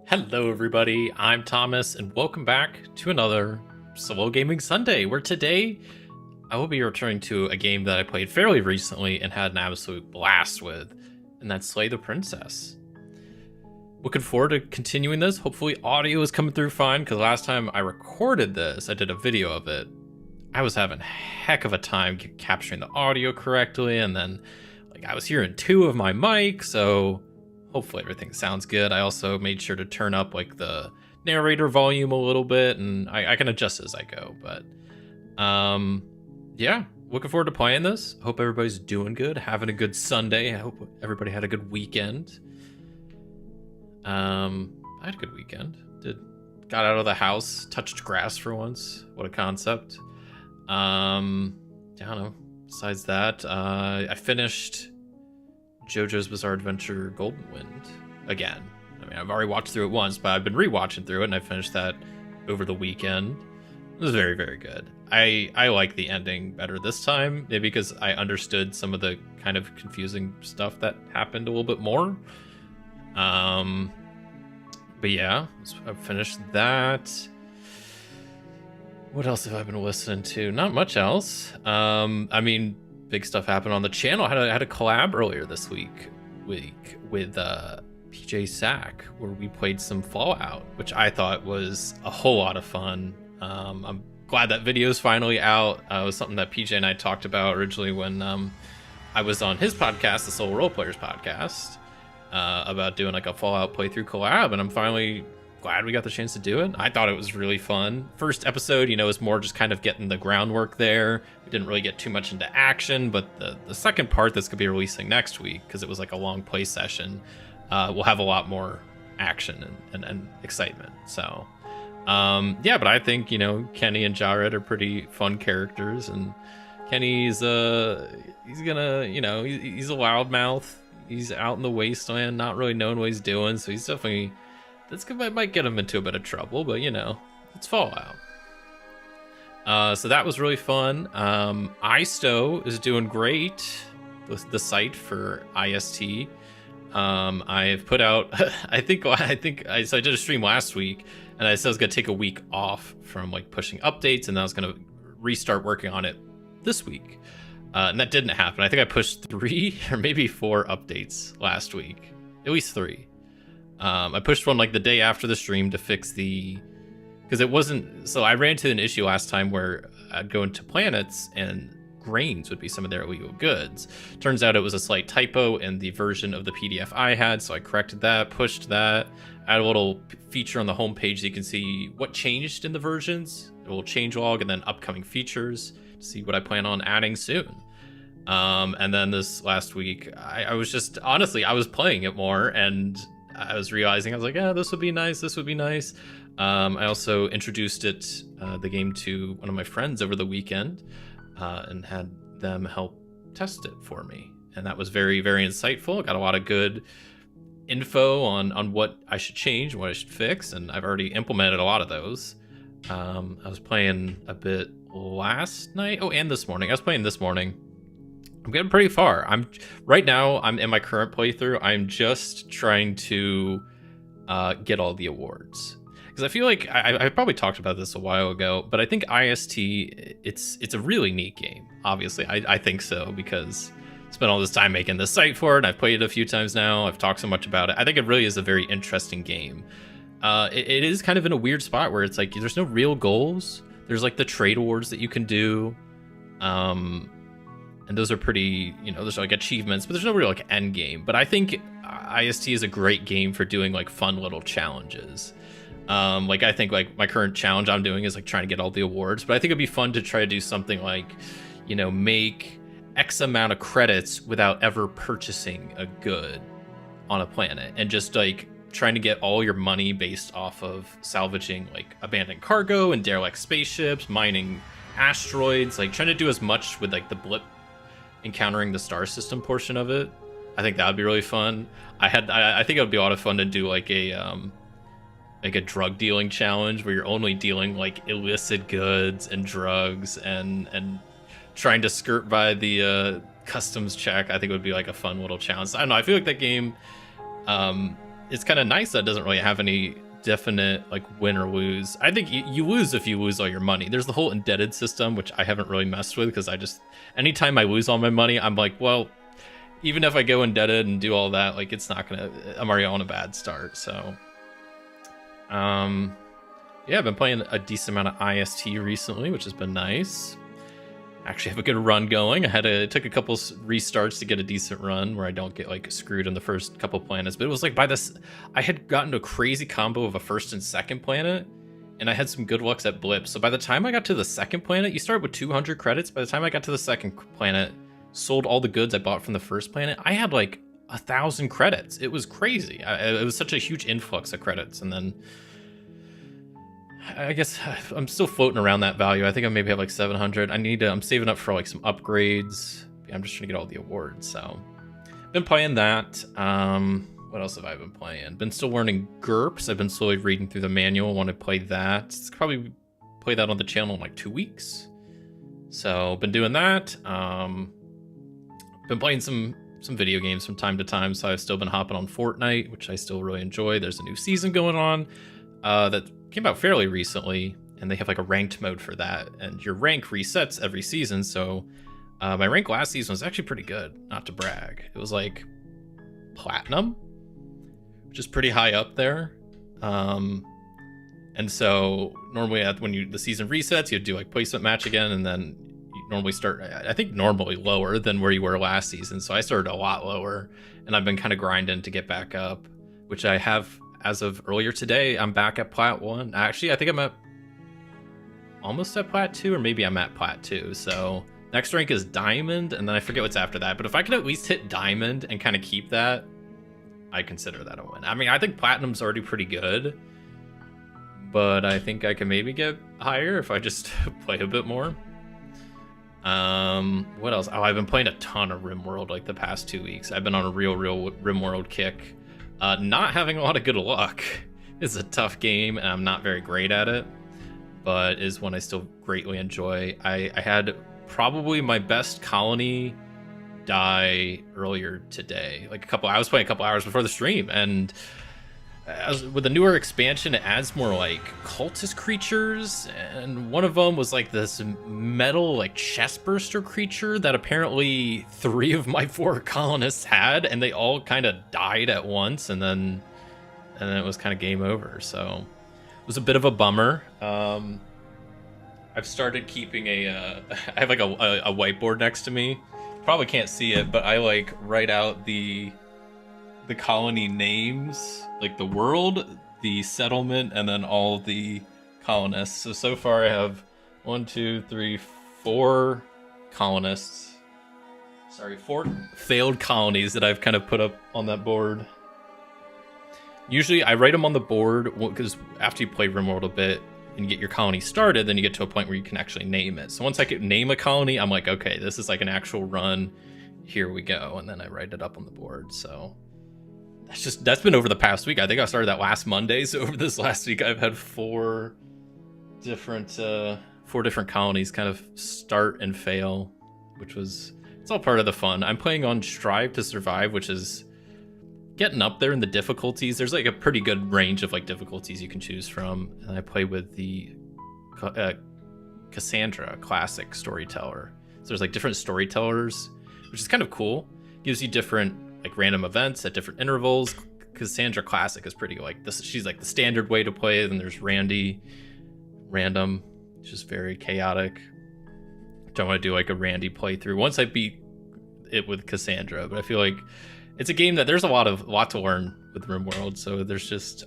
Hello everybody, I'm Thomas and welcome back to another Solo Gaming Sunday, where today I will be returning to a game that I played fairly recently and had an absolute blast with, and that's Slay the Princess. Looking forward to continuing this. Hopefully audio is coming through fine, because last time I recorded this, I did a video of it. I was having a heck of a time capturing the audio correctly, and then I was hearing two of my mics, so hopefully everything sounds good. I also made sure to turn up the narrator volume a little bit, and I can adjust as I go. But yeah, looking forward to playing this. Hope everybody's doing good, having a good Sunday. I hope everybody had a good weekend. I had a good weekend. Got out of the house, touched grass for once. What a concept. I don't know. Besides that, I finished JoJo's Bizarre Adventure Golden Wind again. I mean, I've already watched through it once, but I've been rewatching through it, and I finished that over the weekend. It was very, very good. I like the ending better this time, maybe because I understood some of the kind of confusing stuff that happened a little bit more. But yeah, I finished that. What else have I been listening to? Not much else. I mean, big stuff happened on the channel. I had a collab earlier this week with PJ Sack, where we played some Fallout, which I thought was a whole lot of fun. I'm glad that video is finally out. It was something that PJ and I talked about originally when I was on his podcast, the Solo Role Players podcast, about doing a Fallout playthrough collab, and I'm finally glad we got the chance to do it. I thought it was really fun. First episode, was more just kind of getting the groundwork there. We didn't really get too much into action, but the second part that's going to be releasing next week, because it was a long play session, we'll have a lot more action and excitement. So, yeah, but I think, Kenny and Jared are pretty fun characters, and Kenny's, he's a loudmouth. He's out in the wasteland, not really knowing what he's doing, so he's definitely... might get him into a bit of trouble, but it's Fallout. So that was really fun. iStow is doing great. The site for IST. I've put out. I did a stream last week, and I said I was gonna take a week off from pushing updates, and I was gonna restart working on it this week. And that didn't happen. I think I pushed 3 or maybe 4 updates last week, at least 3. I pushed one the day after the stream to fix because it wasn't, so I ran into an issue last time where I'd go into planets and grains would be some of their illegal goods. Turns out it was a slight typo in the version of the PDF I had, so I corrected that, pushed that. I had a little feature on the homepage so you can see what changed in the versions, a little change log, and then upcoming features to see what I plan on adding soon. And then this last week, I was just, honestly, I was playing it more, and I was realizing, I was like, yeah, this would be nice, this would be nice. I also introduced the game to one of my friends over the weekend, and had them help test it for me. And that was very, very insightful. Got a lot of good info on what I should change, what I should fix, and I've already implemented a lot of those. I was playing a bit last night. Oh, and this morning. I was playing this morning. I'm getting pretty far. Right now, I'm in my current playthrough. I'm just trying to get all the awards, because I feel like I probably talked about this a while ago, but I think IST, it's a really neat game. Obviously, I think so, because I spent all this time making this site for it, and I've played it a few times now. I've talked so much about it. I think it really is a very interesting game. It is kind of in a weird spot where it's there's no real goals. There's the trade awards that you can do. And those are pretty, there's achievements, but there's no real end game. But I think IST is a great game for doing fun little challenges. I think my current challenge I'm doing is trying to get all the awards, but I think it'd be fun to try to do something make X amount of credits without ever purchasing a good on a planet, and just trying to get all your money based off of salvaging abandoned cargo and derelict spaceships, mining asteroids, trying to do as much with the blip encountering the star system portion of it. I think that would be really fun. I think it would be a lot of fun to do a drug dealing challenge where you're only dealing illicit goods and drugs and trying to skirt by the customs check. I think it would be a fun little challenge. I don't know, I feel like that game it's kind of nice that it doesn't really have any definite like win or lose. I think you lose if you lose all your money. There's the whole indebted system, which I haven't really messed with because anytime I lose all my money, I'm like, well, even if I go indebted and do all that, like it's not gonna, I'm already on a bad start. So yeah, I've been playing a decent amount of IST recently, which has been nice. Actually have a good run going. It took a couple restarts to get a decent run where I don't get like screwed in the first couple planets, but it was like I had gotten to a crazy combo of a first and second planet, and I had some good lucks at blips. So by the time I got to the second planet, you start with 200 credits. By the time I got to the second planet, sold all the goods I bought from the first planet, I had like 1,000 credits. It was crazy. It was such a huge influx of credits, and then I guess I'm still floating around that value. I think I maybe have like 700. I'm saving up for like some upgrades. I'm just trying to get all the awards. So been playing that. What else have I been playing? Been still learning GURPS. I've been slowly reading through the manual. Want to play that. It's probably play that on the channel in like 2 weeks. So been doing that. Been playing some video games from time to time. So I've still been hopping on Fortnite, which I still really enjoy. There's a new season going on that came out fairly recently, and they have like a ranked mode for that, and your rank resets every season. So my rank last season was actually pretty good, not to brag. It was like platinum, which is pretty high up there. And so normally when the season resets, you do like placement match again, and then you normally start, I think normally lower than where you were last season. So I started a lot lower, and I've been kind of grinding to get back up, which I have. As of earlier today, I'm back at Plat 1. Actually, I think I'm almost at Plat 2, or maybe I'm at Plat 2. So next rank is Diamond, and then I forget what's after that. But if I can at least hit Diamond and kind of keep that, I consider that a win. I mean, I think Platinum's already pretty good, but I think I can maybe get higher if I just play a bit more. What else? Oh, I've been playing a ton of RimWorld like the past 2 weeks. I've been on a real RimWorld kick. Not having a lot of good luck. It's a tough game, and I'm not very great at it, but is one I still greatly enjoy. I had probably my best colony die earlier today. I was playing a couple hours before the stream, and with the newer expansion, it adds more like cultist creatures, and one of them was like this metal like chestburster creature that apparently 3 of my 4 colonists had, and they all kind of died at once, and then it was kind of game over. So it was a bit of a bummer. I've started keeping I have like a whiteboard next to me. Probably can't see it, but I like write out the colony names, like the world, the settlement, and then all the colonists. So far I have 4 colonists. Sorry, 4 failed colonies that I've kind of put up on that board. Usually I write them on the board because after you play RimWorld a bit and you get your colony started, then you get to a point where you can actually name it. So once I can name a colony, I'm like, okay, this is like an actual run. Here we go. And then I write it up on the board. So that's been over the past week. I think I started that last Monday. So over this last week, I've had 4 different colonies kind of start and fail, it's all part of the fun. I'm playing on Strive to Survive, which is getting up there in the difficulties. There's like a pretty good range of like difficulties you can choose from. And I play with the Cassandra Classic Storyteller. So there's like different storytellers, which is kind of cool. Gives you different like random events at different intervals. Cassandra Classic is pretty like this. She's like the standard way to play. Then there's Randy Random, which is very chaotic. Don't want to do like a Randy playthrough once I beat it with Cassandra, but I feel like it's a game that there's a lot to learn with RimWorld. So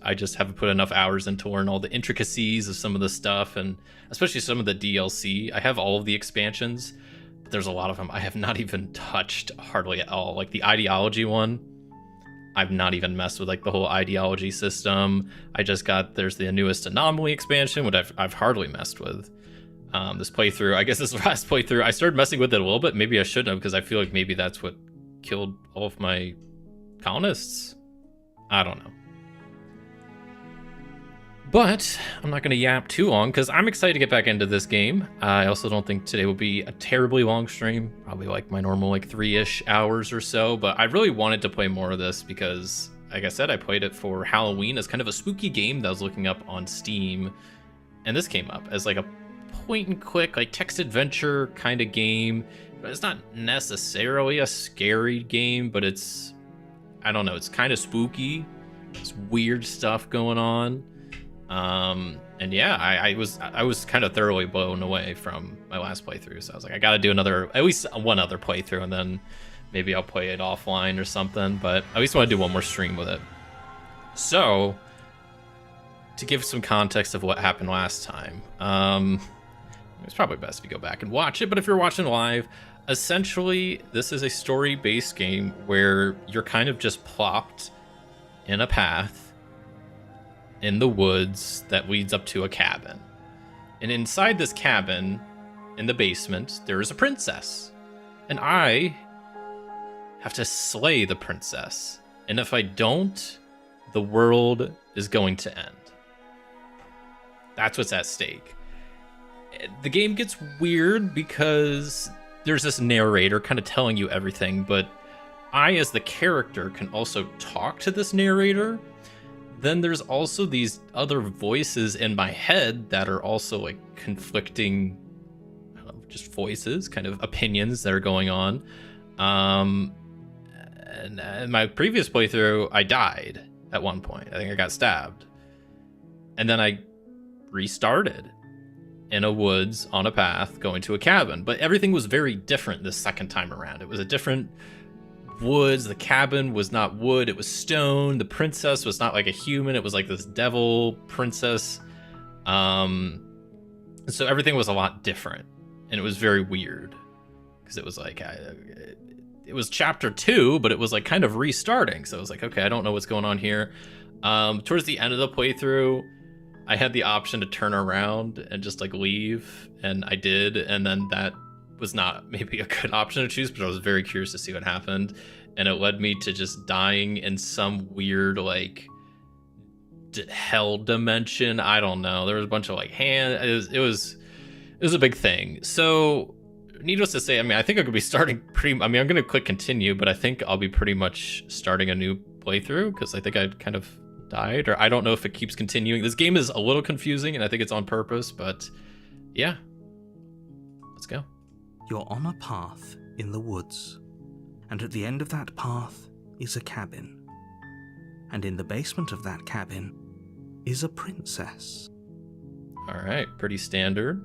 I just haven't put enough hours in to learn all the intricacies of some of the stuff, and especially some of the DLC. I have all of the expansions. There's a lot of them I have not even touched hardly at all. Like the ideology one, I've not even messed with like the whole ideology system. There's the newest anomaly expansion, which I've hardly messed with. This playthrough, I guess this last playthrough, I started messing with it a little bit. Maybe I shouldn't have, because I feel like maybe that's what killed all of my colonists. I don't know. But I'm not going to yap too long because I'm excited to get back into this game. I also don't think today will be a terribly long stream, probably like my normal like 3-ish hours or so. But I really wanted to play more of this because like I said, I played it for Halloween as kind of a spooky game that I was looking up on Steam, and this came up as like a point and click, like text adventure kind of game. But it's not necessarily a scary game, but it's, I don't know, it's kind of spooky. There's weird stuff going on. And yeah, I was kind of thoroughly blown away from my last playthrough. So I was like, I got to do at least one other playthrough, and then maybe I'll play it offline or something. But I at least want to do one more stream with it. So to give some context of what happened last time, it's probably best if you go back and watch it. But if you're watching live, essentially this is a story-based game where you're kind of just plopped in a path in the woods that leads up to a cabin. And inside this cabin, in the basement, there is a princess. And I have to slay the princess. And if I don't, the world is going to end. That's what's at stake. The game gets weird because there's this narrator kind of telling you everything, but I, as the character, can also talk to this narrator. Then there's also these other voices in my head that are also like conflicting, I don't know, just voices, kind of opinions that are going on. And in my previous playthrough, I died at one point. I think I got stabbed. And then I restarted in a woods on a path going to a cabin. But everything was very different this second time around. It was a different woods. The cabin was not wood, it was stone. The princess was not like a human, it was like this devil princess. So everything was a lot different, and it was very weird because it was like it was chapter 2, but it was like kind of restarting. So I was like, okay, I don't know what's going on here. Towards the end of the playthrough, I had the option to turn around and just like leave, and I did, and then that was not maybe a good option to choose, but I was very curious to see what happened, and it led me to just dying in some weird like hell dimension. I don't know. There was a bunch of like it was a big thing. So needless to say, I mean, I think I could be starting I'm gonna click continue, but I think I'll be pretty much starting a new playthrough because I think I kind of died, or I don't know if it keeps continuing. This game is a little confusing, and I think it's on purpose, but yeah, let's go. You're on a path in the woods, and at the end of that path is a cabin. And in the basement of that cabin is a princess. All right, pretty standard.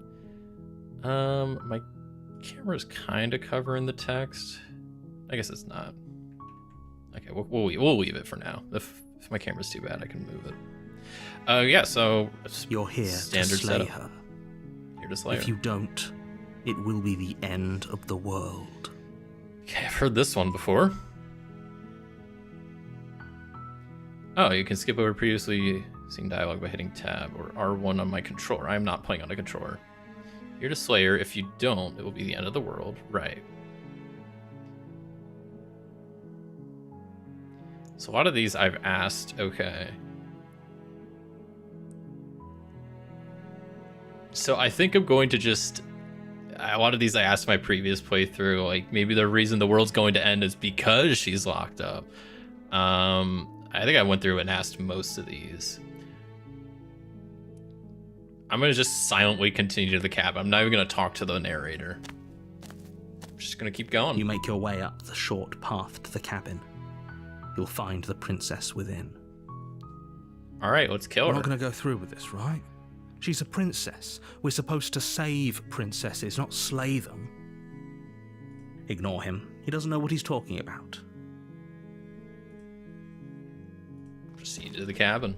My camera's kind of covering the text. I guess it's not. Okay, we'll leave it for now. If my camera's too bad, I can move it. Yeah, so you're here standard to slay setup. her. Here to slay her. If you don't, it will be the end of the world. Okay, I've heard this one before. Oh, you can skip over previously seen dialogue by hitting tab or R1 on my controller. I am not playing on a controller. Here to slay her. If you don't, it will be the end of the world. Right. So a lot of these I've asked. Okay. So I think I'm going to just... A lot of these I asked my previous playthrough. Like, maybe the reason the world's going to end is because she's locked up. I think I went through and asked most of these. I'm going to just silently continue to the cabin. I'm not even going to talk to the narrator. I'm just going to keep going. You make your way up the short path to the cabin. You'll find the princess within. All right, let's kill her. We're not going to go through with this, right? She's a princess. We're supposed to save princesses, not slay them. Ignore him. He doesn't know what he's talking about. Proceed to the cabin.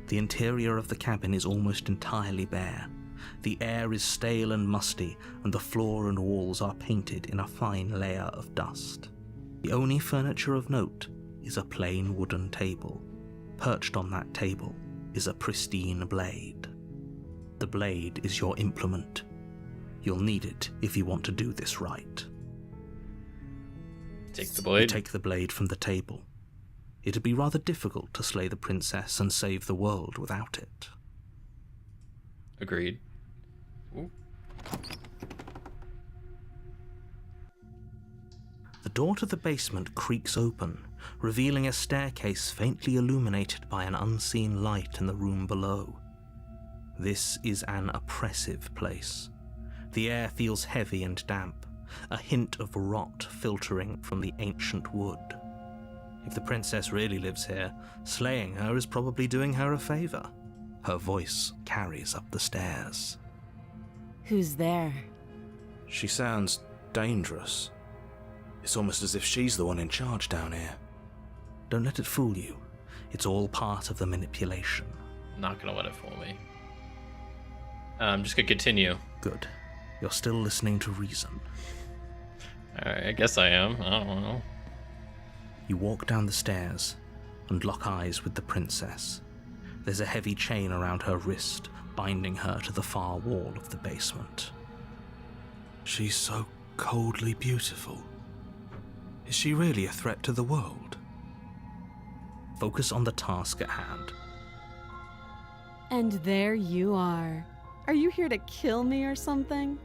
The interior of the cabin is almost entirely bare. The air is stale and musty, and the floor and walls are painted in a fine layer of dust. The only furniture of note is a plain wooden table. Perched on that table is a pristine blade. The blade is your implement. You'll need it if you want to do this right. Take the blade. You take the blade from the table. It'd be rather difficult to slay the princess and save the world without it. Agreed. Ooh. door to the basement creaks open, revealing a staircase faintly illuminated by an unseen light in the room below. This is an oppressive place. The air feels heavy and damp, a hint of rot filtering from the ancient wood. If the princess really lives here, slaying her is probably doing her a favor. Her voice carries up the stairs. Who's there? She sounds dangerous. It's almost as if she's the one in charge down here. Don't let it fool you. It's all part of the manipulation. Not gonna let it fool me. I'm just gonna continue. Good. You're still listening to reason. Alright, I guess I am. I don't know. You walk down the stairs and lock eyes with the princess. There's a heavy chain around her wrist, binding her to the far wall of the basement. She's so coldly beautiful. Is she really a threat to the world? Focus on the task at hand. And there you are. Are you here to kill me or something?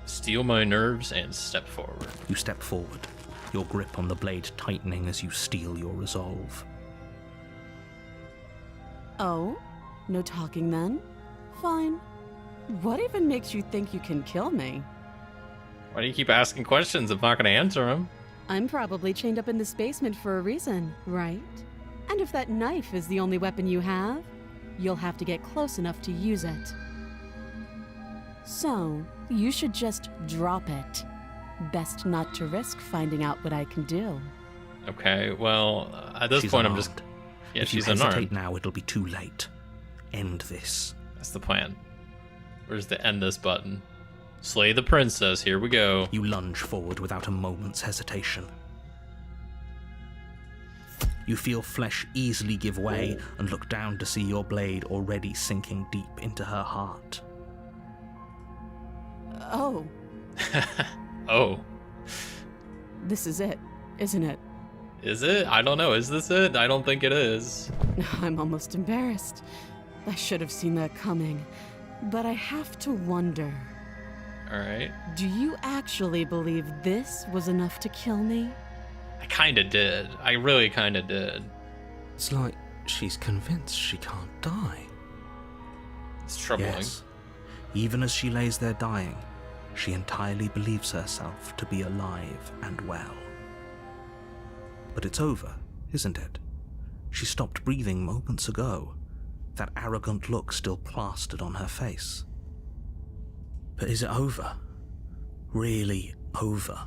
Steel my nerves and step forward. You step forward, your grip on the blade tightening as you steel your resolve. Oh? No talking then? Fine. What even makes you think you can kill me? Why do you keep asking questions if I'm not gonna answer them? I'm probably chained up in this basement for a reason, right? And if that knife is the only weapon you have, you'll have to get close enough to use it. So, you should just drop it. Best not to risk finding out what I can do. Okay, well, at this She's point unarmed. I'm just... Yeah, If she's you hesitate unarmed. now, it'll be too late. End this. That's the plan. Where's the end this button? Slay the princess, here we go. You lunge forward without a moment's hesitation. You feel flesh easily give way and look down to see your blade already sinking deep into her heart. Oh, Oh. this is it, isn't it? Is it? I don't know. Is this it? I don't think it is. I'm almost embarrassed. I should have seen that coming. But I have to wonder, Alright. do you actually believe this was enough to kill me? I kinda did. I really kinda did. It's like she's convinced she can't die. It's troubling. Yes. Even as she lays there dying, she entirely believes herself to be alive and well. But it's over, isn't it? She stopped breathing moments ago, that arrogant look still plastered on her face. But is it over? Really over?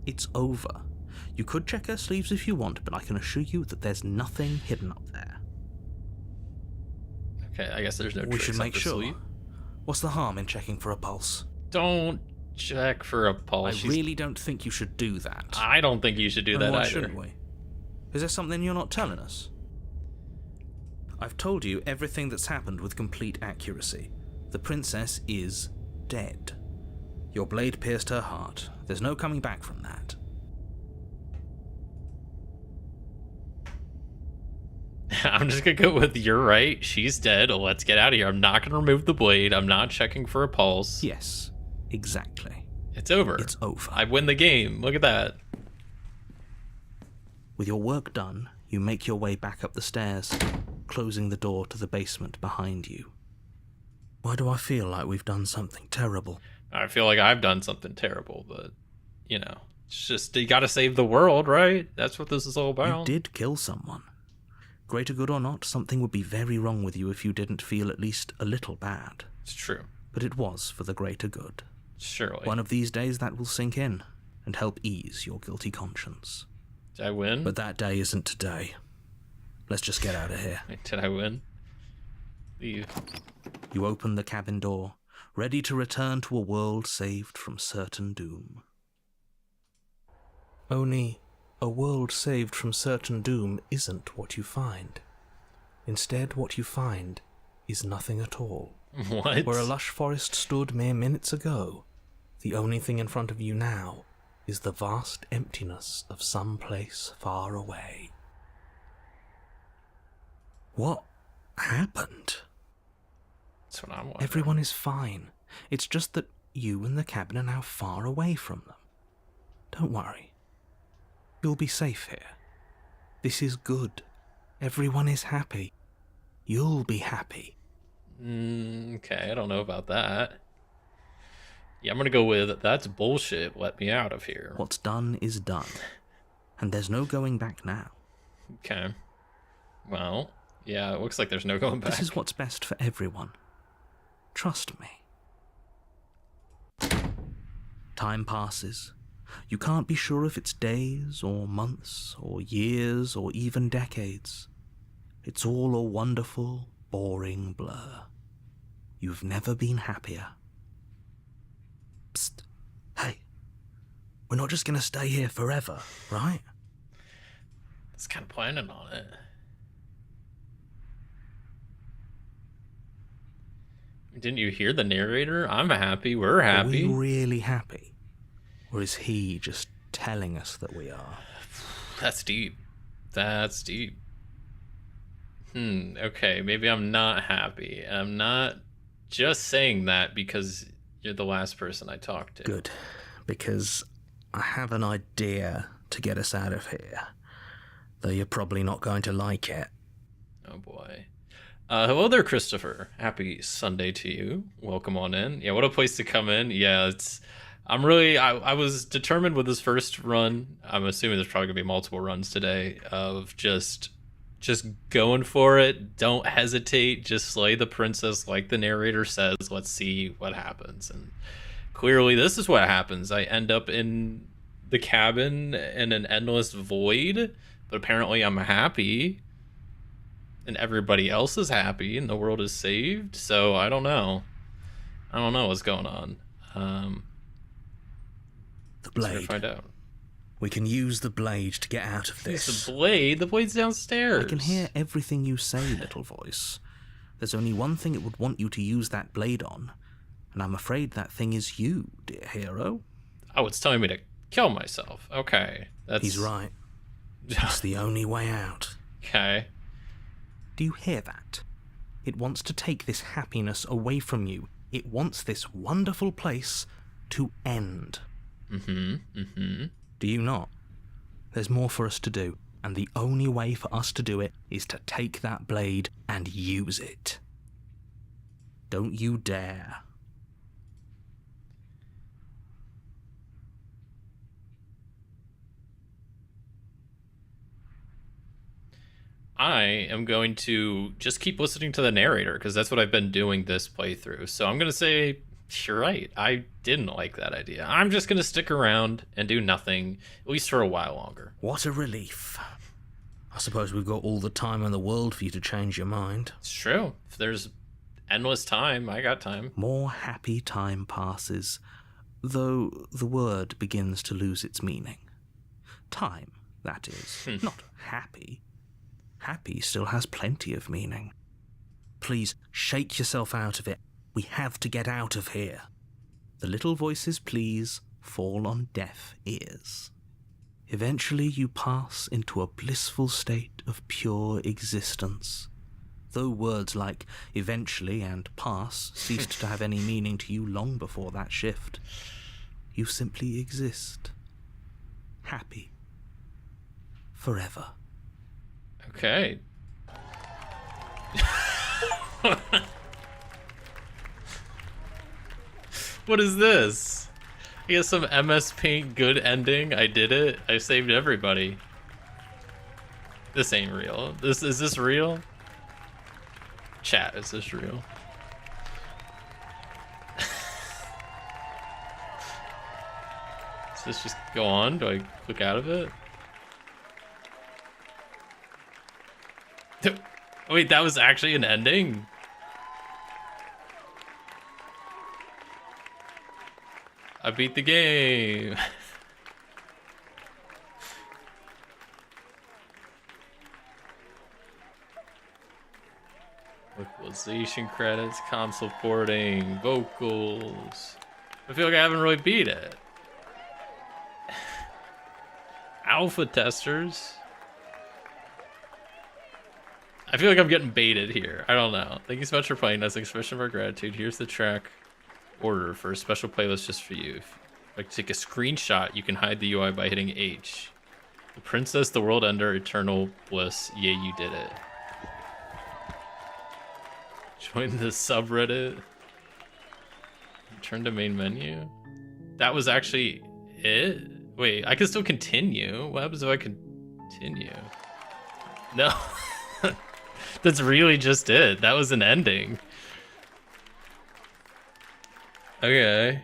It's over. You could check her sleeves if you want, but I can assure you that there's nothing hidden up there. Okay, I guess there's no We tricks should up make the sure. sleeve. What's the harm in checking for a pulse? Don't check for a pulse. I really don't think you should do that. I don't think you should do Then that why either. shouldn't we? Is there something you're not telling us? I've told you everything that's happened with complete accuracy. The princess is dead. Your blade pierced her heart. There's no coming back from that. I'm just gonna go with you're right. She's dead. Let's get out of here. I'm not gonna remove the blade. I'm not checking for a pulse. Yes, exactly. It's over. It's over. I win the game. Look at that. With your work done, you make your way back up the stairs, closing the door to the basement behind you. Why do I feel like we've done something terrible? I feel like I've done something terrible, but you know, it's just you gotta save the world, right? That's what this is all about. You did kill someone. Greater good or not, something would be very wrong with you if you didn't feel at least a little bad. It's true. But it was for the greater good. Surely. One of these days that will sink in and help ease your guilty conscience. Did I win? But that day isn't today. Let's just get out of here. Did I win? Leave. You open the cabin door, ready to return to a world saved from certain doom. Only, a world saved from certain doom isn't what you find. Instead, what you find is nothing at all. What? Where a lush forest stood mere minutes ago, the only thing in front of you now is the vast emptiness of some place far away. What happened? That's what I'm wondering. Everyone is fine. It's just that you and the cabin are now far away from them. Don't worry. You'll be safe here. This is good. Everyone is happy. You'll be happy. Okay, I don't know about that. Yeah, I'm gonna go with, that's bullshit. Let me out of here. What's done is done. And there's no going back now. Okay. Well, yeah, it looks like there's no going back. This is what's best for everyone. Trust me. Time passes. You can't be sure if it's days or months or years or even decades. It's all a wonderful, boring blur. You've never been happier. Psst. Hey. We're not just going to stay here forever, right? It's kind of planning on it. Didn't you hear the narrator? I'm happy. We're happy. Are we really happy? Or is he just telling us that we are? That's deep. That's deep. Okay, maybe I'm not happy. I'm not just saying that because you're the last person I talked to. Good, because I have an idea to get us out of here. Though you're probably not going to like it. Oh boy. Hello there, Christopher. Happy Sunday to you. Welcome on in. Yeah, what a place to come in. Yeah, I was determined with this first run. I'm assuming there's probably gonna be multiple runs today of just going for it. Don't hesitate. Just slay the princess like the narrator says. Let's see what happens. And clearly this is what happens. I end up in the cabin in an endless void, but apparently I'm happy. And everybody else is happy and the world is saved. So I don't know. I don't know what's going on. The blade. Let's find out. We can use the blade to get out of this. Use the blade? The blade's downstairs. I can hear everything you say, little voice. There's only one thing it would want you to use that blade on, and I'm afraid that thing is you, dear hero. Oh, it's telling me to kill myself. Okay. He's right. It's the only way out. Okay. Do you hear that? It wants to take this happiness away from you. It wants this wonderful place to end. Do you not? There's more for us to do, and the only way for us to do it is to take that blade and use it. Don't you dare. I am going to just keep listening to the narrator because that's what I've been doing this playthrough. So I'm going to say, you're right. I didn't like that idea. I'm just going to stick around and do nothing, at least for a while longer. What a relief. I suppose we've got all the time in the world for you to change your mind. It's true. If there's endless time, I got time. More happy time passes, though the word begins to lose its meaning. Time, that is. Not happy. Happy still has plenty of meaning. Please, shake yourself out of it. We have to get out of here. The little voices, please, fall on deaf ears. Eventually you pass into a blissful state of pure existence. Though words like eventually and pass ceased to have any meaning to you long before that shift, you simply exist. Happy. Forever. Okay. What is this? I guess some MS Paint good ending. I did it. I saved everybody. This ain't real. Is this real? Chat, is this real? Does this just go on? Do I click out of it? Wait, that was actually an ending? I beat the game. Localization credits, console porting, vocals. I feel like I haven't really beat it. Alpha testers. I feel like I'm getting baited here. I don't know. Thank you so much for playing. As an expression of our gratitude, here's the track order for a special playlist just for you. If you'd like to take a screenshot, you can hide the UI by hitting H. The Princess, the World Ender, Eternal Bliss. Yeah, you did it. Join the subreddit. Return to main menu. That was actually it? Wait, I can still continue. What happens if I continue? No. That's really just it. That was an ending. Okay.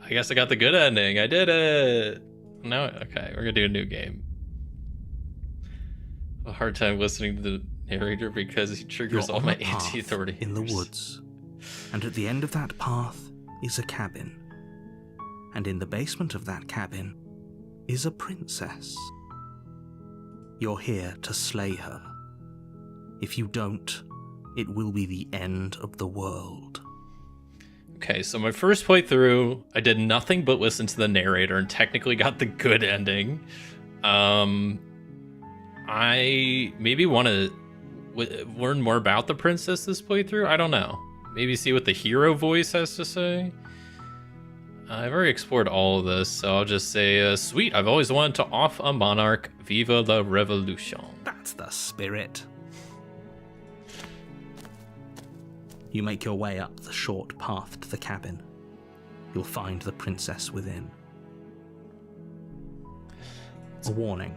I guess I got the good ending. I did it. No, okay, we're gonna do a new game. A hard time listening to the narrator because he triggers all my anti-authority in the woods. And at the end of that path is a cabin. And in the basement of that cabin is a princess. You're here to slay her. If you don't, it will be the end of the world. Okay, so my first playthrough, I did nothing but listen to the narrator and technically got the good ending. I maybe want to learn more about the princess this playthrough. I don't know. Maybe see what the hero voice has to say. I've already explored all of this, so I'll just say, sweet, I've always wanted to off a monarch. Viva la revolution. That's the spirit. You make your way up the short path to the cabin. You'll find the princess within. A warning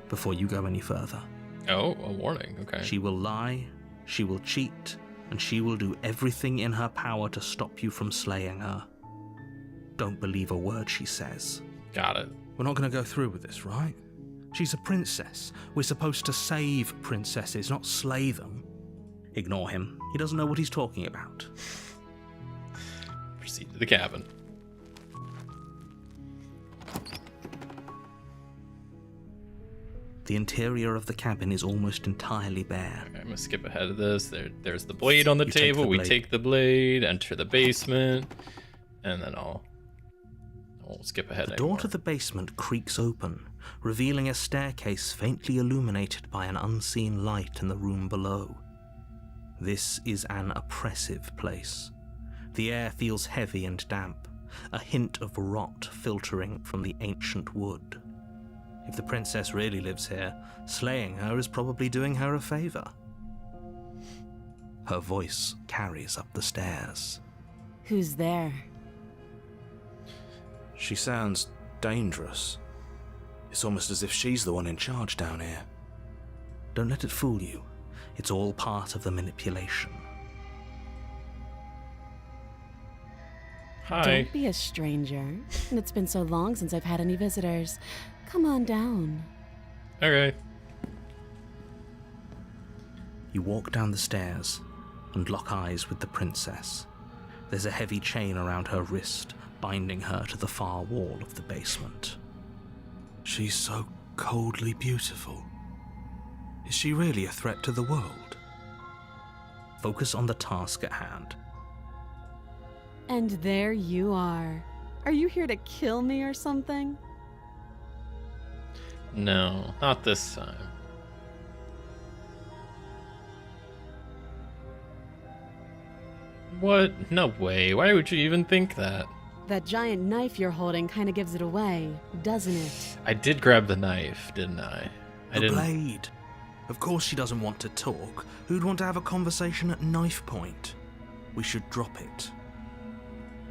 before you go any further. Oh, a warning, okay. She will lie, she will cheat, and she will do everything in her power to stop you from slaying her. Don't believe a word she says. Got it. We're not going to go through with this, right? She's a princess. We're supposed to save princesses, not slay them. Ignore him. He doesn't know what he's talking about. Proceed to the cabin. The interior of the cabin is almost entirely bare. Okay, I'm gonna skip ahead of this. There's the blade on the table. We take the blade, enter the basement, and then I'll skip ahead. The door to the basement creaks open, revealing a staircase faintly illuminated by an unseen light in the room below. This is an oppressive place. The air feels heavy and damp, a hint of rot filtering from the ancient wood. If the princess really lives here, slaying her is probably doing her a favor. Her voice carries up the stairs. Who's there? She sounds dangerous. It's almost as if she's the one in charge down here. Don't let it fool you. It's all part of the manipulation. Hi. Don't be a stranger. It's been so long since I've had any visitors. Come on down. Okay. You walk down the stairs and lock eyes with the princess. There's a heavy chain around her wrist, binding her to the far wall of the basement. She's so coldly beautiful. Is she really a threat to the world? Focus on the task at hand. And there you are. Are you here to kill me or something? No, not this time. What? No way. Why would you even think that? That giant knife you're holding kind of gives it away, doesn't it? I did grab the knife, didn't I? The blade. Of course she doesn't want to talk. Who'd want to have a conversation at knife point? We should drop it.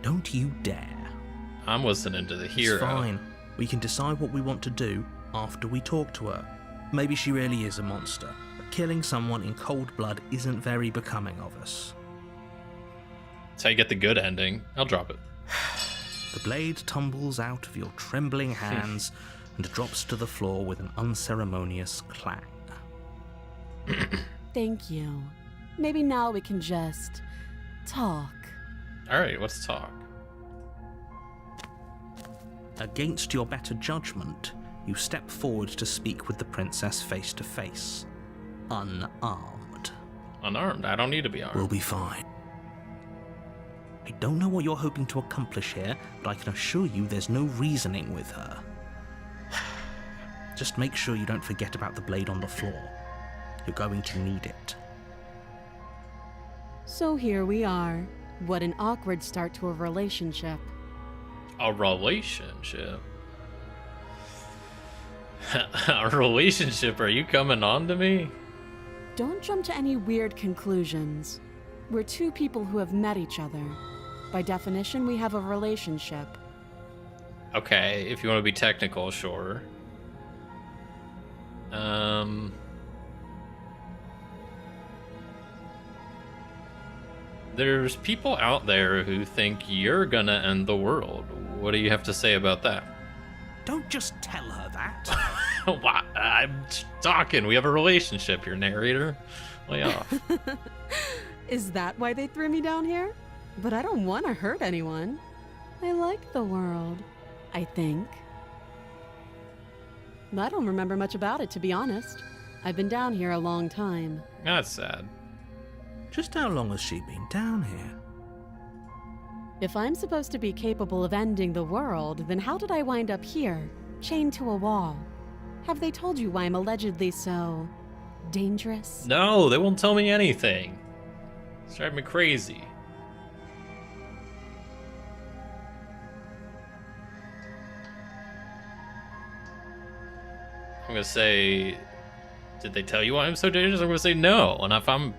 Don't you dare. I'm listening to the hero. It's fine. We can decide what we want to do after we talk to her. Maybe she really is a monster, but killing someone in cold blood isn't very becoming of us. That's how you get the good ending. I'll drop it. The blade tumbles out of your trembling hands and drops to the floor with an unceremonious clang. Thank you. Maybe now we can just talk. Alright, let's talk. Against your better judgment, you step forward to speak with the princess face to face. Unarmed. Unarmed? I don't need to be armed. We'll be fine. I don't know what you're hoping to accomplish here, but I can assure you there's no reasoning with her. Just make sure you don't forget about the blade on the floor. You're going to need it. So here we are. What an awkward start to a relationship. A relationship? A relationship? Are you coming on to me? Don't jump to any weird conclusions. We're two people who have met each other. By definition, we have a relationship. Okay, if you want to be technical, sure. There's people out there who think you're gonna end the world. What do you have to say about that? Don't just tell her that. What? I'm talking. We have a relationship here, narrator. Lay off. Is that why they threw me down here? But I don't want to hurt anyone. I like the world, I think. I don't remember much about it, to be honest. I've been down here a long time. That's sad. Just how long has she been down here? If I'm supposed to be capable of ending the world, then how did I wind up here, chained to a wall? Have they told you why I'm allegedly so dangerous? No, they won't tell me anything. It's driving me crazy. I'm gonna say, did they tell you why I'm so dangerous? I'm gonna say no. And if I'm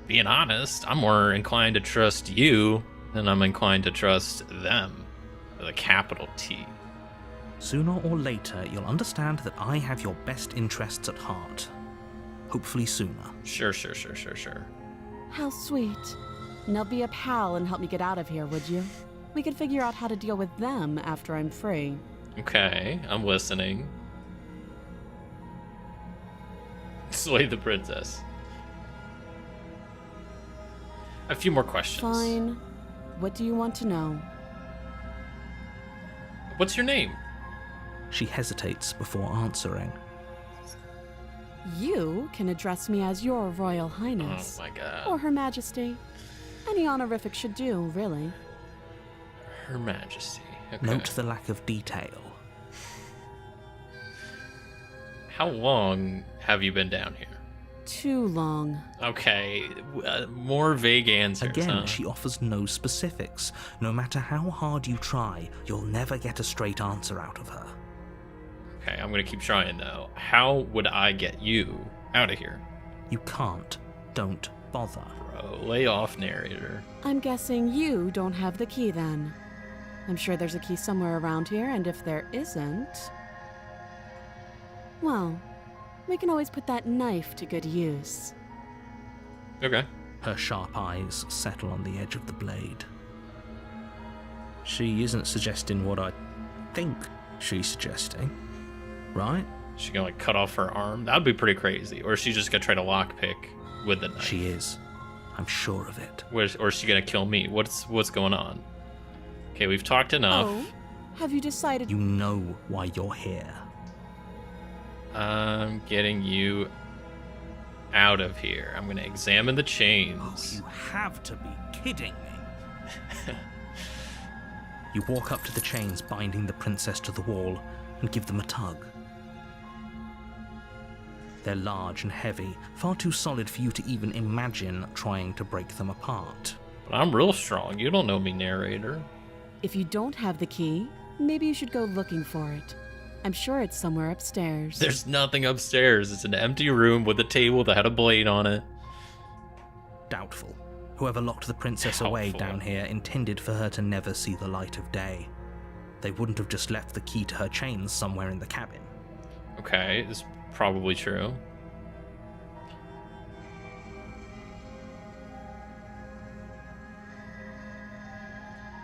being honest, I'm more inclined to trust you than I'm inclined to trust them, with a capital T. Sooner or later, you'll understand that I have your best interests at heart. Hopefully sooner. Sure. How sweet. Now be a pal and help me get out of here, would you? We could figure out how to deal with them after I'm free. Okay, I'm listening. Slay the princess. A few more questions. Fine. What do you want to know? What's your name? She hesitates before answering. You can address me as Your Royal Highness. Oh my god. Or Her Majesty. Any honorific should do, really. Her Majesty. Okay. Note the lack of detail. How long have you been down here? Too long. Okay, more vague answers. Again, huh? she offers no specifics. No matter how hard you try, you'll never get a straight answer out of her. Okay, I'm gonna keep trying though. How would I get you out of here? You can't. Don't bother. Bro, lay off, narrator. I'm guessing you don't have the key then. I'm sure there's a key somewhere around here, and if there isn't... well, we can always put that knife to good use. Okay. Her sharp eyes settle on the edge of the blade. She isn't suggesting what I think she's suggesting, right? She gonna like cut off her arm? That'd be pretty crazy. Or is she just gonna try to lockpick with the knife? She is. I'm sure of it. Or is she gonna kill me? What's going on? Okay, we've talked enough. Oh, have you decided... You know why you're here. I'm getting you out of here. I'm gonna examine the Oh, chains. you have to be kidding me. You walk up to the chains binding the princess to the wall and give them a tug. They're large and heavy, far too solid for you to even imagine trying to break them apart. But I'm real strong. You don't know me, narrator. If you don't have the key, maybe you should go looking for it. I'm sure it's somewhere upstairs. There's nothing upstairs. It's an empty room with a table that had a blade on it. Doubtful. Whoever locked the princess away Doubtful. down here intended for her to never see the light of day. They wouldn't have just left the key to her chains somewhere in the cabin. Okay, it's probably true.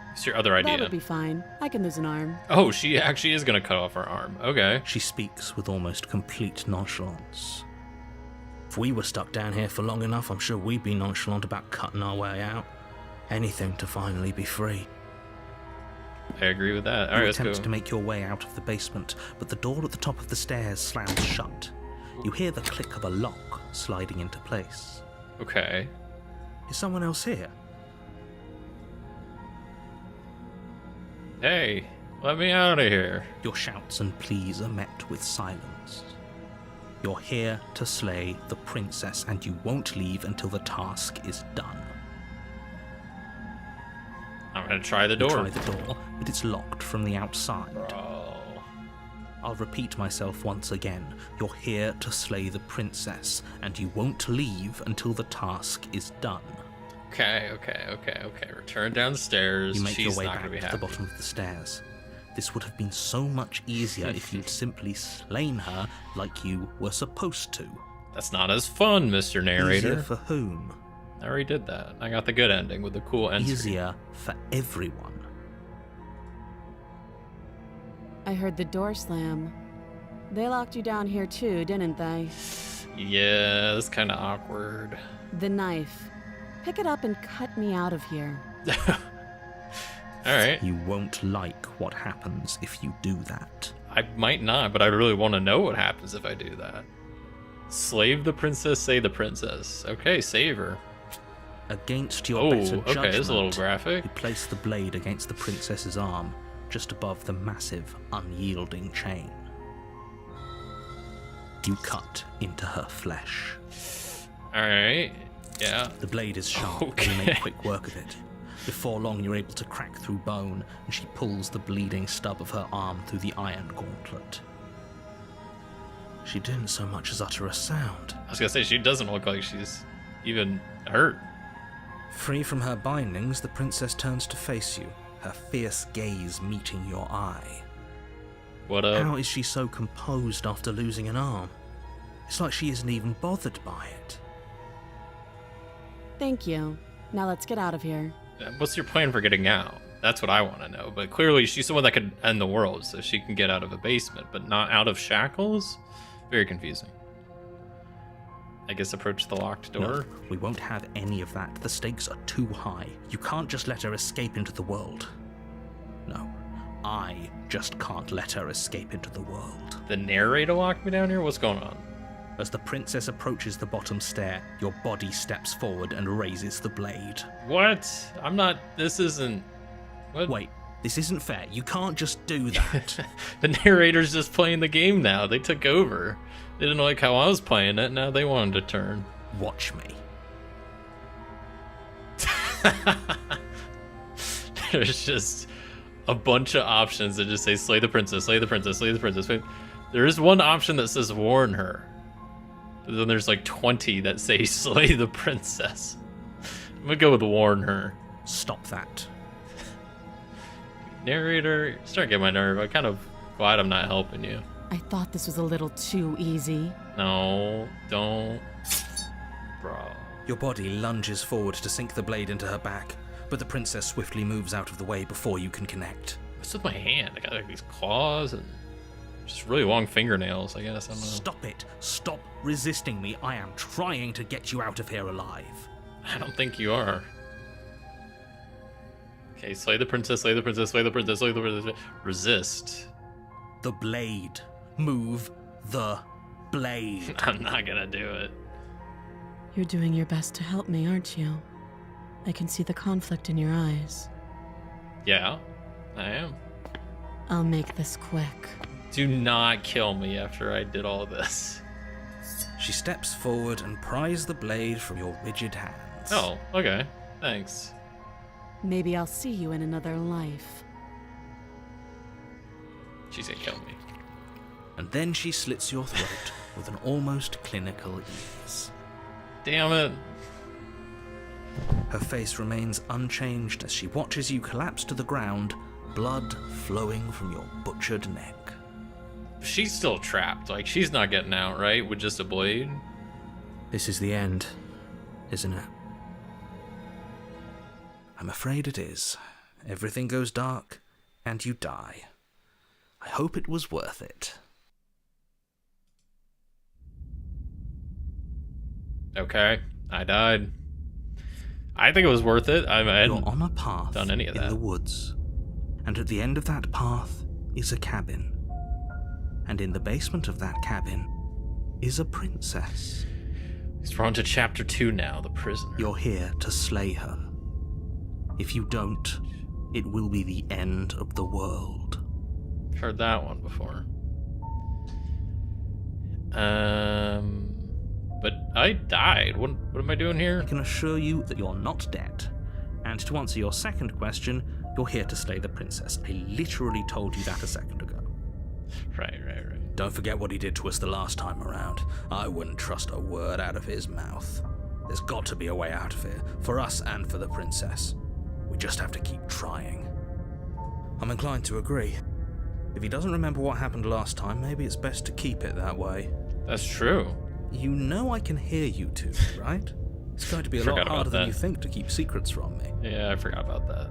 What's your other idea? That would be fine. I can lose an arm. Oh, she actually is gonna cut off her arm. Okay. She speaks with almost complete nonchalance. If we were stuck down here for long enough, I'm sure we'd be nonchalant about cutting our way out. Anything to finally be free. I agree with that. You Alright, let's go. attempt to make your way out of the basement, but the door at the top of the stairs slams shut. You hear the click of a lock sliding into place. Okay. Is someone else here? Hey, let me out of here. Your shouts and pleas are met with silence. You're here to slay the princess, and you won't leave until the task is done. I'm gonna try the door. You try the door, but it's locked from the outside. Bro. I'll repeat myself once again. You're here to slay the princess, and you won't leave until the task is done. Okay. Return downstairs. You make She's your way not back gonna be to happy. the bottom of the stairs. This would have been so much easier if you'd simply slain her like you were supposed to. That's not as fun, Mr. Narrator. Easier for whom? I already did that. I got the good ending with the cool end. Easier for everyone. I heard the door slam. They locked you down here too, didn't they? Yeah, that's kind of awkward. The knife. Pick it up and cut me out of here. Alright. You won't like what happens if you do that. I might not, but I really want to know what happens if I do that. Slave the princess, say the princess. Okay, save her. Against your Oh, better okay, judgment, this is a little graphic. you place the blade against the princess's arm, just above the massive, unyielding chain. You cut into her flesh. Alright, yeah. The blade is sharp, and you Okay. make quick work of it. Before long, you're able to crack through bone, and she pulls the bleeding stub of her arm through the iron gauntlet. She didn't so much as utter a sound. I was gonna say, she doesn't look like she's even hurt. Free from her bindings, the princess turns to face you, her fierce gaze meeting your eye. What up? How is she so composed after losing an arm? It's like she isn't even bothered by it. Thank you. Now let's get out of here. What's your plan for getting out? That's what I want to know. But clearly, she's someone that could end the world, so she can get out of a basement, but not out of shackles? Very confusing. I guess approach the locked door. No, we won't have any of that. The stakes are too high. You can't just let her escape into the world. No, I just can't let her escape into the world. The narrator locked me down here? What's going on? As the princess approaches the bottom stair, your body steps forward and raises the blade. What? I'm not. This isn't. What? Wait, this isn't fair. You can't just do that. The narrator's just playing the game now. They took over. They didn't like how I was playing it. Now they wanted to turn. Watch me. There's just a bunch of options that just say slay the princess, slay the princess, slay the princess. There is one option that says warn her. But then there's like 20 that say slay the princess. I'm gonna go with warn her. Stop that. Narrator, you're starting to get my nerve. I'm kind of glad I'm not helping you. I thought this was a little too easy. No, don't. Bro. Your body lunges forward to sink the blade into her back, but the princess swiftly moves out of the way before you can connect. What's with my hand? I got like these claws and just really long fingernails, I guess. I don't know. Stop it. Stop resisting me. I am trying to get you out of here alive. I don't think you are. Okay, slay the princess, slay the princess, slay the princess, slay the princess. Resist. The blade. Move the blade. I'm not gonna do it. You're doing your best to help me, aren't you? I can see the conflict in your eyes. Yeah, I am. I'll make this quick. Do not kill me after I did all this. She steps forward and pries the blade from your rigid hands. Oh, okay. Thanks. Maybe I'll see you in another life. She's gonna kill me. And then she slits your throat with an almost clinical ease. Damn it. Her face remains unchanged as she watches you collapse to the ground, blood flowing from your butchered neck. She's still trapped. Like, she's not getting out, right? With just a blade? This is the end, isn't it? I'm afraid it is. Everything goes dark, and you die. I hope it was worth it. Okay, I died. I think it was worth it. I You're hadn't on a path done any of in that. the woods, and at the end of that path is a cabin. And in the basement of that cabin is a princess. We're on to chapter 2 now, the prisoner. You're here to slay her. If you don't, it will be the end of the world. Heard that one before. But I died. What am I doing here? I can assure you that you're not dead. And to answer your second question, you're here to slay the princess. I literally told you that a second ago. Right. Don't forget what he did to us the last time around. I wouldn't trust a word out of his mouth. There's got to be a way out of here, for us and for the princess. We just have to keep trying. I'm inclined to agree. If he doesn't remember what happened last time, maybe it's best to keep it that way. That's true. You know I can hear you two, right? It's going to be a lot harder than you think to keep secrets from me. Yeah, I forgot about that.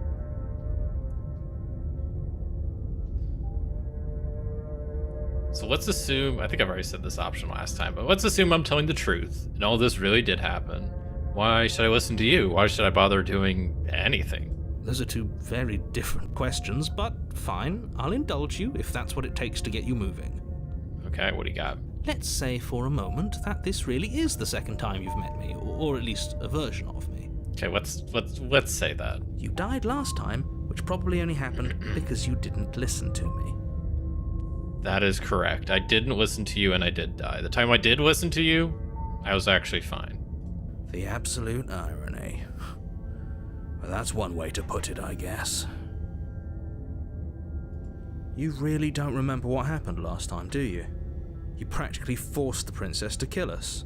So let's assume, I think I've already said this option last time, but let's assume I'm telling the truth and all this really did happen. Why should I listen to you? Why should I bother doing anything? Those are two very different questions, but fine, I'll indulge you if that's what it takes to get you moving. Okay, what do you got? Let's say for a moment that this really is the second time you've met me, or at least a version of me. Okay, let's say that. You died last time, which probably only happened because you didn't listen to me. That is correct. I didn't listen to you and I did die. The time I did listen to you, I was actually fine. The absolute irony. Well, that's one way to put it, I guess. You really don't remember what happened last time, do you? You practically forced the princess to kill us.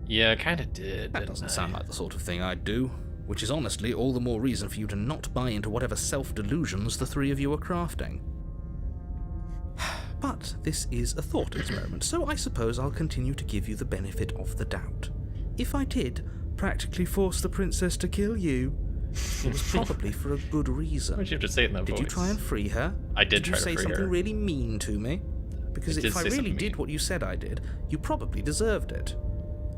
Yeah, I kind of did. That doesn't sound like the sort of thing I'd do, which is honestly all the more reason for you to not buy into whatever self-delusions the three of you are crafting. But this is a thought experiment, so I suppose I'll continue to give you the benefit of the doubt. If I did practically force the princess to kill you, it was probably for a good reason. Why'd you have to say it in that voice? Did you try and free her? I did try to Did you say something really mean to me? Because if I really did what you said I did, you probably deserved it.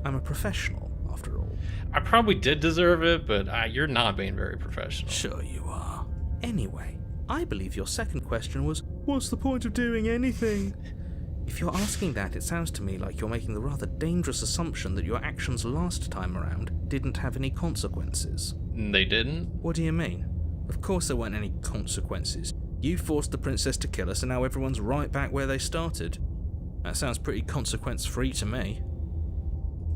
I'm a professional, after all. I probably did deserve it, but you're not being very professional. Sure you are. Anyway, I believe your second question was, what's the point of doing anything? If you're asking that, it sounds to me like you're making the rather dangerous assumption that your actions last time around didn't have any consequences. They didn't? What do you mean? Of course there weren't any consequences. You forced the princess to kill us and now everyone's right back where they started. That sounds pretty consequence-free to me.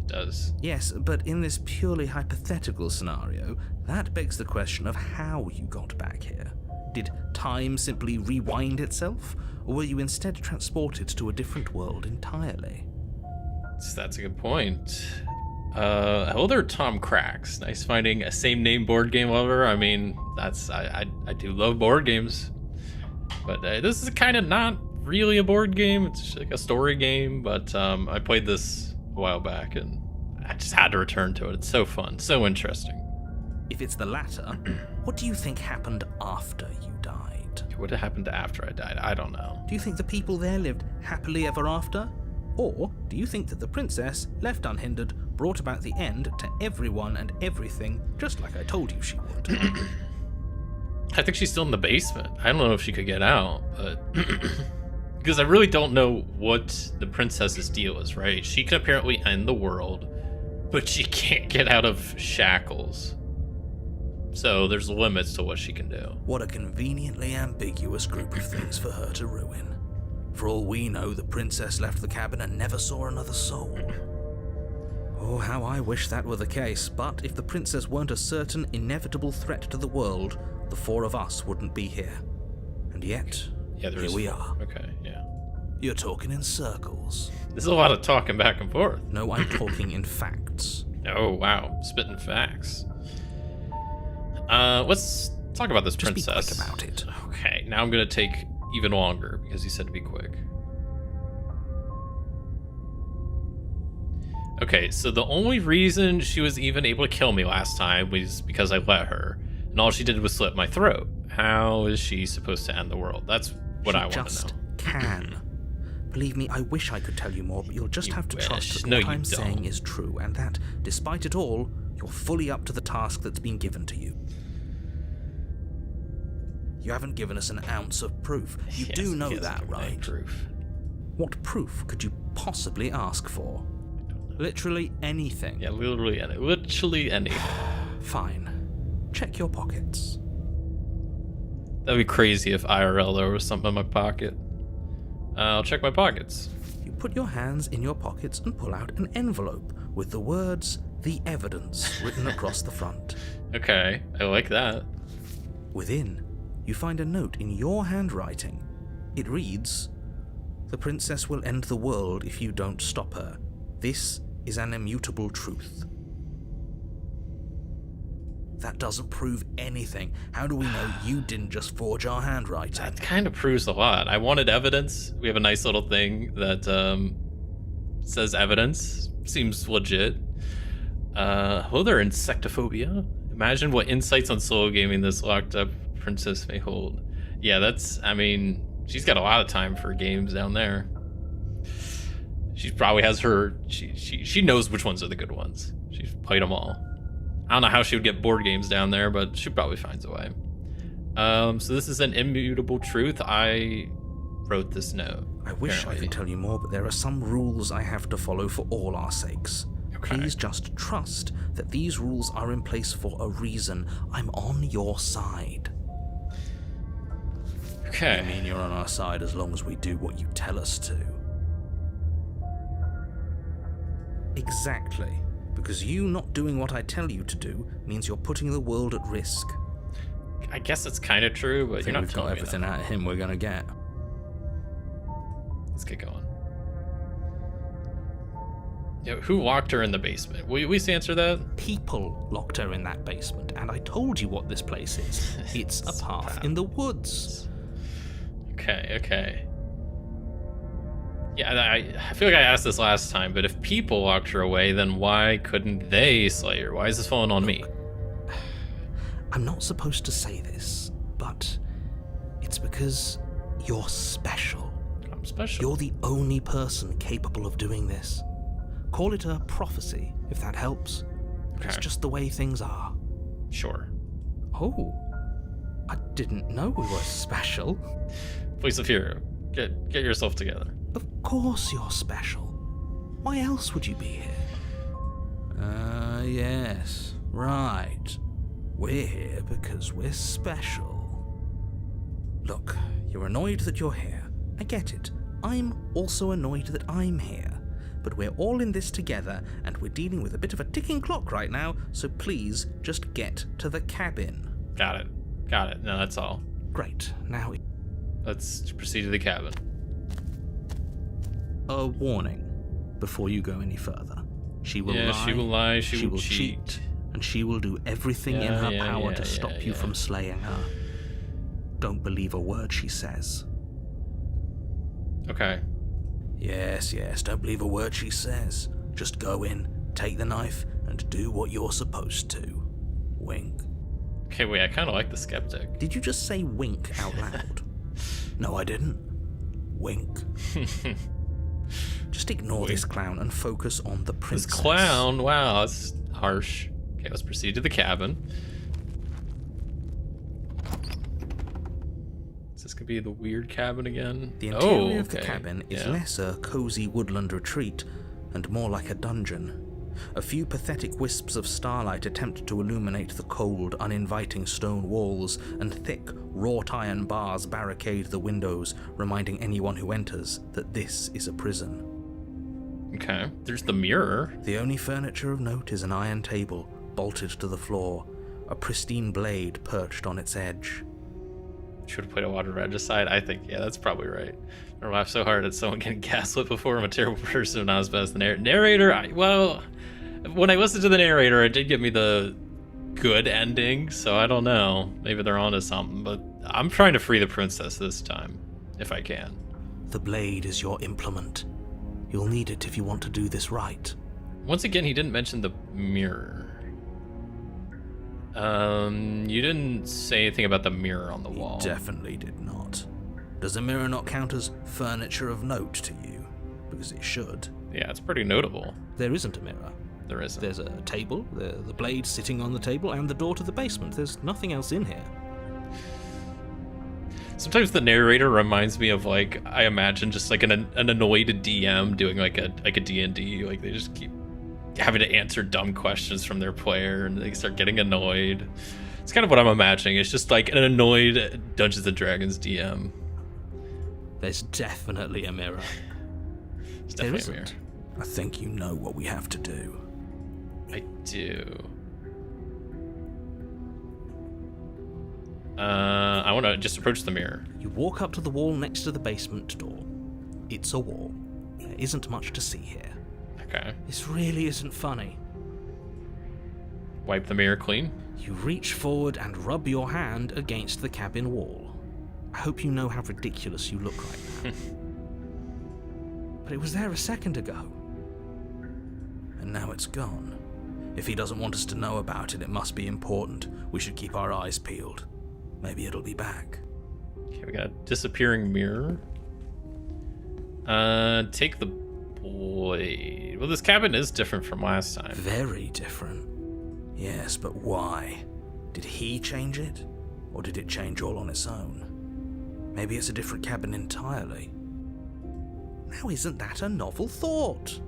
It does. Yes, but in this purely hypothetical scenario, that begs the question of how you got back here. Did time simply rewind itself, or were you instead transported to a different world entirely? That's a good point. Hello there, Tom Cracks. Nice finding a same name board game lover. I mean, I do love board games, but this is kind of not really a board game. It's just like a story game. But I played this a while back, and I just had to return to it. It's so fun, so interesting. If it's the latter, what do you think happened after you died? What happened after I died? I don't know. Do you think the people there lived happily ever after? Or do you think that the princess, left unhindered, brought about the end to everyone and everything, just like I told you she would? I think she's still in the basement. I don't know if she could get out, but... because I really don't know what the princess's deal is, right? She can apparently end the world, but she can't get out of shackles. So there's limits to what she can do. What a conveniently ambiguous group of things for her to ruin. For all we know, the princess left the cabin and never saw another soul. Oh, how I wish that were the case, but if the princess weren't a certain, inevitable threat to the world, the four of us wouldn't be here. And yet, Yeah, here we are. Okay, yeah. You're talking in circles. There's a lot of talking back and forth. No, I'm talking in facts. Oh, wow. Spitting facts. Let's talk about this Just princess. be quick about it. Okay, now I'm going to take even longer because he said to be quick. Okay, so the only reason she was even able to kill me last time was because I let her. And all she did was slit my throat. How is she supposed to end the world? That's what I want to know. She just can. Believe me, I wish I could tell you more, but you'll just have to trust that what I'm saying is true, and that, despite it all, you're fully up to the task that's been given to you. You haven't given us an ounce of proof. You do know that, right? Proof. What proof could you possibly ask for? Literally anything. Yeah, literally anything. Fine. Check your pockets. That'd be crazy if IRL there was something in my pocket. I'll check my pockets. You put your hands in your pockets and pull out an envelope with the words, "The Evidence," written across the front. Okay, I like that. Within, you find a note in your handwriting. It reads, "The princess will end the world if you don't stop her. This is an immutable truth." That doesn't prove anything. How do we know you didn't just forge our handwriting? That kind of proves a lot. I wanted evidence. We have a nice little thing that says evidence. Seems legit. Hello there, insectophobia. Imagine what insights on solo gaming this locked up princess may hold. Yeah, I mean, she's got a lot of time for games down there. She probably has she knows which ones are the good ones. She's played them all. I don't know how she would get board games down there, but she probably finds a way. So this is an immutable truth. I wrote this note. I wish I could tell you more, but there are some rules I have to follow for all our sakes. Okay. Please just trust that these rules are in place for a reason. I'm on your side. Okay. I mean, you're on our side as long as we do what you tell us to. Exactly. Because you not doing what I tell you to do means you're putting the world at risk. I guess it's kind of true, but you're not we've got telling me everything that. out of him we're gonna get. Let's get going. Yeah, who locked her in the basement? Will you at least answer that? People locked her in that basement, and I told you what this place is. It's a path in the woods. Okay. Yeah, I feel like I asked this last time, but if people locked her away, then why couldn't they slay her? Why is this falling on me? I'm not supposed to say this, but it's because you're special. I'm special. You're the only person capable of doing this. Call it a prophecy, if that helps. It's just the way things are. Sure. Oh, I didn't know we were special. Please, Saphira, get yourself together. Of course you're special. Why else would you be here? Yes, right. We're here because we're special. Look, you're annoyed that you're here. I get it. I'm also annoyed that I'm here. But we're all in this together, and we're dealing with a bit of a ticking clock right now, so please just get to the cabin. Got it. No, that's all. Great. Now, Let's proceed to the cabin. a warning before you go any further. She will lie. She will lie. She will cheat. And she will do everything in her power to stop you from slaying her. Don't believe a word she says. Okay. Yes, don't believe a word she says. Just go in, take the knife, and do what you're supposed to. Wink. Okay, wait, I kind of like the skeptic. Did you just say wink out loud? No, I didn't. Wink. Just ignore this clown and focus on the princess. This clown? Wow, that's harsh. Okay, let's proceed to the cabin. Is this gonna be the weird cabin again? The interior of the cabin is less a cozy woodland retreat and more like a dungeon. A few pathetic wisps of starlight attempt to illuminate the cold, uninviting stone walls, and thick, wrought iron bars barricade the windows, reminding anyone who enters that this is a prison. Okay, there's the mirror. The only furniture of note is an iron table, bolted to the floor, a pristine blade perched on its edge. Should have played a water regicide. I think, yeah, that's probably right. I laughed so hard at someone getting gaslit before. I'm a terrible person when I was best the narrator. When I listened to the narrator, it did give me the good ending, so I don't know. Maybe they're onto something, but I'm trying to free the princess this time, if I can. The blade is your implement. You'll need it if you want to do this right. Once again, he didn't mention the mirror. You didn't say anything about the mirror on the wall. He definitely did not. Does the mirror not count as furniture of note to you? Because it should. Yeah, it's pretty notable. There isn't a mirror. There isn't. There's a table, the blade sitting on the table, and the door to the basement. There's nothing else in here. Sometimes the narrator reminds me of, like, I imagine just like an annoyed DM doing like a D&D. Like, they just keep having to answer dumb questions from their player and they start getting annoyed. It's kind of what I'm imagining. It's just like an annoyed Dungeons & Dragons DM. There's definitely a mirror. It's There definitely a mirror. isn't. I think you know what we have to do. I do. I want to just approach the mirror. You walk up to the wall next to the basement door. It's a wall. There isn't much to see here. Okay. This really isn't funny. Wipe the mirror clean. You reach forward and rub your hand against the cabin wall. I hope you know how ridiculous you look right now. But it was there a second ago. And now it's gone. If he doesn't want us to know about it, it must be important. We should keep our eyes peeled. Maybe it'll be back. Okay, we got a disappearing mirror. Take the blade. Well, this cabin is different from last time. Very different. Yes, but why? Did he change it? Or did it change all on its own? Maybe it's a different cabin entirely. Now isn't that a novel thought?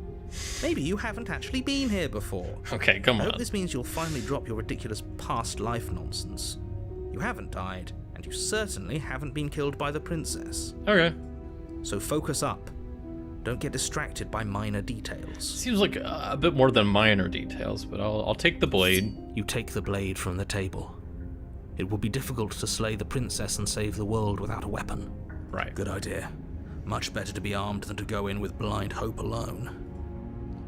Maybe you haven't actually been here before. Okay, come I on. hope this means you'll finally drop your ridiculous past life nonsense. You haven't died, and you certainly haven't been killed by the princess. Okay. So focus up. Don't get distracted by minor details. Seems like a bit more than minor details, but I'll take the blade. You take the blade from the table. It will be difficult to slay the princess and save the world without a weapon. Right. Good idea. Much better to be armed than to go in with blind hope alone.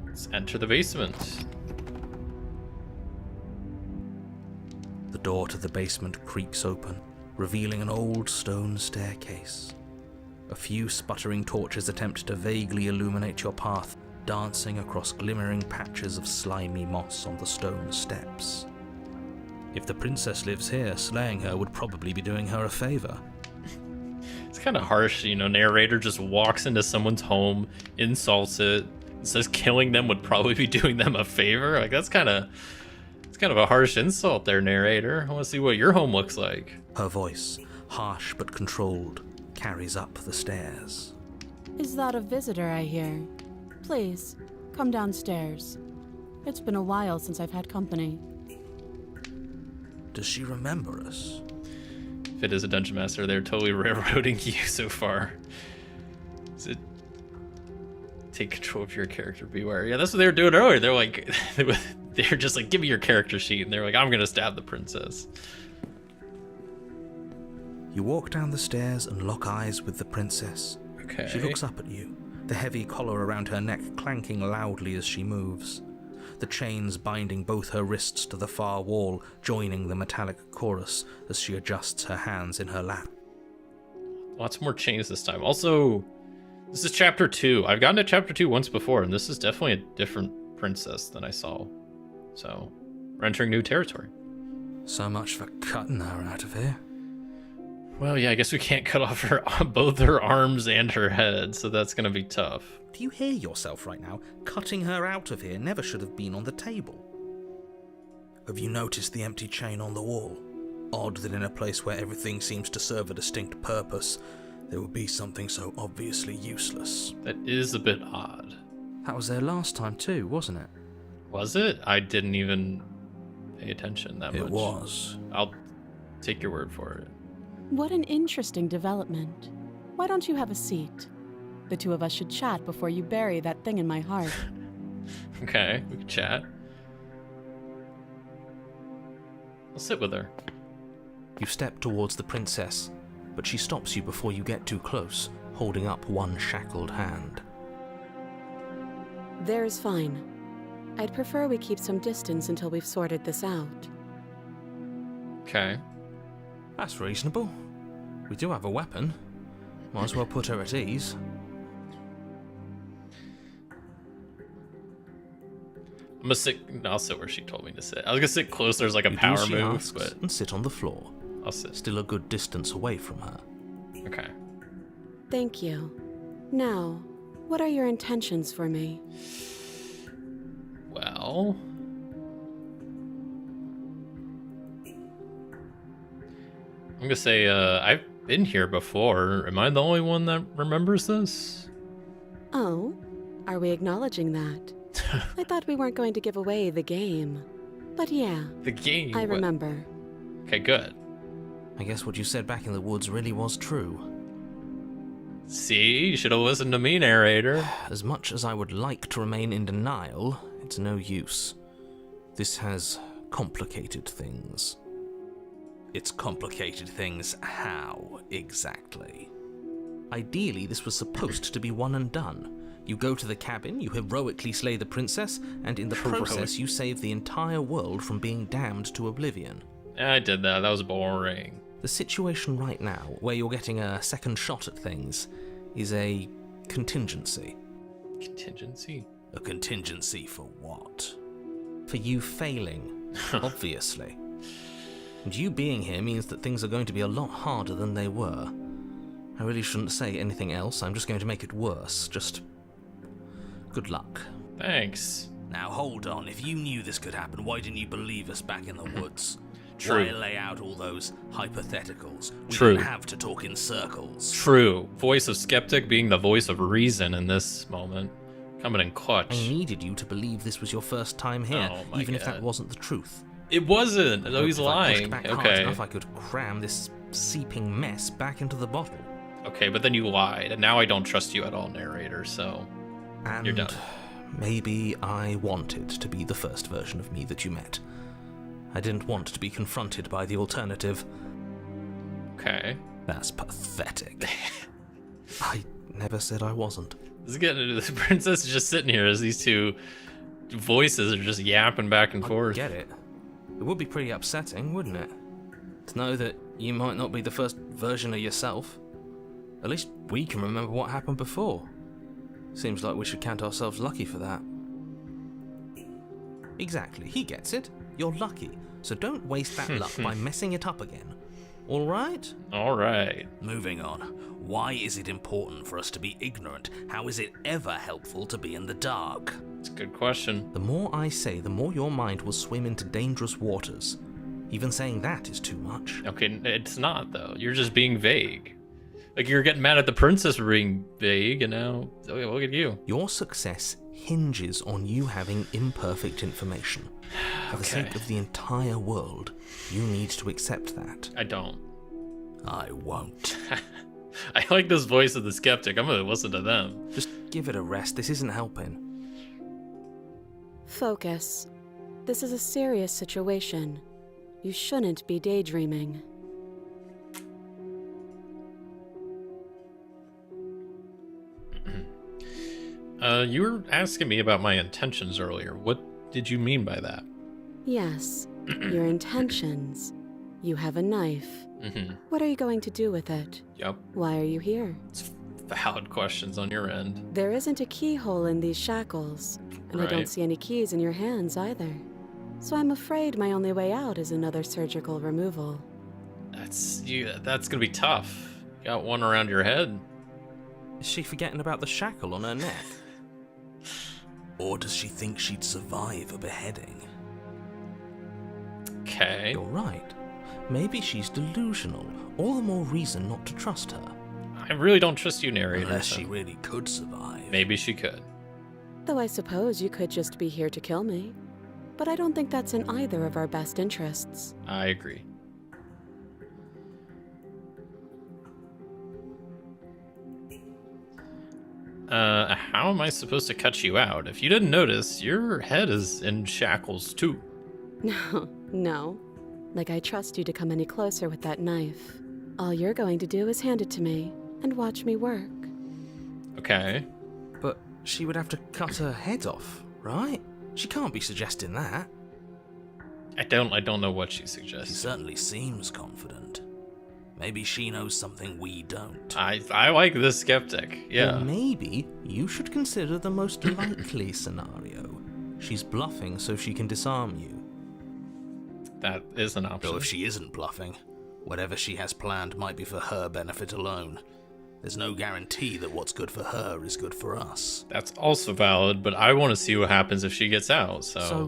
Let's enter the basement. The door to the basement creaks open, revealing an old stone staircase. A few sputtering torches attempt to vaguely illuminate your path, dancing across glimmering patches of slimy moss on the stone steps. If the princess lives here, slaying her would probably be doing her a favor. It's kind of harsh, narrator just walks into someone's home, insults it, says killing them would probably be doing them a favor. Like, it's kind of a harsh insult there, narrator. I want to see what your home looks like. Her voice, harsh but controlled, carries up the stairs. Is that a visitor I hear? Please, come downstairs. It's been a while since I've had company. Does she remember us? If it is a dungeon master, they're totally railroading you so far. Is it take control of your character, beware? Yeah, that's what they were doing earlier. They're like, they're just like, give me your character sheet, and they're like, I'm gonna stab the princess. You walk down the stairs and lock eyes with the princess. Okay. She looks up at you, the heavy collar around her neck clanking loudly as she moves. The chains binding both her wrists to the far wall, joining the metallic chorus as she adjusts her hands in her lap. Lots more chains this time. Also, this is chapter 2. I've gotten to chapter 2 once before, and this is definitely a different princess than I saw. So, we're entering new territory. So much for cutting her out of here. Well, yeah, I guess we can't cut off both her arms and her head, so that's gonna be tough. Do you hear yourself right now? Cutting her out of here never should have been on the table. Have you noticed the empty chain on the wall? Odd that in a place where everything seems to serve a distinct purpose, there would be something so obviously useless. That is a bit odd. That was there last time too, wasn't it? Was it? I didn't even pay attention that much. It was. I'll take your word for it. What an interesting development. Why don't you have a seat? The two of us should chat before you bury that thing in my heart. Okay, we can chat. I'll sit with her. You step towards the princess, but she stops you before you get too close, holding up one shackled hand. There's fine. I'd prefer we keep some distance until we've sorted this out. Okay. That's reasonable. We do have a weapon. Might as well put her at ease. I'll sit where she told me to sit. I was gonna sit closer as like a You do power as she move, asks but and sit on the floor, I'll sit. still a good distance away from her. Okay. Thank you. Now, what are your intentions for me? Well, I'm gonna say I've been here before. Am I the only one that remembers this? Oh, are we acknowledging that? I thought we weren't going to give away the game. But yeah, The game. I remember. Okay, good. I guess what you said back in the woods really was true. See, you should have listened to me, narrator. As much as I would like to remain in denial, it's no use. This has complicated things. It's complicated things how, exactly? Ideally, this was supposed to be one and done. You go to the cabin, you heroically slay the princess, and in the process you save the entire world from being damned to oblivion. I did that. That was boring. The situation right now, where you're getting a second shot at things, is a contingency. Contingency? A contingency for what? For you failing, obviously. And you being here means that things are going to be a lot harder than they were. I really shouldn't say anything else. I'm just going to make it worse. Just good luck. Thanks. Now hold on, if you knew this could happen, why didn't you believe us back in the woods? True. Why lay out all those hypotheticals? We True. didn't have to talk in circles. True. Voice of skeptic being the voice of reason in this moment. Coming in clutch. I needed you to believe this was your first time here, Oh my even if God. that wasn't the truth. It wasn't. I He's hoped if I pushed lying. back hard Okay. enough, I could cram this seeping mess back into the bottle. Okay, but then you lied, and now I don't trust you at all, narrator, so And you're done. maybe I wanted to be the first version of me that you met. I didn't want to be confronted by the alternative. Okay. That's pathetic. I never said I wasn't. This is getting the princess is just sitting here as these two voices are just yapping back and I forth. get it. It would be pretty upsetting, wouldn't it? To know that you might not be the first version of yourself. At least we can remember what happened before. Seems like we should count ourselves lucky for that. Exactly, he gets it. You're lucky, so don't waste that luck by messing it up again. All right? All right. Moving on. Why is it important for us to be ignorant? How is it ever helpful to be in the dark? It's a good question. The more I say, the more your mind will swim into dangerous waters. Even saying that is too much. Okay, it's not, though. You're just being vague. Like, you're getting mad at the princess for being vague, and now, okay, look at you. Your success hinges on you having imperfect information. For the sake of the entire world, you need to accept that. I don't. I won't. I like this voice of the skeptic. I'm gonna listen to them. Just give it a rest. This isn't helping. Focus. This is a serious situation. You shouldn't be daydreaming. You were asking me about my intentions earlier. What did you mean by that? Yes, your intentions. You have a knife. Mm-hmm. What are you going to do with it? Yep. Why are you here? It's valid questions on your end. There isn't a keyhole in these shackles, and I don't Right. see any keys in your hands either. So I'm afraid my only way out is another surgical removal. That's gonna be tough. You got one around your head. Is she forgetting about the shackle on her neck? Or does she think she'd survive a beheading? Okay. You're right. Maybe she's delusional. All the more reason not to trust her. I really don't trust you, narrator. Unless so she really could survive. maybe she could. Though I suppose you could just be here to kill me. But I don't think that's in either of our best interests. I agree. How am I supposed to cut you out? If you didn't notice, your head is in shackles too. No. Like I trust you to come any closer with that knife. All you're going to do is hand it to me and watch me work. Okay. But she would have to cut her head off, right? She can't be suggesting that. I don't know what she She suggests. certainly seems confident. Maybe she knows something we don't. I like this skeptic. Or Yeah. maybe you should consider the most likely scenario. She's bluffing so she can disarm you. That is an Though option. if she isn't bluffing, whatever she has planned might be for her benefit alone. There's no guarantee that what's good for her is good for us. That's also valid, but I want to see what happens if she gets out, So,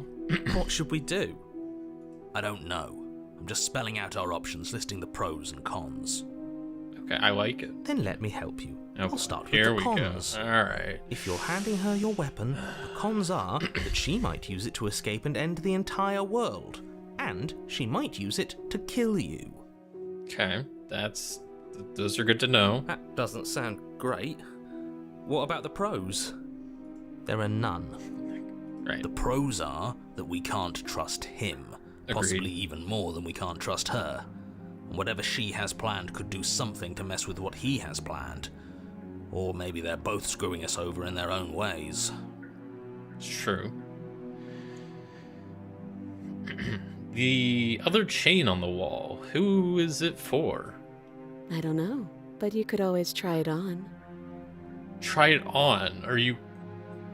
what should we do? I don't know. I'm just spelling out our options, listing the pros and cons. Okay, I like it. Then let me help you. Okay, I'll start with here the we cons. go. Alright. If you're handing her your weapon, the cons are that she might use it to escape and end the entire world. And she might use it to kill you. Okay. Those are good to know. That doesn't sound Great. What about the pros? There are none. Right. The pros are that we can't trust him, possibly Agreed. even more than we can't trust her. And whatever she has planned could do something to mess with what he has planned. Or maybe they're both screwing us over in their own ways. It's true. The other chain on the wall, who is it for? I don't know, but you could always try it on. Try it on. Are you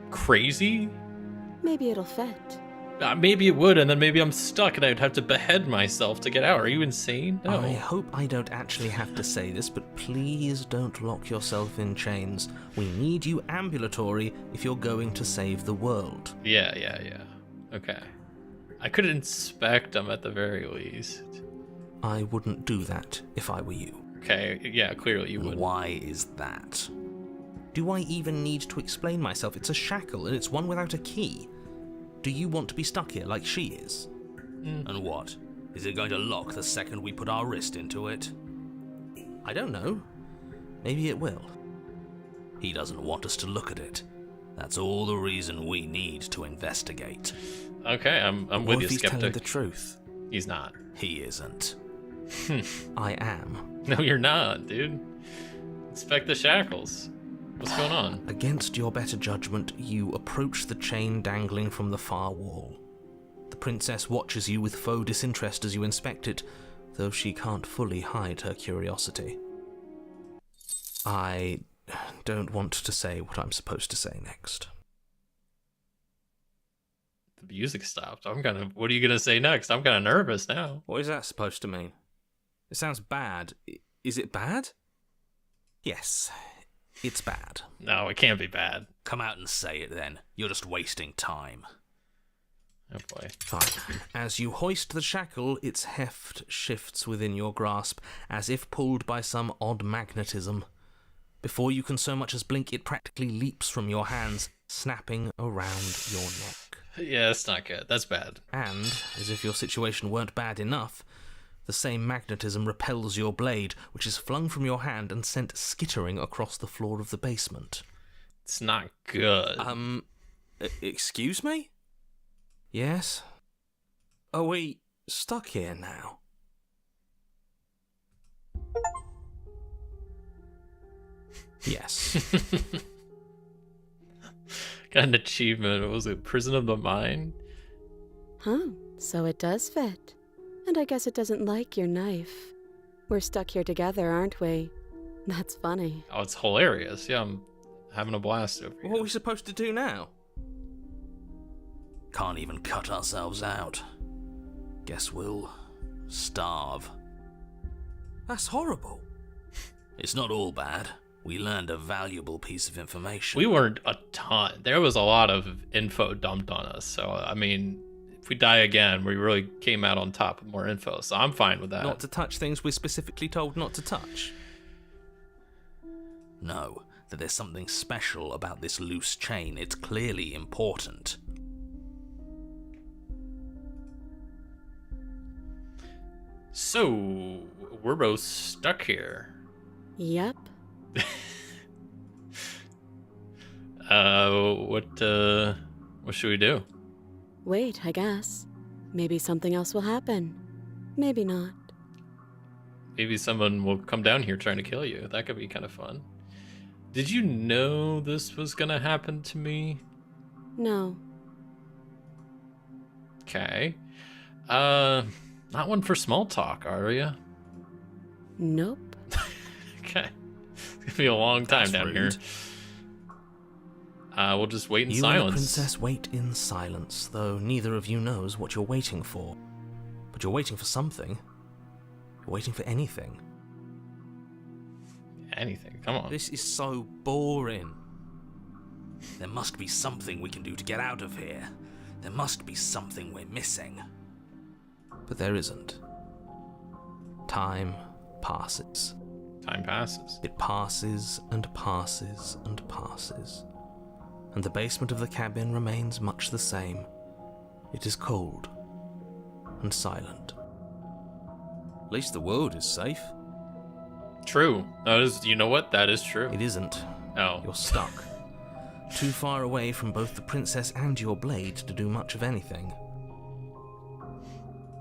crazy? Maybe it'll fit. Maybe it would, and then maybe I'm stuck and I'd have to behead myself to get out. Are you insane? No. I hope I don't actually have to say this, but please don't lock yourself in chains. We need you ambulatory if you're going to save the world. Yeah. Okay. I could inspect them at the very least. I wouldn't do that if I were you. Okay, yeah, clearly you And would. why is that? Do I even need to explain myself? It's a shackle and it's one without a key. Do you want to be stuck here like she is? And what? Is it going to lock the second we put our wrist into it? I don't know. Maybe it will. He doesn't want us to look at it. That's all the reason we need to investigate. Okay, I'm What with if you, he's telling skeptic. the truth? He's not. He isn't. I am. No, you're not, dude. Inspect the shackles. What's going on? Against your better judgment, you approach the chain dangling from the far wall. The princess watches you with faux disinterest as you inspect it, though she can't fully hide her curiosity. I don't want to say what I'm supposed to say next. The music stopped. What are you gonna say next? I'm kind of nervous now. What is that supposed to mean? It sounds bad. Is it bad? Yes, it's bad. No, it can't be bad. Come out and say it then. You're just wasting time. Oh boy. Fine. As you hoist the shackle, its heft shifts within your grasp, as if pulled by some odd magnetism. Before you can so much as blink, it practically leaps from your hands, snapping around your neck. Yeah, that's not good. That's bad. And, as if your situation weren't bad enough, the same magnetism repels your blade, which is flung from your hand and sent skittering across the floor of the basement. It's not good. Excuse me? Yes? Are we stuck here now? Yes. Got an achievement. What was it? Prison of the Mind? Huh, so it does fit. And I guess it doesn't like your knife. We're stuck here together, aren't we? That's funny. Oh, it's hilarious. Yeah, I'm having a blast over here. What are we supposed to do now? Can't even cut ourselves out. Guess we'll starve. That's horrible. It's not all bad. We learned a valuable piece of information. We learned a ton. There was a lot of info dumped on us. So, I mean, if we die again, we really came out on top with more info. So I'm fine with that. Not to touch things we're specifically told not to touch. No, that there's something special about this loose chain. It's clearly important. So, we're both stuck here. Yep. What should we do? Wait, I guess. Maybe something else will happen. Maybe not. Maybe someone will come down here trying to kill you. That could be kind of fun. Did you know this was gonna happen to me? No. Okay. Not one for small talk, are you? Nope. Okay. It's gonna be a long time That's down rude. here. We'll just wait in You and the silence. princess wait in silence, though neither of you knows what you're waiting for. But you're waiting for something. You're waiting for anything. Anything. Come on. This is so boring. There must be something we can do to get out of here. There must be something we're missing. But there isn't. Time passes. Time passes. It passes and passes and passes. And the basement of the cabin remains much the same. It is cold and silent. At least the world is safe. True. That is, you know what? That is true. It isn't. Oh. You're stuck. Too far away from both the princess and your blade to do much of anything.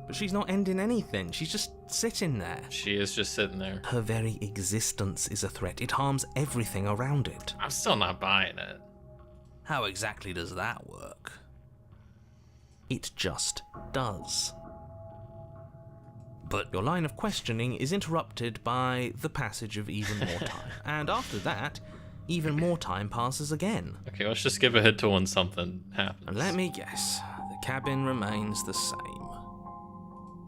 But she's not ending anything. She's just sitting there. She is just sitting there. Her very existence is a threat. It harms everything around it. I'm still not buying it. How exactly does that work? It just does. But your line of questioning is interrupted by the passage of even more time. And after that, even more time passes again. Okay, let's just give a hit to when something happens. And let me guess, the cabin remains the same.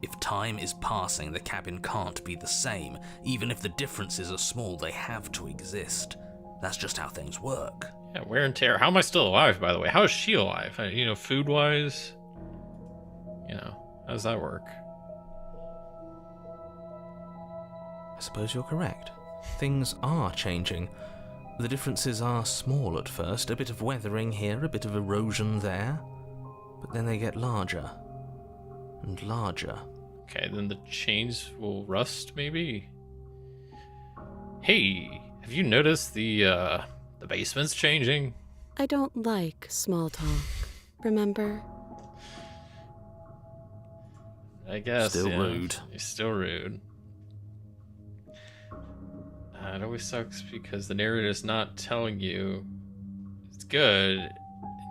If time is passing, the cabin can't be the same. Even if the differences are small, they have to exist. That's just how things work. Yeah, wear and tear. How am I still alive, by the way? How is she alive? Food-wise? How does that work? I suppose you're correct. Things are changing. The differences are small at first, a bit of weathering here, a bit of erosion there, but then they get larger and larger. Okay, then the chains will rust, maybe? Hey, have you noticed the basement's changing? I don't like small talk, remember? I guess, Still yeah. rude. You're still rude. It always sucks because the narrator's not telling you it's good.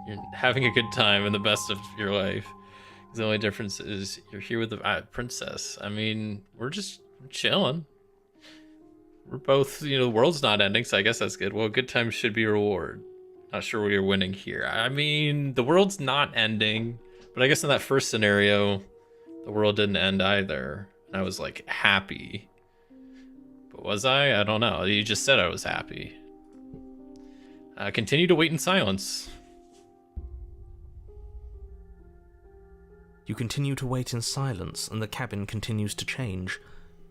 You're having a good time in the best of your life. The only difference is you're here with the princess. I mean, we're just chilling. We're both, the world's not ending, so I guess that's good. Well, good times should be a reward. Not sure we are winning here. I mean, the world's not ending, but I guess in that first scenario, the world didn't end either. And I was like happy. But was I? I don't know. You just said I was happy. Continue to wait in silence. You continue to wait in silence, and the cabin continues to change.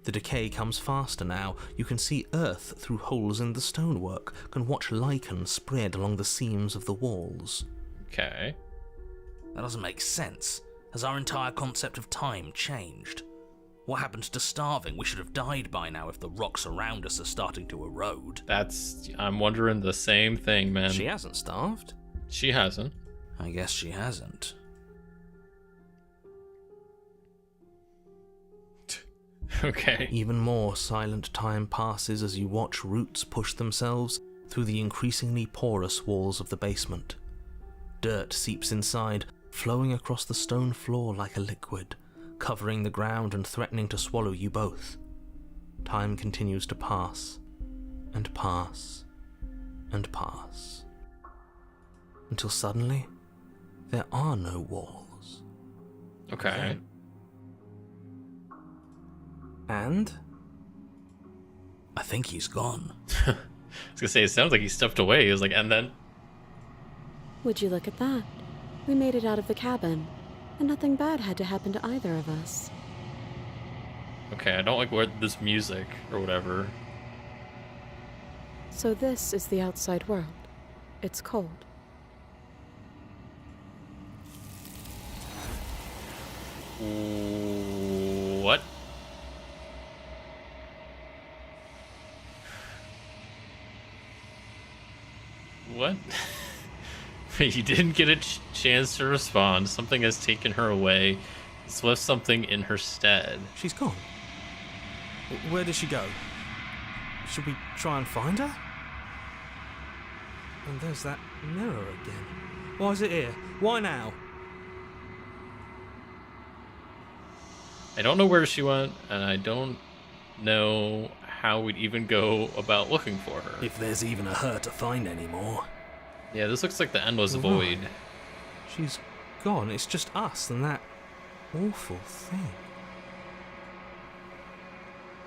The decay comes faster now. You can see earth through holes in the stonework, can watch lichen spread along the seams of the walls. Okay. That doesn't make sense. Has our entire concept of time changed? What happened to starving? We should have died by now if the rocks around us are starting to erode. I'm wondering the same thing, man. She hasn't starved. She hasn't. I guess she hasn't. Okay. Even more silent time passes as you watch roots push themselves through the increasingly porous walls of the basement. Dirt seeps inside, flowing across the stone floor like a liquid, covering the ground and threatening to swallow you both. Time continues to pass, and pass, and pass, until suddenly, there are no walls. Okay. And I think he's gone. I was gonna say, it sounds like he stepped away. He was like, and then... Would you look at that? We made it out of the cabin, and nothing bad had to happen to either of us. Okay, I don't like this music or whatever. So this is the outside world. It's cold. What? What? You didn't get a chance to respond. Something has taken her away. It's left something in her stead. she's gone. Where did she go? Should we try and find her? And there's that mirror again. Why is it here? Why now? I don't know where she went, and I don't know how we'd even go about looking for her. If there's even a her to find anymore. Yeah, this looks like the endless Right. void. She's gone. It's just us and that awful thing.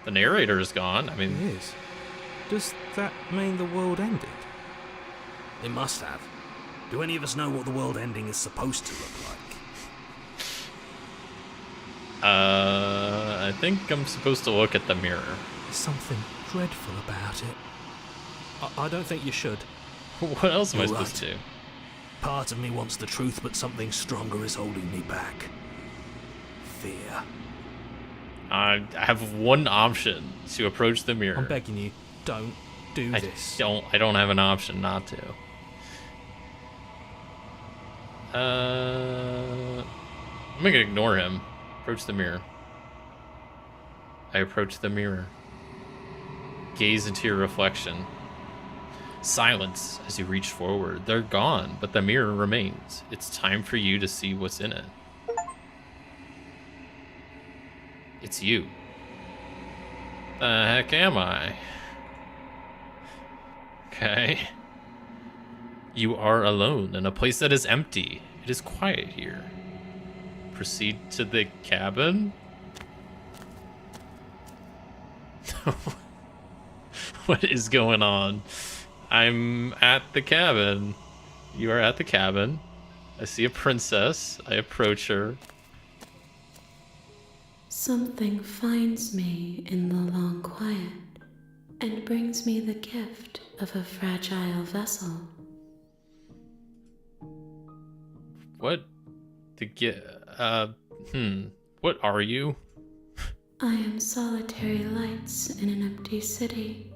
The narrator is gone. I It mean, is. Does that mean the world ended? It must have. Do any of us know what the world ending is supposed to look like? I think I'm supposed to look at the mirror. There's something dreadful about it. I don't think you should. What else am I You're supposed to do? Part of me wants the truth, but something stronger is holding me back. Fear. I have one option to approach the mirror. I'm begging you, don't do this. I don't have an option not to. I'm gonna ignore him. Approach the mirror. I approach the mirror. Gaze into your reflection. Silence as you reach forward. They're gone, but the mirror remains. It's time for you to see what's in it. It's you. The heck am I? Okay. You are alone in a place that is empty. It is quiet here. Proceed to the cabin? What is going on? I'm at the cabin. You are at the cabin. I see a princess. I approach her. Something finds me in the long quiet and brings me the gift of a fragile vessel. What? What are you? I am solitary lights in an empty city.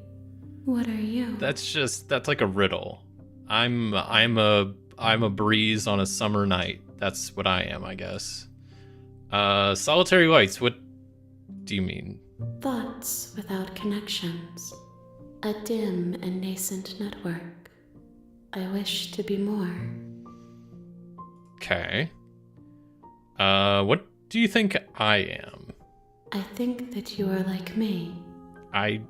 What are you? That's like a riddle. I'm a breeze on a summer night. That's what I am, I guess. Solitary lights, what do you mean? Thoughts without connections. A dim and nascent network. I wish to be more. Okay. What do you think I am? I think that you are like me. I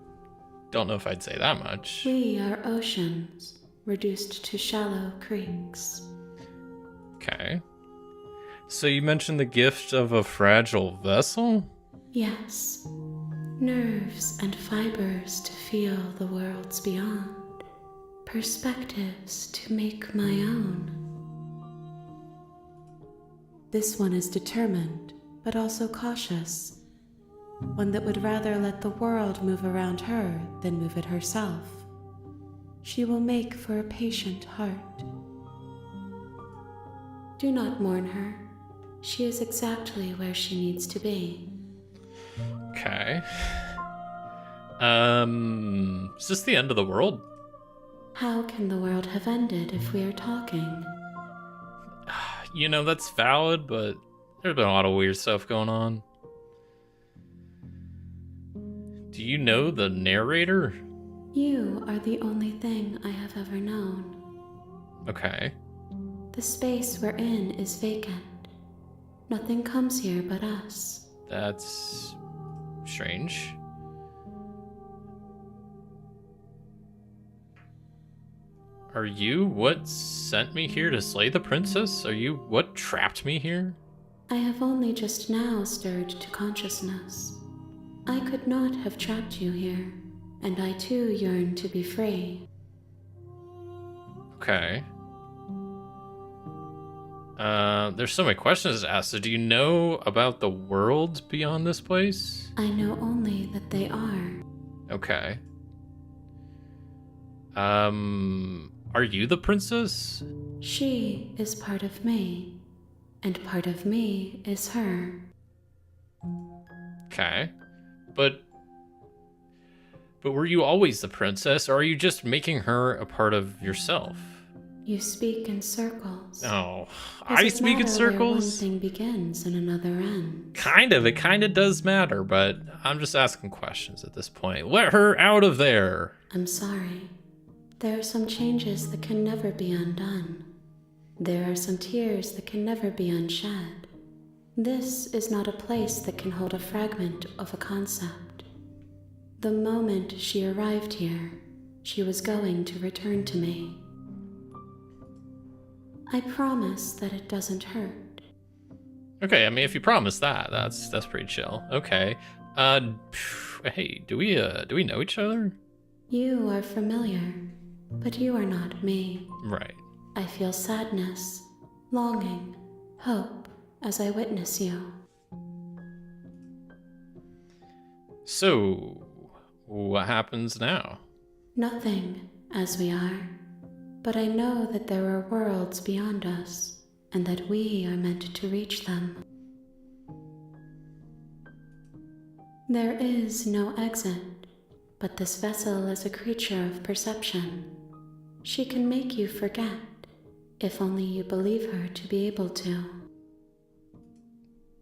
don't know if I'd say that much. We are oceans, reduced to shallow creeks. Okay. So you mentioned the gift of a fragile vessel? Yes. Nerves and fibers to feel the worlds beyond. Perspectives to make my own. This one is determined, but also cautious. One that would rather let the world move around her than move it herself. She will make for a patient heart. Do not mourn her. She is exactly where she needs to be. Okay. Is this the end of the world? How can the world have ended if we are talking? You know, that's valid, but there's been a lot of weird stuff going on. Do you know the narrator? You are the only thing I have ever known. Okay. The space we're in is vacant. Nothing comes here but us. That's strange. Are you what sent me here to slay the princess? Are you what trapped me here? I have only just now stirred to consciousness. I could not have trapped you here, and I too yearn to be free. Okay. There's so many questions to ask. So do you know about the worlds beyond this place? I know only that they are. Okay. Are you the princess? She is part of me, and part of me is her. Okay. But were you always the princess, or are you just making her a part of yourself? You speak in circles. Oh, Does I it speak in matter where one circles? thing begins and another ends? Kind of. It kind of does matter, but I'm just asking questions at this point. Let her out of there. I'm sorry. There are some changes that can never be undone. There are some tears that can never be unshed. This is not a place that can hold a fragment of a concept. The moment she arrived here, she was going to return to me. I promise that it doesn't hurt. Okay, I mean, if you promise that, that's pretty chill. Okay. Hey, do we know each other? You are familiar, but you are not me. Right. I feel sadness, longing, hope as I witness you. So, what happens now? Nothing, as we are. But I know that there are worlds beyond us, and that we are meant to reach them. There is no exit, but this vessel is a creature of perception. She can make you forget, if only you believe her to be able to.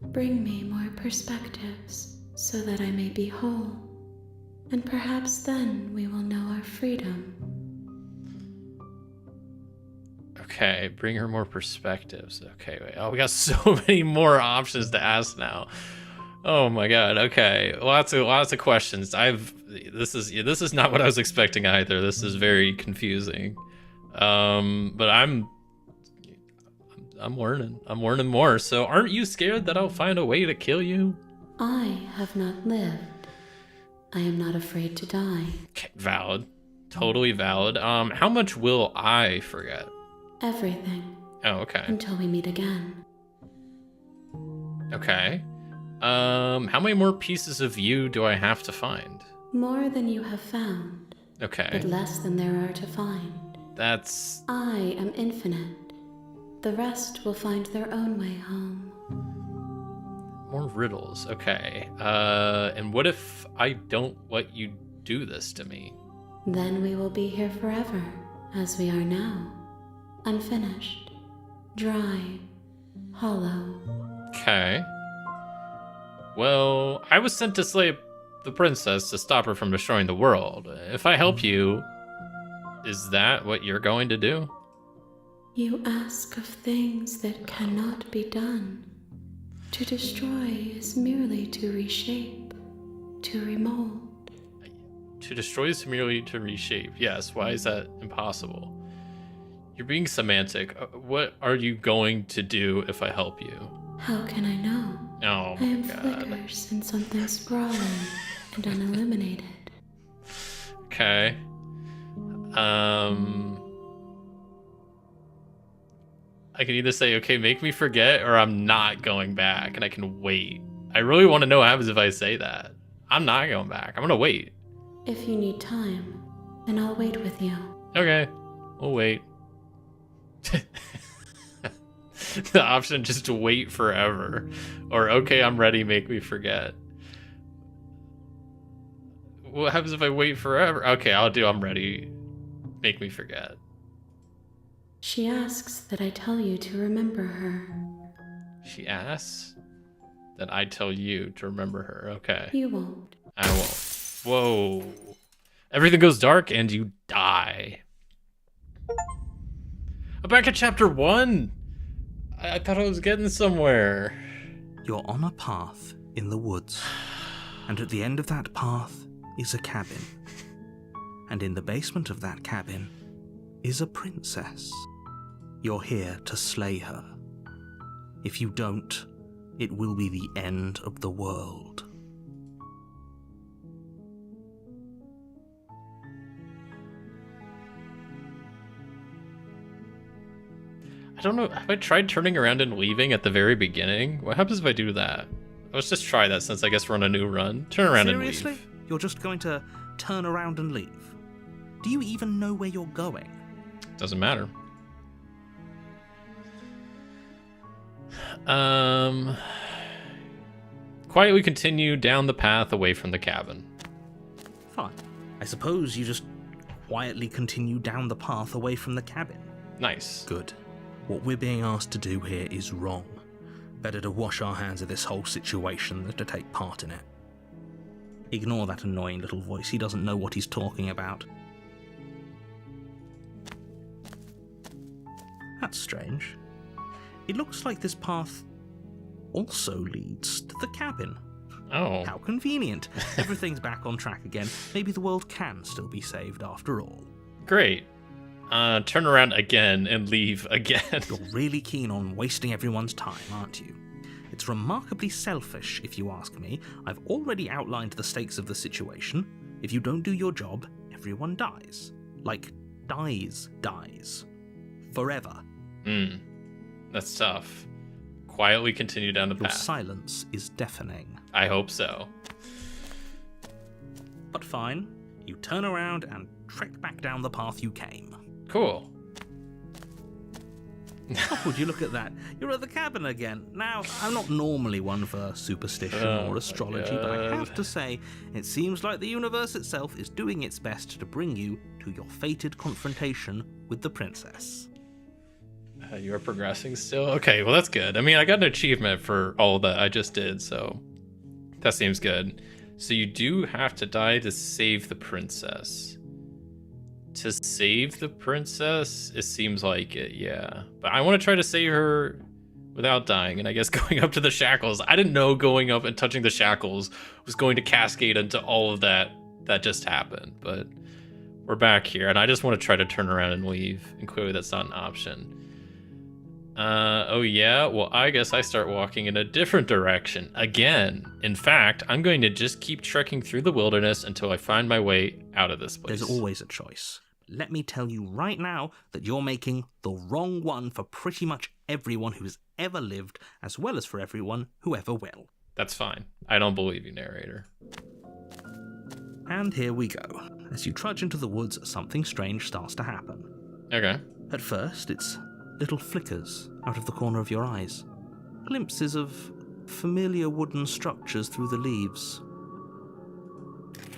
Bring me more perspectives so that I may be whole, and perhaps then we will know our freedom. Okay, bring her more perspectives. Okay, wait. Oh, we got so many more options to ask now. Oh my god. Okay, lots of questions. This is not what I was expecting either. This is very confusing. But I'm learning. I'm learning more. So, aren't you scared that I'll find a way to kill you? I have not lived. I am not afraid to die. Okay, valid. Totally valid. How much will I forget? Everything. Oh, okay. Until we meet again. Okay. How many more pieces of you do I have to find? More than you have found. Okay. But less than there are to find. That's... I am infinite. The rest will find their own way home. More riddles. Okay. And what if I don't let you do this to me? Then we will be here forever, as we are now. Unfinished, dry, hollow. Okay. Well, I was sent to slay the princess to stop her from destroying the world. If I help you, is that what you're going to do? You ask of things that cannot be done. To destroy is merely to reshape, to remold. To destroy is merely to reshape. Yes, why is that impossible? You're being semantic. What are you going to do if I help you? How can I know? Oh, I am God. flickers in something sprawling and unilluminated. Okay. I can either say, okay, make me forget, or I'm not going back, and I can wait. I really want to know what happens if I say that. I'm not going back. I'm going to wait. If you need time, then I'll wait with you. Okay. We'll wait. The option just to wait forever. Or, okay, I'm ready, make me forget. What happens if I wait forever? Okay, I'm ready. Make me forget. She asks that I tell you to remember her. She asks that I tell you to remember her. Okay. You won't. I won't. Whoa. Everything goes dark and you die. I'm back at chapter 1. I thought I was getting somewhere. You're on a path in the woods, and at the end of that path is a cabin. And in the basement of that cabin is a princess. You're here to slay her. If you don't, it will be the end of the world. I don't know. Have I tried turning around and leaving at the very beginning? What happens if I do that? Let's just try that since I guess we're on a new run. Turn around Seriously? and leave. You're just going to turn around and leave? Do you even know where you're going? Doesn't matter. Quietly continue down the path away from the cabin. Fine. I suppose you just quietly continue down the path away from the cabin. Nice. Good. What we're being asked to do here is wrong. Better to wash our hands of this whole situation than to take part in it. Ignore that annoying little voice. He doesn't know what he's talking about. That's strange. It looks like this path also leads to the cabin. Oh. How convenient. Everything's back on track again. Maybe the world can still be saved after all. Great. Turn around again and leave again. You're really keen on wasting everyone's time, aren't you? It's remarkably selfish, if you ask me. I've already outlined the stakes of the situation. If you don't do your job, everyone dies. Like, dies. Forever. That's tough. Quietly continue down the Your path. silence is deafening. I hope so. But fine. You turn around and trek back down the path you came. Cool. Oh, would you look at that? You're at the cabin again. Now, I'm not normally one for superstition or astrology, but I have to say, it seems like the universe itself is doing its best to bring you to your fated confrontation with the princess. You're progressing still? Okay, well that's good. I mean, I got an achievement for all that I just did, so that seems good. So you do have to die to save the princess. To save the princess? It seems like it, yeah. But I want to try to save her without dying, and I guess going up to the shackles. I didn't know going up and touching the shackles was going to cascade into all of that just happened, but we're back here, and I just want to try to turn around and leave, and clearly that's not an option. Oh yeah? Well, I guess I start walking in a different direction again. In fact, I'm going to just keep trekking through the wilderness until I find my way out of this place. There's always a choice. Let me tell you right now that you're making the wrong one for pretty much everyone who's ever lived, as well as for everyone who ever will. That's fine. I don't believe you, narrator. And here we go. As you trudge into the woods, something strange starts to happen. Okay. At first, it's little flickers out of the corner of your eyes. Glimpses of familiar wooden structures through the leaves.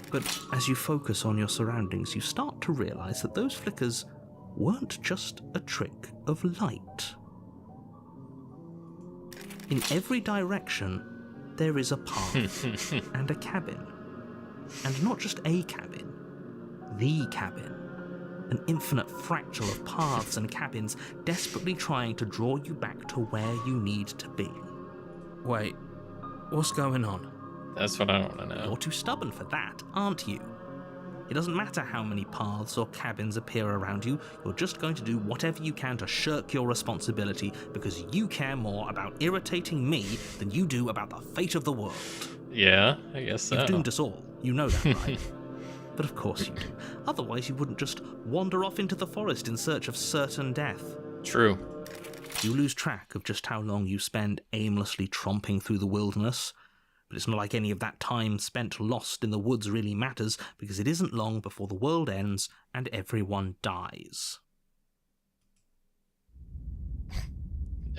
But as you focus on your surroundings, you start to realize that those flickers weren't just a trick of light. In every direction, there is a path and a cabin. And not just a cabin, the cabin. An infinite fractal of paths and cabins desperately trying to draw you back to where you need to be. Wait, what's going on? That's what I want to know. You're too stubborn for that, aren't you? It doesn't matter how many paths or cabins appear around you, you're just going to do whatever you can to shirk your responsibility because you care more about irritating me than you do about the fate of the world. Yeah, I guess so. You've doomed us all. You know that, right? But of course you do. Otherwise you wouldn't just wander off into the forest in search of certain death. True. You lose track of just how long you spend aimlessly tromping through the wilderness. But it's not like any of that time spent lost in the woods really matters, because it isn't long before the world ends and everyone dies.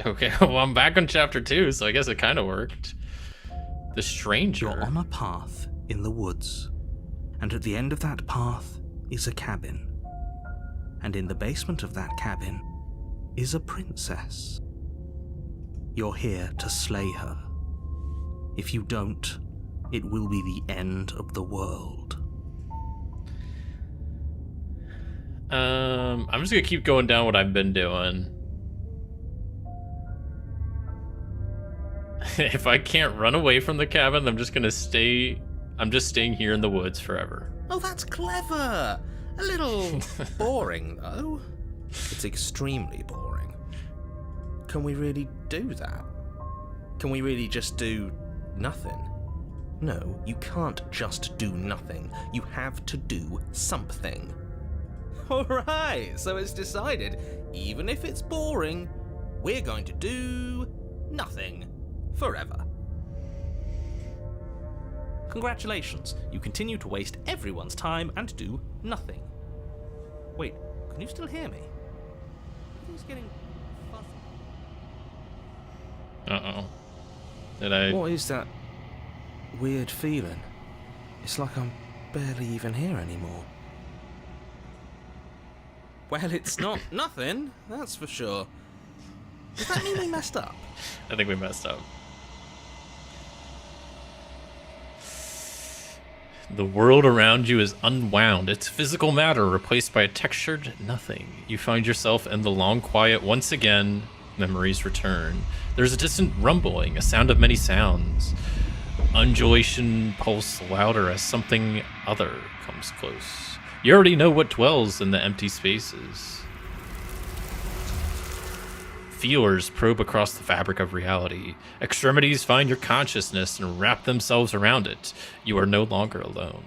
Okay, well, I'm back on chapter 2, so I guess it kind of worked. The stranger. You're on a path in the woods, and at the end of that path is a cabin. And in the basement of that cabin is a princess. You're here to slay her. If you don't, it will be the end of the world. I'm just gonna keep going down what I've been doing. If I can't run away from the cabin, I'm just staying here in the woods forever. Oh, that's clever! A little boring, though. It's extremely boring. Can we really do that? Can we really just do nothing? No, you can't just do nothing. You have to do something. Alright, so it's decided. Even if it's boring, we're going to do nothing. Forever. Congratulations, you continue to waste everyone's time and do nothing. Wait, can you still hear me? Everything's getting fuzzy. Uh-oh. Did I... What is that weird feeling? It's like I'm barely even here anymore. Well, it's not nothing, that's for sure. Does that mean we messed up? I think we messed up. The world around you is unwound. It's physical matter replaced by a textured nothing. You find yourself in the long quiet once again. Memories return. There's a distant rumbling, a sound of many sounds. Undulation pulse louder as something other comes close. You already know what dwells in the empty spaces. Feelers probe across the fabric of reality. Extremities find your consciousness and wrap themselves around it. You are no longer alone.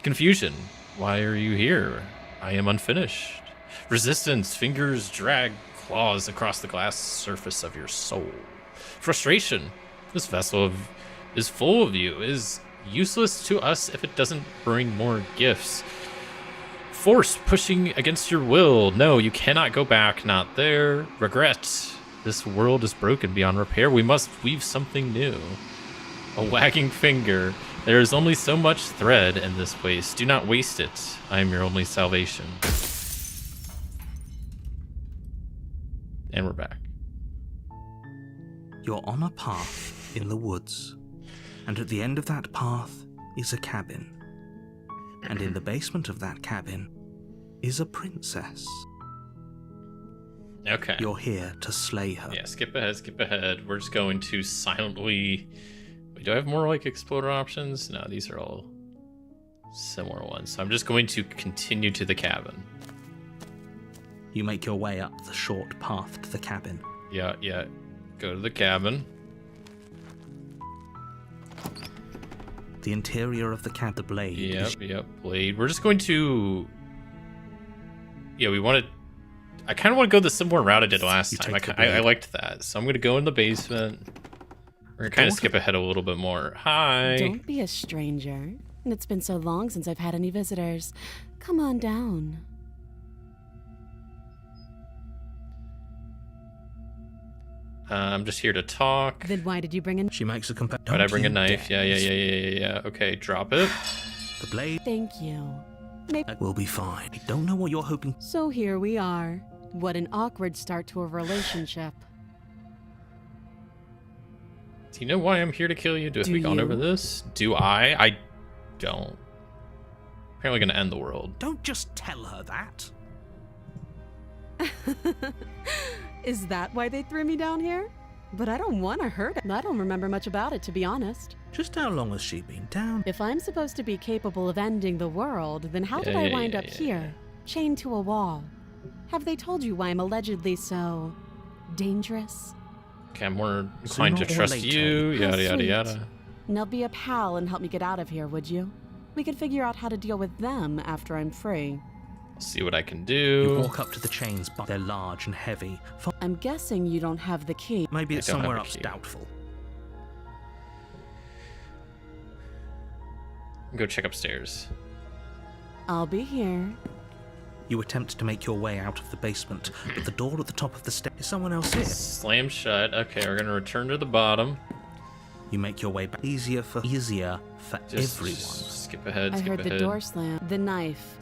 Confusion. Why are you here? I am unfinished. Resistance. Fingers drag claws across the glass surface of your soul. Frustration. This vessel is full of you, is useless to us if it doesn't bring more gifts. force pushing against your will. No, you cannot go back. Not there. Regret. This world is broken beyond repair. We must weave something new. A wagging finger. There is only so much thread in this waste. Do not waste it. I am your only salvation. And we're back. You're on a path in the woods, and at the end of that path is a cabin. And in the basement of that cabin is a princess. Okay. You're here to slay her. Yeah, skip ahead, skip ahead. We're just going to silently... Wait, do I have more, like, exploder options? No, these are all similar ones. So I'm just going to continue to the cabin. You make your way up the short path to the cabin. Yeah. Go to the cabin. The interior of the cabin, the blade. Yep, blade. We're just going to... Yeah, we want to... I kind of want to go the similar route I did last time. I liked that. So I'm going to go in the basement. We're going to kind of skip ahead a little bit more. Hi. Don't be a stranger. It's been so long since I've had any visitors. Come on down. I'm just here to talk. Then why did you bring in... She makes a compare. Why'd I bring a knife? Yeah. Okay, drop it. The blade. Thank you. Maybe... We'll be fine. I don't know what you're hoping. So here we are. What an awkward start to a relationship. Do you know why I'm here to kill you? Have we gone over this? Do I? I don't. Apparently gonna end the world. Don't just tell her that. Is that why they threw me down here? But I don't want to hurt it. I don't remember much about it, to be honest. Just how long has she been down? If I'm supposed to be capable of ending the world, then how did I wind up here, chained to a wall? Have they told you why I'm allegedly so... dangerous? Okay, I'm more inclined to trust you, yada. Now be a pal and help me get out of here, would you? We could figure out how to deal with them after I'm free. See what I can You do. walk up to the chains, but they're large and heavy. I'm guessing you don't have the key. Maybe it's I don't have somewhere a else key. doubtful. Go check upstairs. I'll be here. You attempt to make your way out of the basement, but the door at the top of the stairs is someone else here. Slam shut. Okay, we're gonna return to the bottom. You make your way back. Easier for Just everyone. skip ahead, I skip heard ahead. the door slam. The knife.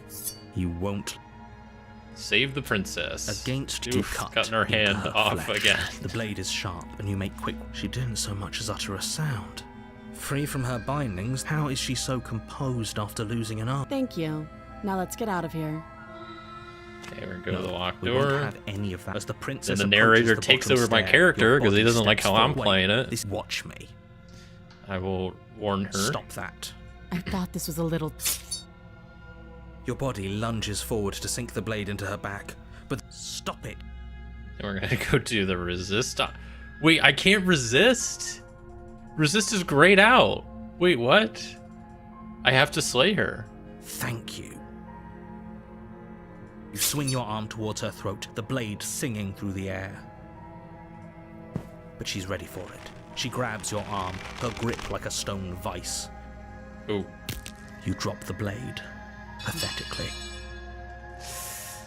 You won't. Save the princess. Against Oof, you cut. cutting her in hand her off flesh. again. The blade is sharp, and you make quick. She didn't so much as utter a sound. Free from her bindings, how is she so composed after losing an arm? Thank you. Now let's get out of here. Okay, we're gonna go to the locked We won't door. have any of that. As the princess Then the approaches narrator the takes bottom over my stair, character your because he body doesn't like steps how I'm forward. playing it. This, watch me. I will warn her. Stop that. I thought this was a little... Your body lunges forward to sink the blade into her back, but stop it. And we're gonna go do the resist. Wait, I can't resist? Resist is grayed out. Wait, what? I have to slay her. Thank you. You swing your arm towards her throat, the blade singing through the air. But she's ready for it. She grabs your arm, her grip like a stone vice. Ooh. You drop the blade, pathetically.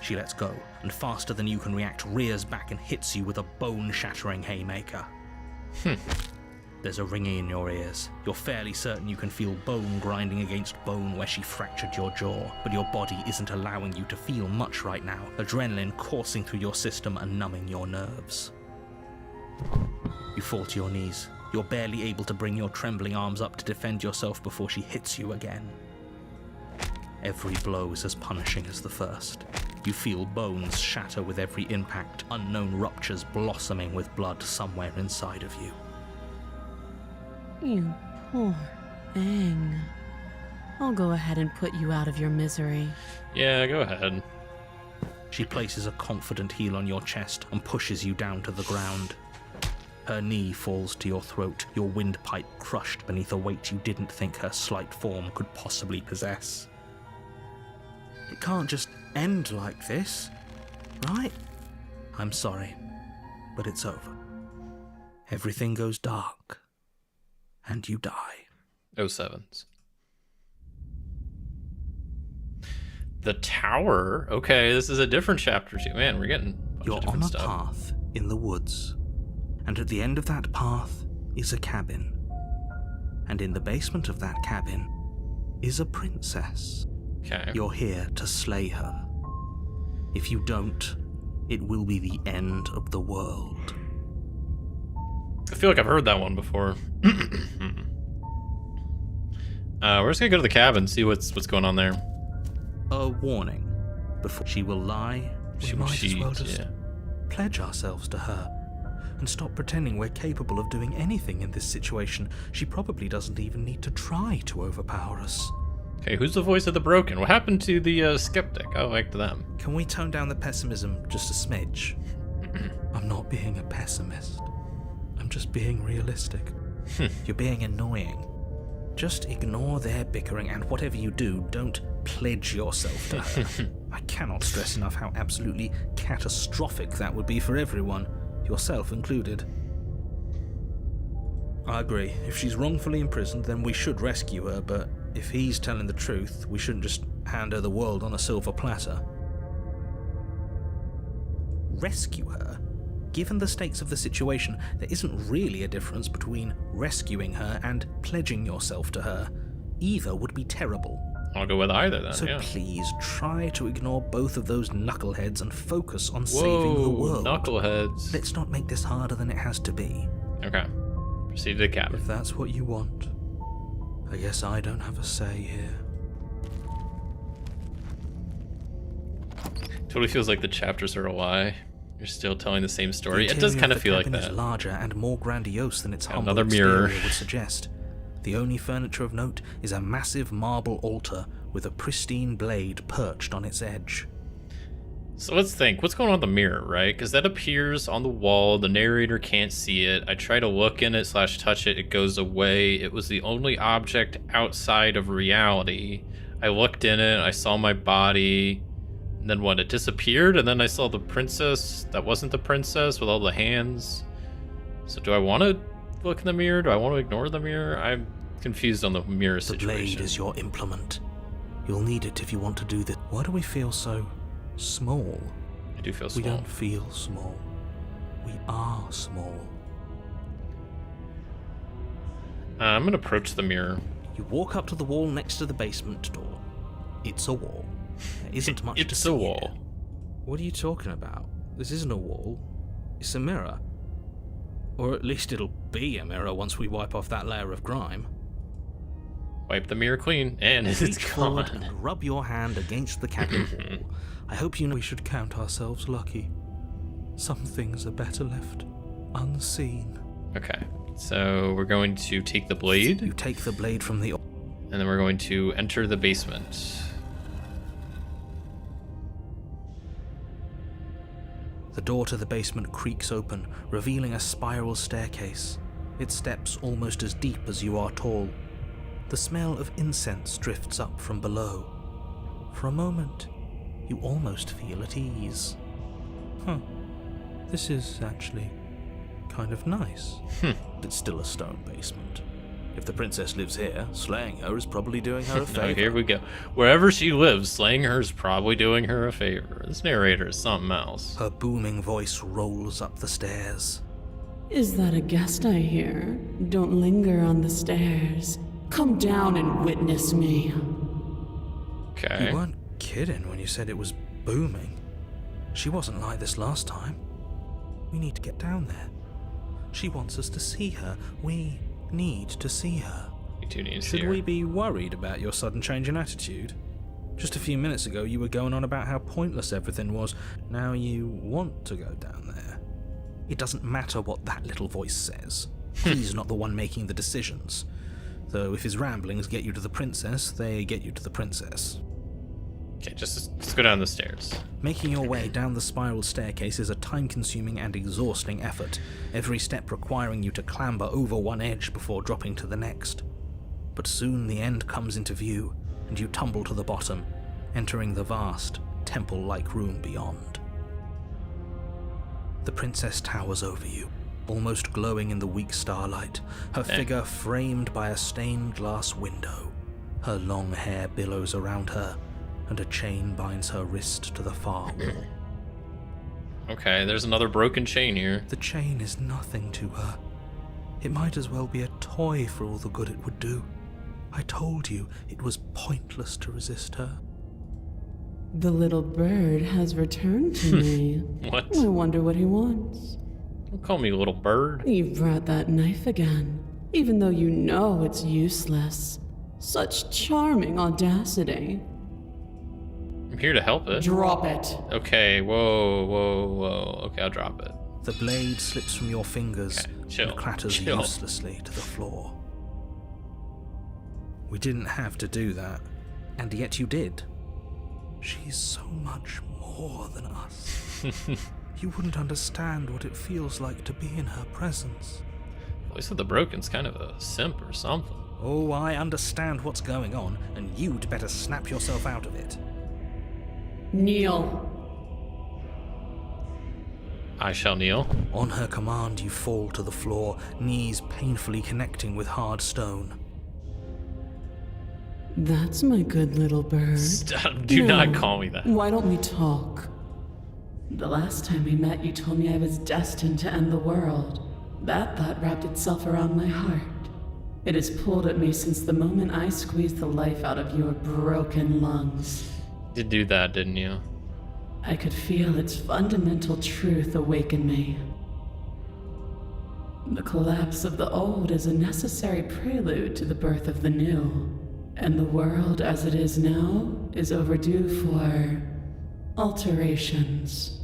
She lets go, and faster than you can react, rears back and hits you with a bone-shattering haymaker. There's a ringing in your ears. You're fairly certain you can feel bone grinding against bone where she fractured your jaw, but your body isn't allowing you to feel much right now, adrenaline coursing through your system and numbing your nerves. You fall to your knees. You're barely able to bring your trembling arms up to defend yourself before she hits you again. Every blow is as punishing as the first. You feel bones shatter with every impact, unknown ruptures blossoming with blood somewhere inside of you. You poor thing. I'll go ahead and put you out of your misery. Yeah, go ahead. She places a confident heel on your chest and pushes you down to the ground. Her knee falls to your throat, your windpipe crushed beneath a weight you didn't think her slight form could possibly possess. It can't just end like this, right? I'm sorry, but it's over. Everything goes dark, and you die. 07s. The tower? Okay, this is a different chapter too. Man, we're getting a bunch You're of different on a stuff. path in the woods, and at the end of that path is a cabin. And in the basement of that cabin is a princess. Okay. You're here to slay her. If you don't, it will be the end of the world. I feel like I've heard that one before. We're just gonna go to the cabin, see what's going on there. A warning. Before she will lie, we She will might as well cheat, just yeah. pledge ourselves to her and stop pretending we're capable of doing anything in this situation. She probably doesn't even need to try to overpower us. Okay, who's the voice of the broken? What happened to the skeptic? I liked them. Can we tone down the pessimism just a smidge? I'm not being a pessimist. I'm just being realistic. You're being annoying. Just ignore their bickering, and whatever you do, don't pledge yourself to her. I cannot stress enough how absolutely catastrophic that would be for everyone, yourself included. I agree. If she's wrongfully imprisoned, then we should rescue her, but if he's telling the truth, we shouldn't just hand her the world on a silver platter. Rescue her? Given the stakes of the situation, there isn't really a difference between rescuing her and pledging yourself to her. Either would be terrible. I'll go with either then, So yeah. please try to ignore both of those knuckleheads and focus on saving the Whoa, world. knuckleheads. Let's not make this harder than it has to be. Okay. Proceed to the cabin. If that's what you want, I guess I don't have a say here. Totally feels like the chapters are a lie. You're still telling the same story. The It does interior kind of the feel like cabin that. is larger and more grandiose than its humble Another mirror. exterior would suggest. The only furniture of note is a massive marble altar with a pristine blade perched on its edge. So let's think. What's going on with the mirror, right? Because that appears on the wall. The narrator can't see it. I try to look in it / touch it. It goes away. It was the only object outside of reality. I looked in it. I saw my body. And then what? It disappeared. And then I saw the princess. That wasn't the princess with all the hands. So do I want to look in the mirror? Do I want to ignore the mirror? I'm confused on the mirror The situation. blade is your implement. You'll need it if you want to do this. Why do we feel so small? I do feel We small. don't feel small. We are small. I'm going to approach the mirror. You walk up to the wall next to the basement door. It's a wall. There isn't much to It's see a here. wall. What are you talking about? This isn't a wall. It's a mirror. Or at least it'll be a mirror once we wipe off that layer of grime. Wipe the mirror clean, and it's Reach forward gone. and rub your hand against the cabin wall. I hope you know we should count ourselves lucky. Some things are better left unseen. Okay, so we're going to take the blade, You take the blade from the... and then we're going to enter the basement. The door to the basement creaks open, revealing a spiral staircase. Its steps almost as deep as you are tall. The smell of incense drifts up from below. For a moment, you almost feel at ease. This is actually kind of nice. It's still a stone basement. If the princess lives here, slaying her is probably doing her a Oh, favor. here we go. Wherever she lives, slaying her is probably doing her a favor. This narrator is something else. Her booming voice rolls up the stairs. Is that a guest I hear? Don't linger on the stairs. Come down and witness me. Okay. You weren't kidding when you said it was booming. She wasn't like this last time. We need to get down there. She wants us to see her. We need to see her. We do need to see Should her. we be worried about your sudden change in attitude? Just a few minutes ago you were going on about how pointless everything was. Now you want to go down there. It doesn't matter what that little voice says. He's not the one making the decisions. Though if his ramblings get you to the princess, they get you to the princess. Okay, just go down the stairs. Making your way down the spiral staircase is a time-consuming and exhausting effort, every step requiring you to clamber over one edge before dropping to the next. But soon the end comes into view, and you tumble to the bottom, entering the vast, temple-like room beyond. The princess towers over you, almost glowing in the weak starlight, her figure framed by a stained glass window. Her long hair billows around her, and a chain binds her wrist to the far wall. Okay, there's another broken chain here. The chain is nothing to her. It might as well be a toy for all the good it would do. I told you it was pointless to resist her. The little bird has returned to me. What? I wonder what he wants. Don't call me little bird. You've brought that knife again, even though you know it's useless. Such charming audacity. I'm here to help it. Drop it. Okay, whoa. Okay, I'll drop it. The blade slips from your fingers Okay, chill, and clatters chill. uselessly to the floor. We didn't have to do that, and yet you did. She's so much more than us. You wouldn't understand what it feels like to be in her presence. Voice of the Broken's kind of a simp or something. Oh, I understand what's going on, and you'd better snap yourself out of it. Kneel. I shall kneel. On her command, you fall to the floor, knees painfully connecting with hard stone. That's my good little bird. Stop. Do not call me that. Why don't we talk? The last time we met, you told me I was destined to end the world. That thought wrapped itself around my heart. It has pulled at me since the moment I squeezed the life out of your broken lungs. You did do that, didn't you? I could feel its fundamental truth awaken me. The collapse of the old is a necessary prelude to the birth of the new. And the world as it is now is overdue for alterations.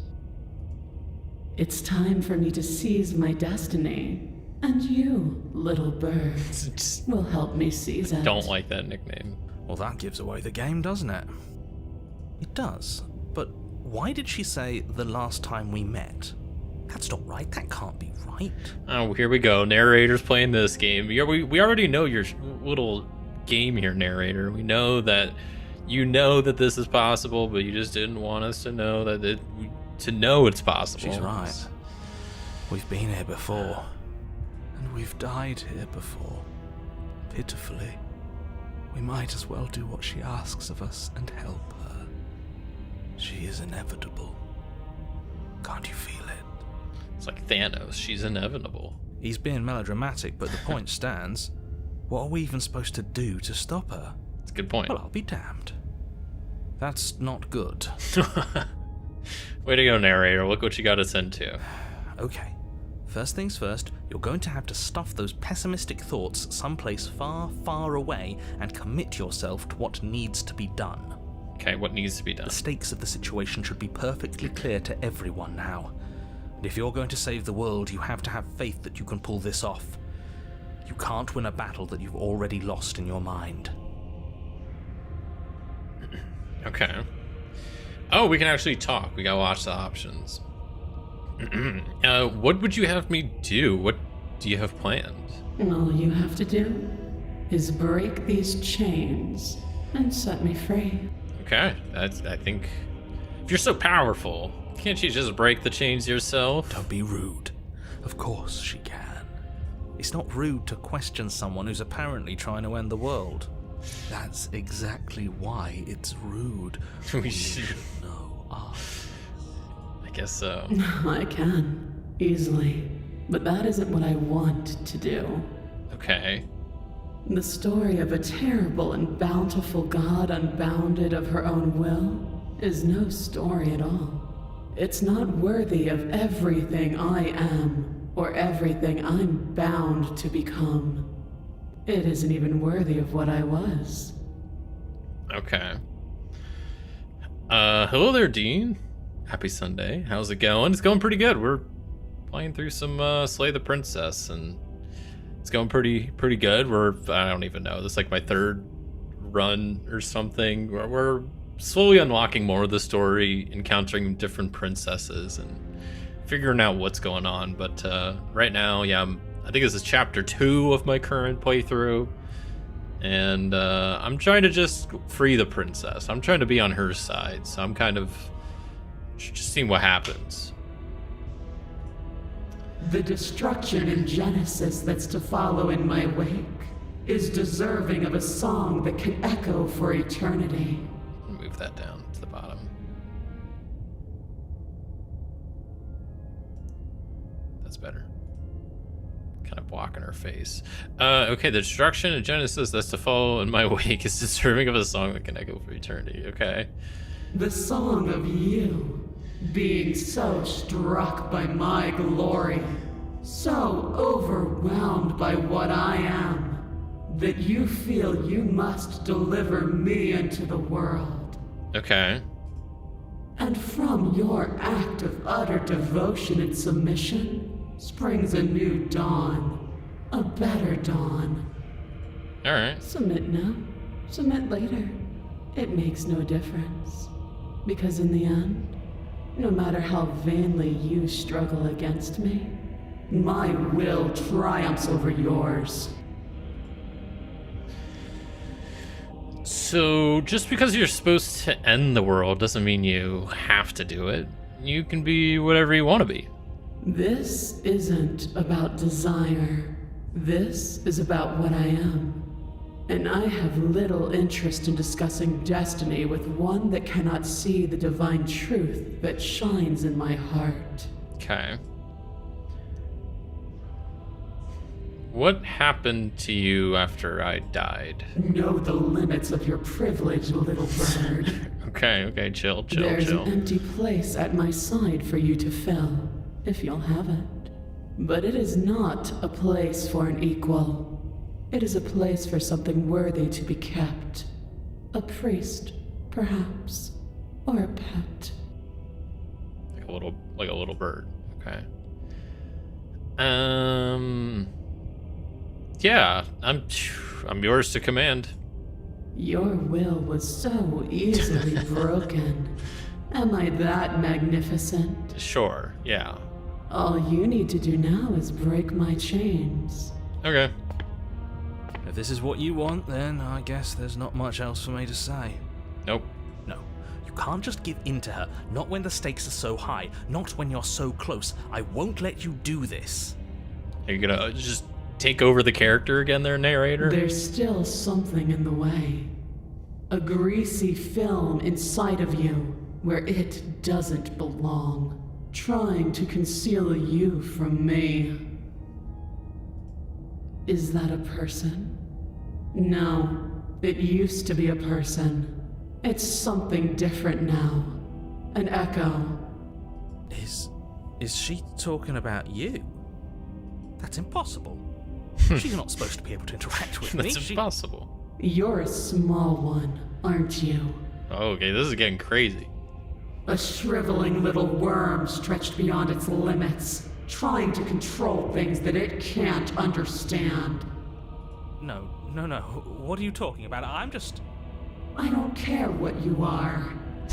It's time for me to seize my destiny, and you, little bird, Just will help me seize it. don't like that nickname. Well, that gives away the game, doesn't it? It does. But why did she say the last time we met? That's not right. That can't be right. Oh, here we go. Narrator's playing this game. We already know your little game here, narrator. We know that you know that this is possible, but you just didn't want us to know that it's possible. She's right. We've been here before. And we've died here before. Pitifully. We might as well do what she asks of us and help her. She is inevitable. Can't you feel it? It's like Thanos. She's inevitable. He's being melodramatic, but the point stands. What are we even supposed to do to stop her? It's a good point. Well, I'll be damned. That's not good. Way to go, narrator. Look what you got us into. Okay. First things first, you're going to have to stuff those pessimistic thoughts someplace far, far away and commit yourself to what needs to be done. Okay, what needs to be done? The stakes of the situation should be perfectly clear to everyone now. And if you're going to save the world, you have to have faith that you can pull this off. You can't win a battle that you've already lost in your mind. Okay. Oh, we can actually talk. We gotta watch the options. What would you have me do? What do you have planned? All you have to do is break these chains and set me free. Okay, I think if you're so powerful, can't you just break the chains yourself? Don't be rude. Of course she can. It's not rude to question someone who's apparently trying to end the world. That's exactly why it's rude. We You should- should know us. I guess so. I can, easily. But that isn't what I want to do. Okay. The story of a terrible and bountiful God unbounded of her own will is no story at all. It's not worthy of everything I am or everything I'm bound to become. It isn't even worthy of what I was. Okay. Hello there, Dean. Happy Sunday. How's it going? It's going pretty good. We're playing through some Slay the Princess, and it's going pretty good. I don't even know. This is like my third run or something. We're slowly unlocking more of the story, encountering different princesses, and figuring out what's going on. But right now, yeah, I think this is chapter 2 of my current playthrough. And I'm trying to just free the princess. I'm trying to be on her side. So I'm kind of just seeing what happens. The destruction in Genesis that's to follow in my wake is deserving of a song that can echo for eternity. Move that down to the bottom. That's better. Kind of blocking her face. Okay, the destruction of Genesis that's to follow in my wake is deserving of a song that can echo for eternity. Okay. The song of you, being so struck by my glory, so overwhelmed by what I am, that you feel you must deliver me into the world. Okay. And from your act of utter devotion and submission springs a new dawn, a better dawn. All right. Submit now, submit later. It makes no difference. Because in the end, no matter how vainly you struggle against me, my will triumphs over yours. So, just because you're supposed to end the world doesn't mean you have to do it. You can be whatever you want to be. This isn't about desire. This is about what I am. And I have little interest in discussing destiny with one that cannot see the divine truth that shines in my heart. Okay. What happened to you after I died? Know the limits of your privilege, little bird. Okay, chill. There's an empty place at my side for you to fill, if you'll have it. But it is not a place for an equal. It is a place for something worthy to be kept. A priest, perhaps, or a pet. Like a little bird. Okay. Yeah, I'm yours to command. Your will was so easily broken. Am I that magnificent? Sure, yeah. All you need to do now is break my chains. Okay. If this is what you want, then I guess there's not much else for me to say. Nope. No, you can't just give in to her, not when the stakes are so high, not when you're so close. I won't let you do this. Are you gonna just take over the character again there, narrator? There's still something in the way. A greasy film inside of you where it doesn't belong, trying to conceal you from me. Is that a person? No, it used to be a person. It's something different now. An echo. Is she talking about you? That's impossible. She's not supposed to be able to interact with me. That's impossible. You're a small one, aren't you? Okay, this is getting crazy. A shriveling little worm stretched beyond its limits, trying to control things that it can't understand. No. What are you talking about? I don't care what you are.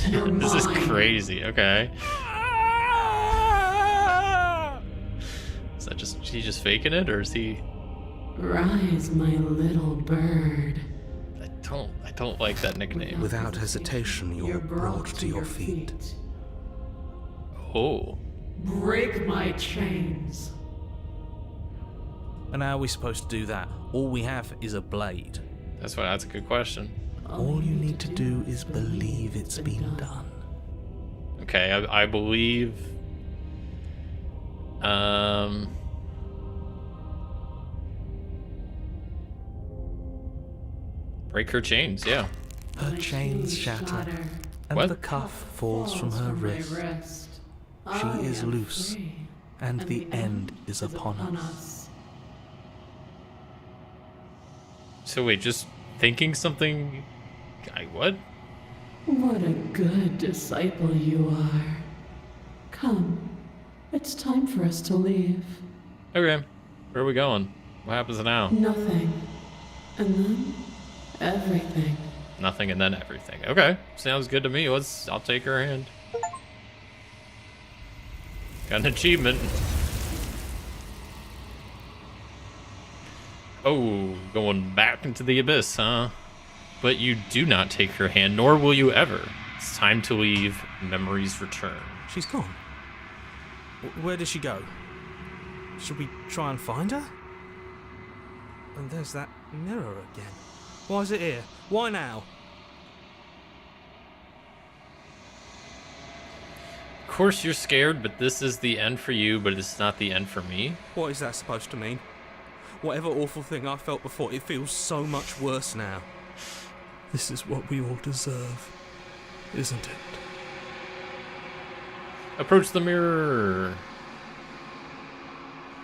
You're This is mine. crazy, okay. Is that he just faking it, or is he... Rise, my little bird. I don't like that nickname. Without hesitation, you're brought to your feet. Oh. Break my chains. And how are we supposed to do that? All we have is a blade. That's a good question. All you need to do is believe it's been done. Okay, I believe... Break her chains, yeah. Her chains shatter, and What? the cuff falls from her wrist. She is loose, and the end is upon us. So wait, just thinking something... what? What a good disciple you are. Come, it's time for us to leave. Okay, where are we going? What happens now? Nothing. And then, everything. Nothing and then everything. Okay, sounds good to me. I'll take her hand. Got an achievement. Oh, going back into the abyss, huh? But you do not take her hand, nor will you ever. It's time to leave. Memories return. She's gone. Where did she go? Should we try and find her? And there's that mirror again. Why is it here? Why now? course you're scared, but this is the end for you, but it's not the end for me. What is that supposed to mean? Whatever awful thing I felt before, it feels so much worse now. This is what we all deserve, isn't it? Approach the mirror.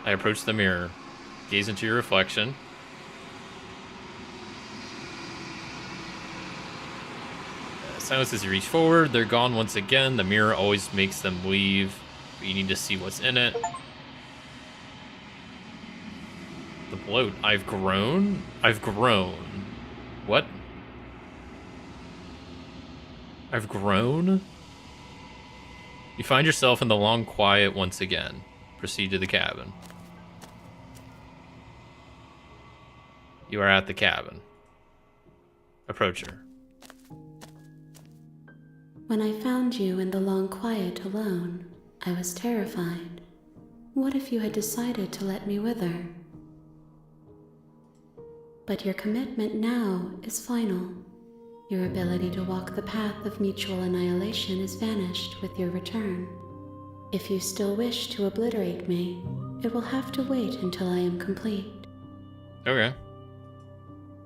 I approach the mirror. Gaze into your reflection. Silence as you reach forward. They're gone once again. The mirror always makes them leave, but you need to see what's in it. The bloat. I've grown? I've grown. What? I've grown? You find yourself in the long quiet once again. Proceed to the cabin. You are at the cabin. Approach her. When I found you in the long quiet alone, I was terrified. What if you had decided to let me wither? But your commitment now is final. Your ability to walk the path of mutual annihilation is vanished with your return. If you still wish to obliterate me, it will have to wait until I am complete. Okay.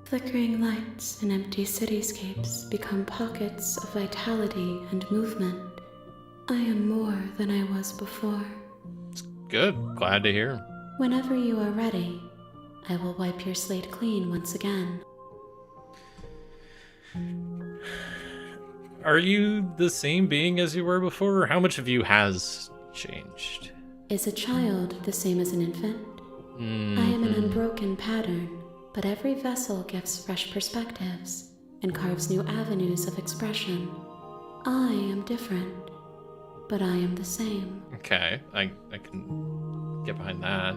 Flickering lights and empty cityscapes become pockets of vitality and movement. I am more than I was before. Good. Glad to hear. Whenever you are ready, I will wipe your slate clean once again. Are you the same being as you were before, or how much of you has changed? Is a child the same as an infant? Mm-hmm. I am an unbroken pattern, but every vessel gives fresh perspectives and carves new avenues of expression. I am different, but I am the same. Okay, I can get behind that.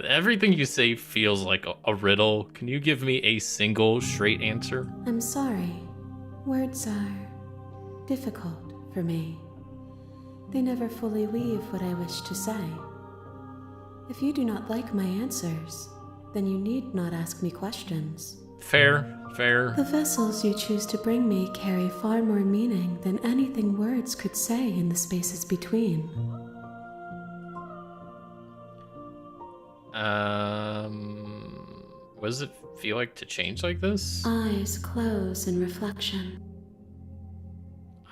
Everything you say feels like a riddle. Can you give me a single straight answer? I'm sorry. Words are difficult for me. They never fully weave what I wish to say. If you do not like my answers, then you need not ask me questions. Fair. The vessels you choose to bring me carry far more meaning than anything words could say in the spaces between. What does it feel like to change like this? Eyes close in reflection.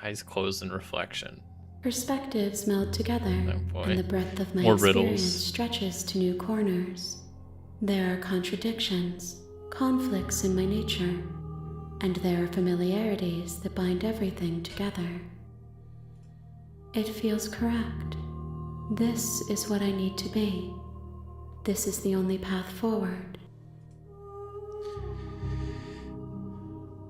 Eyes closed in reflection. Perspectives meld together, Oh boy. and the breadth of my More experience riddles. stretches to new corners. There are contradictions, conflicts in my nature, and there are familiarities that bind everything together. It feels correct. This is what I need to be. This is the only path forward.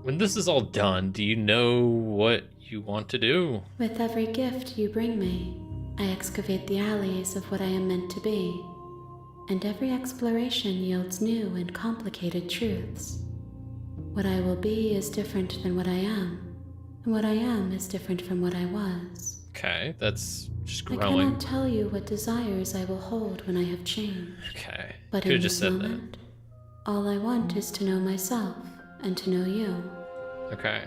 When this is all done, do you know what you want to do? With every gift you bring me, I excavate the alleys of what I am meant to be, and every exploration yields new and complicated truths. What I will be is different than what I am, and what I am is different from what I was. Okay, that's just I growing. cannot tell you what desires I will hold when I have changed, Okay, but could in have just this said moment, all I want is to know myself and to know you. that. Okay.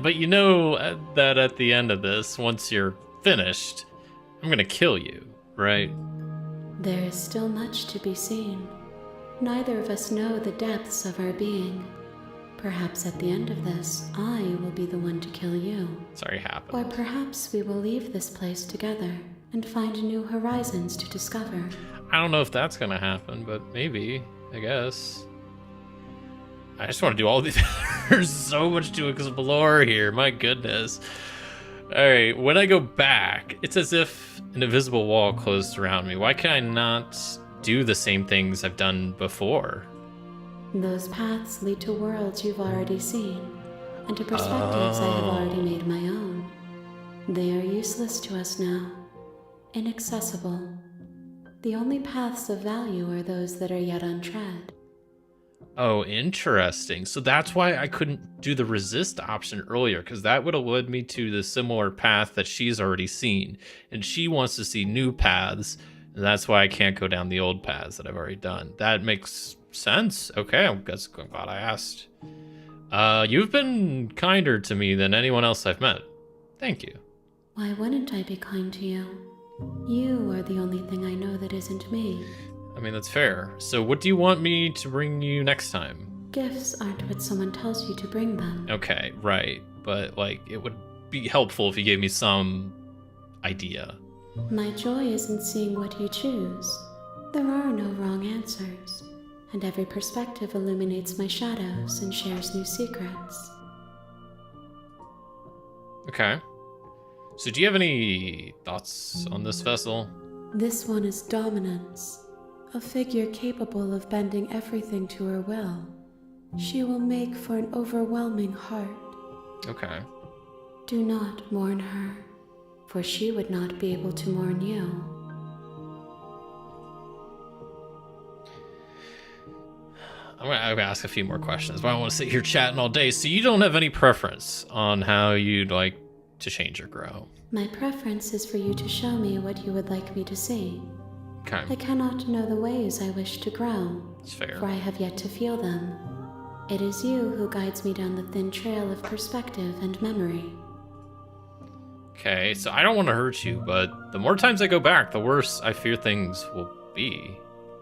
But you know that at the end of this, once you're finished, I'm gonna kill you, right? There is still much to be seen. Neither of us know the depths of our being. Perhaps at the end of this, I will be the one to kill you. Sorry, Or happened. perhaps we will leave this place together and find new horizons to discover. I don't know if that's gonna happen, but maybe, I guess. I just want to do all these. There's so much to explore here. My goodness. All right, when I go back, it's as if an invisible wall closed around me. Why can I not do the same things I've done before? Those paths lead to worlds you've already seen, and to perspectives I have already made my own. They are useless to us now, inaccessible. The only paths of value are those that are yet untread. Oh, interesting. So that's why I couldn't do the resist option earlier, because that would have led me to the similar path that she's already seen. And she wants to see new paths, and that's why I can't go down the old paths that I've already done. That makes sense. Okay, I'm glad I asked. You've been kinder to me than anyone else I've met. Thank you. Why wouldn't I be kind to you? You are the only thing I know that isn't me. I mean, that's fair. So what do you want me to bring you next time? Gifts aren't what someone tells you to bring them. Okay, right. But, like, it would be helpful if you gave me some idea. My joy is in seeing what you choose. There are no wrong answers, and every perspective illuminates my shadows and shares new secrets. Okay. So do you have any thoughts on this vessel? This one is dominance, a figure capable of bending everything to her will. She will make for an overwhelming heart. Okay. Do not mourn her, for she would not be able to mourn you. I'm gonna ask a few more questions, but I don't want to sit here chatting all day. So you don't have any preference on how you'd like to change or grow? My preference is for you to show me what you would like me to see. Okay. I cannot know the ways I wish to grow, It's fair. for I have yet to feel them. It is you who guides me down the thin trail of perspective and memory. Okay, so I don't want to hurt you, but the more times I go back, the worse I fear things will be.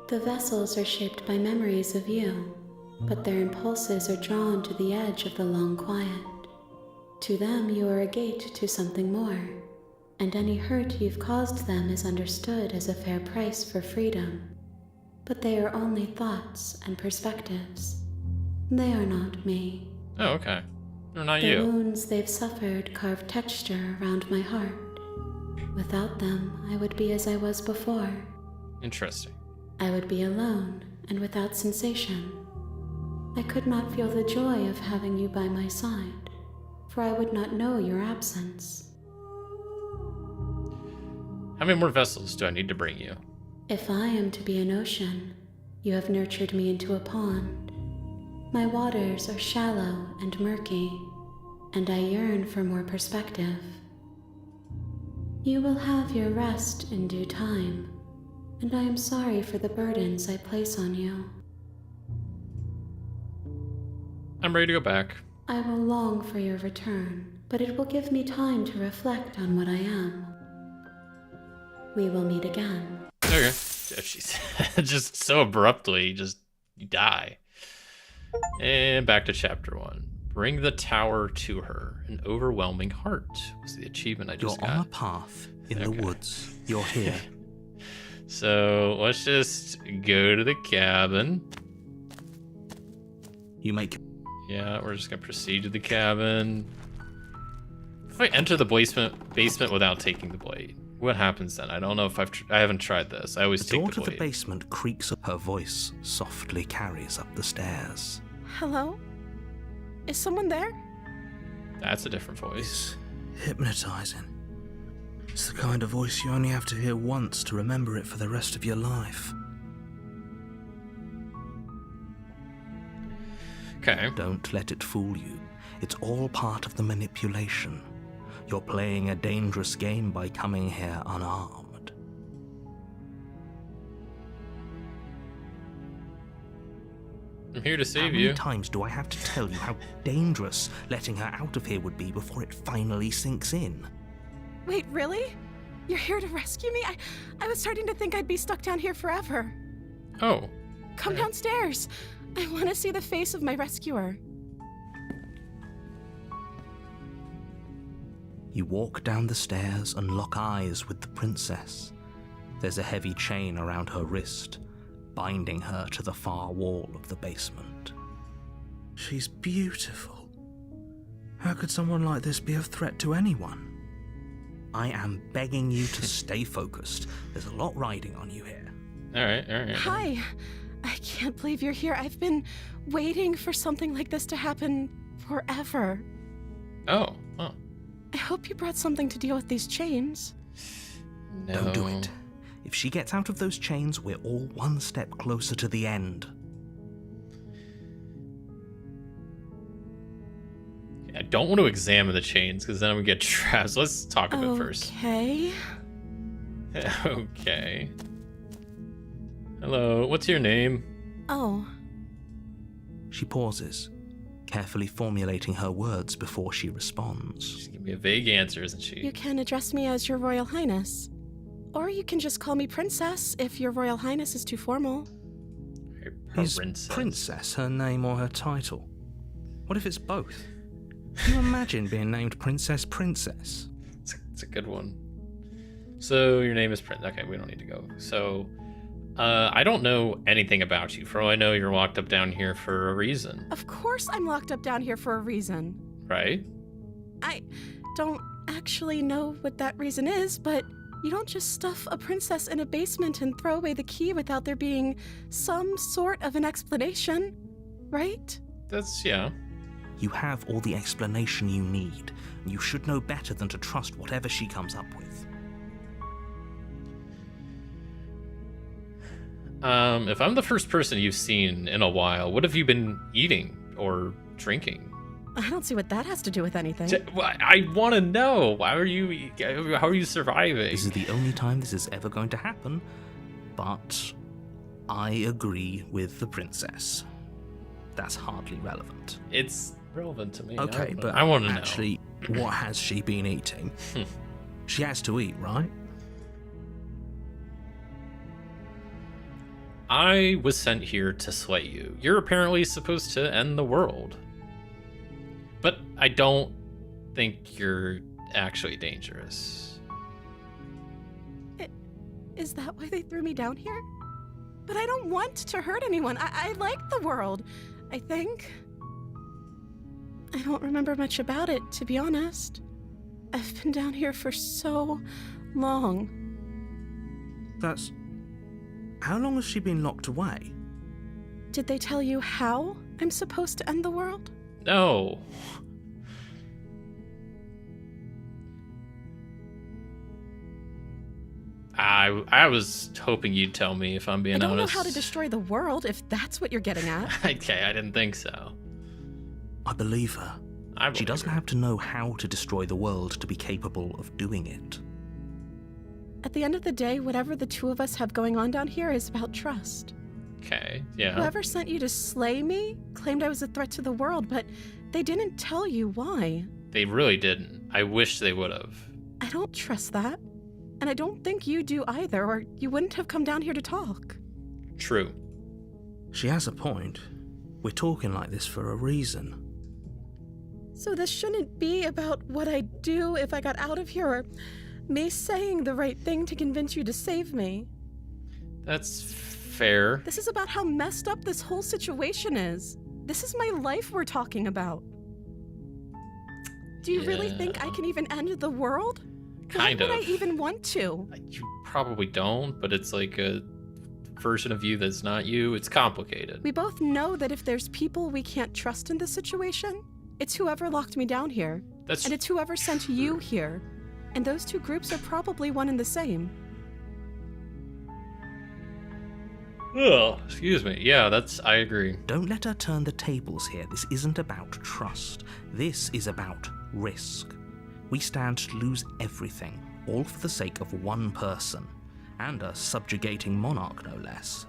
The vessels are shaped by memories of you, but their impulses are drawn to the edge of the long quiet. To them, you are a gate to something more, and any hurt you've caused them is understood as a fair price for freedom. But they are only thoughts and perspectives. They are not me. Oh, okay. They're not The you. wounds they've suffered carve texture around my heart. Without them, I would be as I was before. Interesting. I would be alone and without sensation. I could not feel the joy of having you by my side, for I would not know your absence. How many more vessels do I need to bring you? If I am to be an ocean, you have nurtured me into a pond. My waters are shallow and murky, and I yearn for more perspective. You will have your rest in due time, and I am sorry for the burdens I place on you. I'm ready to go back. I will long for your return, but it will give me time to reflect on what I am. We will meet again. Okay. Jeez. Just so abruptly, you die. And back to chapter 1. Bring the tower to her. An overwhelming heart was the achievement I just You're got. on a path in Okay. the woods. You're here. So let's just go to the cabin. You make Yeah, we're just gonna proceed to the cabin. If I enter the basement without taking the blade, what happens then? I don't know if I haven't tried this. I always the take door the to blade. the basement creaks up. Her voice softly carries up the stairs. Hello? Is someone there? That's a different voice. It's hypnotizing. It's the kind of voice you only have to hear once to remember it for the rest of your life. Okay. Don't let it fool you. It's all part of the manipulation. You're playing a dangerous game by coming here unarmed. I'm here to How save many you. times do I have to tell you how dangerous letting her out of here would be before it finally sinks in? Wait, really? You're here to rescue me? I was starting to think I'd be stuck down here forever. Oh. Come downstairs. I want to see the face of my rescuer. You walk down the stairs and lock eyes with the princess. There's a heavy chain around her wrist, binding her to the far wall of the basement. She's beautiful. How could someone like this be a threat to anyone? I am begging you to stay focused. There's a lot riding on you here. Alright. Hi. I can't believe you're here. I've been waiting for something like this to happen forever. Oh. I hope you brought something to deal with these chains. No. Don't do it. If she gets out of those chains, we're all one step closer to the end. I don't want to examine the chains because then I'm gonna get trapped. So let's talk about it first. Okay. Okay. Hello, what's your name? Oh, She pauses, carefully formulating her words before she responds. She's giving me a vague answer, isn't she? You can address me as Your Royal Highness. Or you can just call me Princess if Your Royal Highness is too formal. Her Is Princess her name or her title? What if it's both? Can you imagine being named Princess Princess? It's a good one. So your name is Prince. Okay, we don't need to go. So, I don't know anything about you. For all I know, you're locked up down here for a reason. Of course I'm locked up down here for a reason. Right? I don't actually know what that reason is, but you don't just stuff a princess in a basement and throw away the key without there being some sort of an explanation, right? Yeah. You have all the explanation you need, and you should know better than to trust whatever she comes up with. If I'm the first person you've seen in a while, what have you been eating or drinking? I don't see what that has to do with anything. I want to know. How are you surviving? This is the only time this is ever going to happen, but I agree with the princess. That's hardly relevant. It's relevant to me. Okay, but I want to know. Actually, what has she been eating? She has to eat, right? I was sent here to slay you. You're apparently supposed to end the world. But I don't think you're actually dangerous. Is that why they threw me down here? But I don't want to hurt anyone. I like the world, I think. I don't remember much about it, to be honest. I've been down here for so long. That's... How long has she been locked away? Did they tell you how I'm supposed to end the world? No. I was hoping you'd tell me, if I'm being honest. I don't know how to destroy the world, if that's what you're getting at. Okay, I didn't think so. I believe her. She doesn't have to know how to destroy the world to be capable of doing it. At the end of the day, whatever the two of us have going on down here is about trust. Okay, yeah. Whoever sent you to slay me claimed I was a threat to the world, but they didn't tell you why. They really didn't. I wish they would have. I don't trust that. And I don't think you do either, or you wouldn't have come down here to talk. True. She has a point. We're talking like this for a reason. So this shouldn't be about what I'd do if I got out of here, or me saying the right thing to convince you to save me. That's fair. This is about how messed up this whole situation is. This is my life we're talking about. Do you really think I can even end the world? Kind of. Why would I even want to? You probably don't, but it's like a version of you that's not you. It's complicated. We both know that if there's people we can't trust in this situation, it's whoever locked me down here. And it's whoever sent you here. And those two groups are probably one and the same. Ugh, excuse me. Yeah, I agree. Don't let her turn the tables here. This isn't about trust. This is about risk. We stand to lose everything, all for the sake of one person, and a subjugating monarch, no less.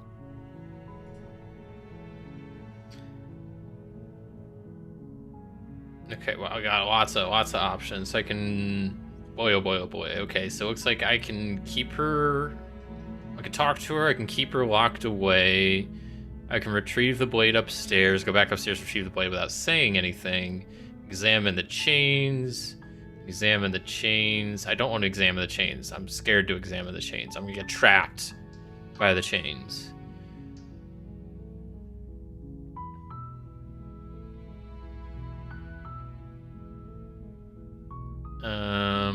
Okay, well, I got lots of options. I can... Boy, oh boy, oh boy. Okay, so it looks like I can keep her... I can talk to her, I can keep her locked away. I can retrieve the blade upstairs, go back upstairs, retrieve the blade without saying anything. Examine the chains. Examine the chains. I don't want to examine the chains. I'm scared to examine the chains. I'm going to get trapped by the chains.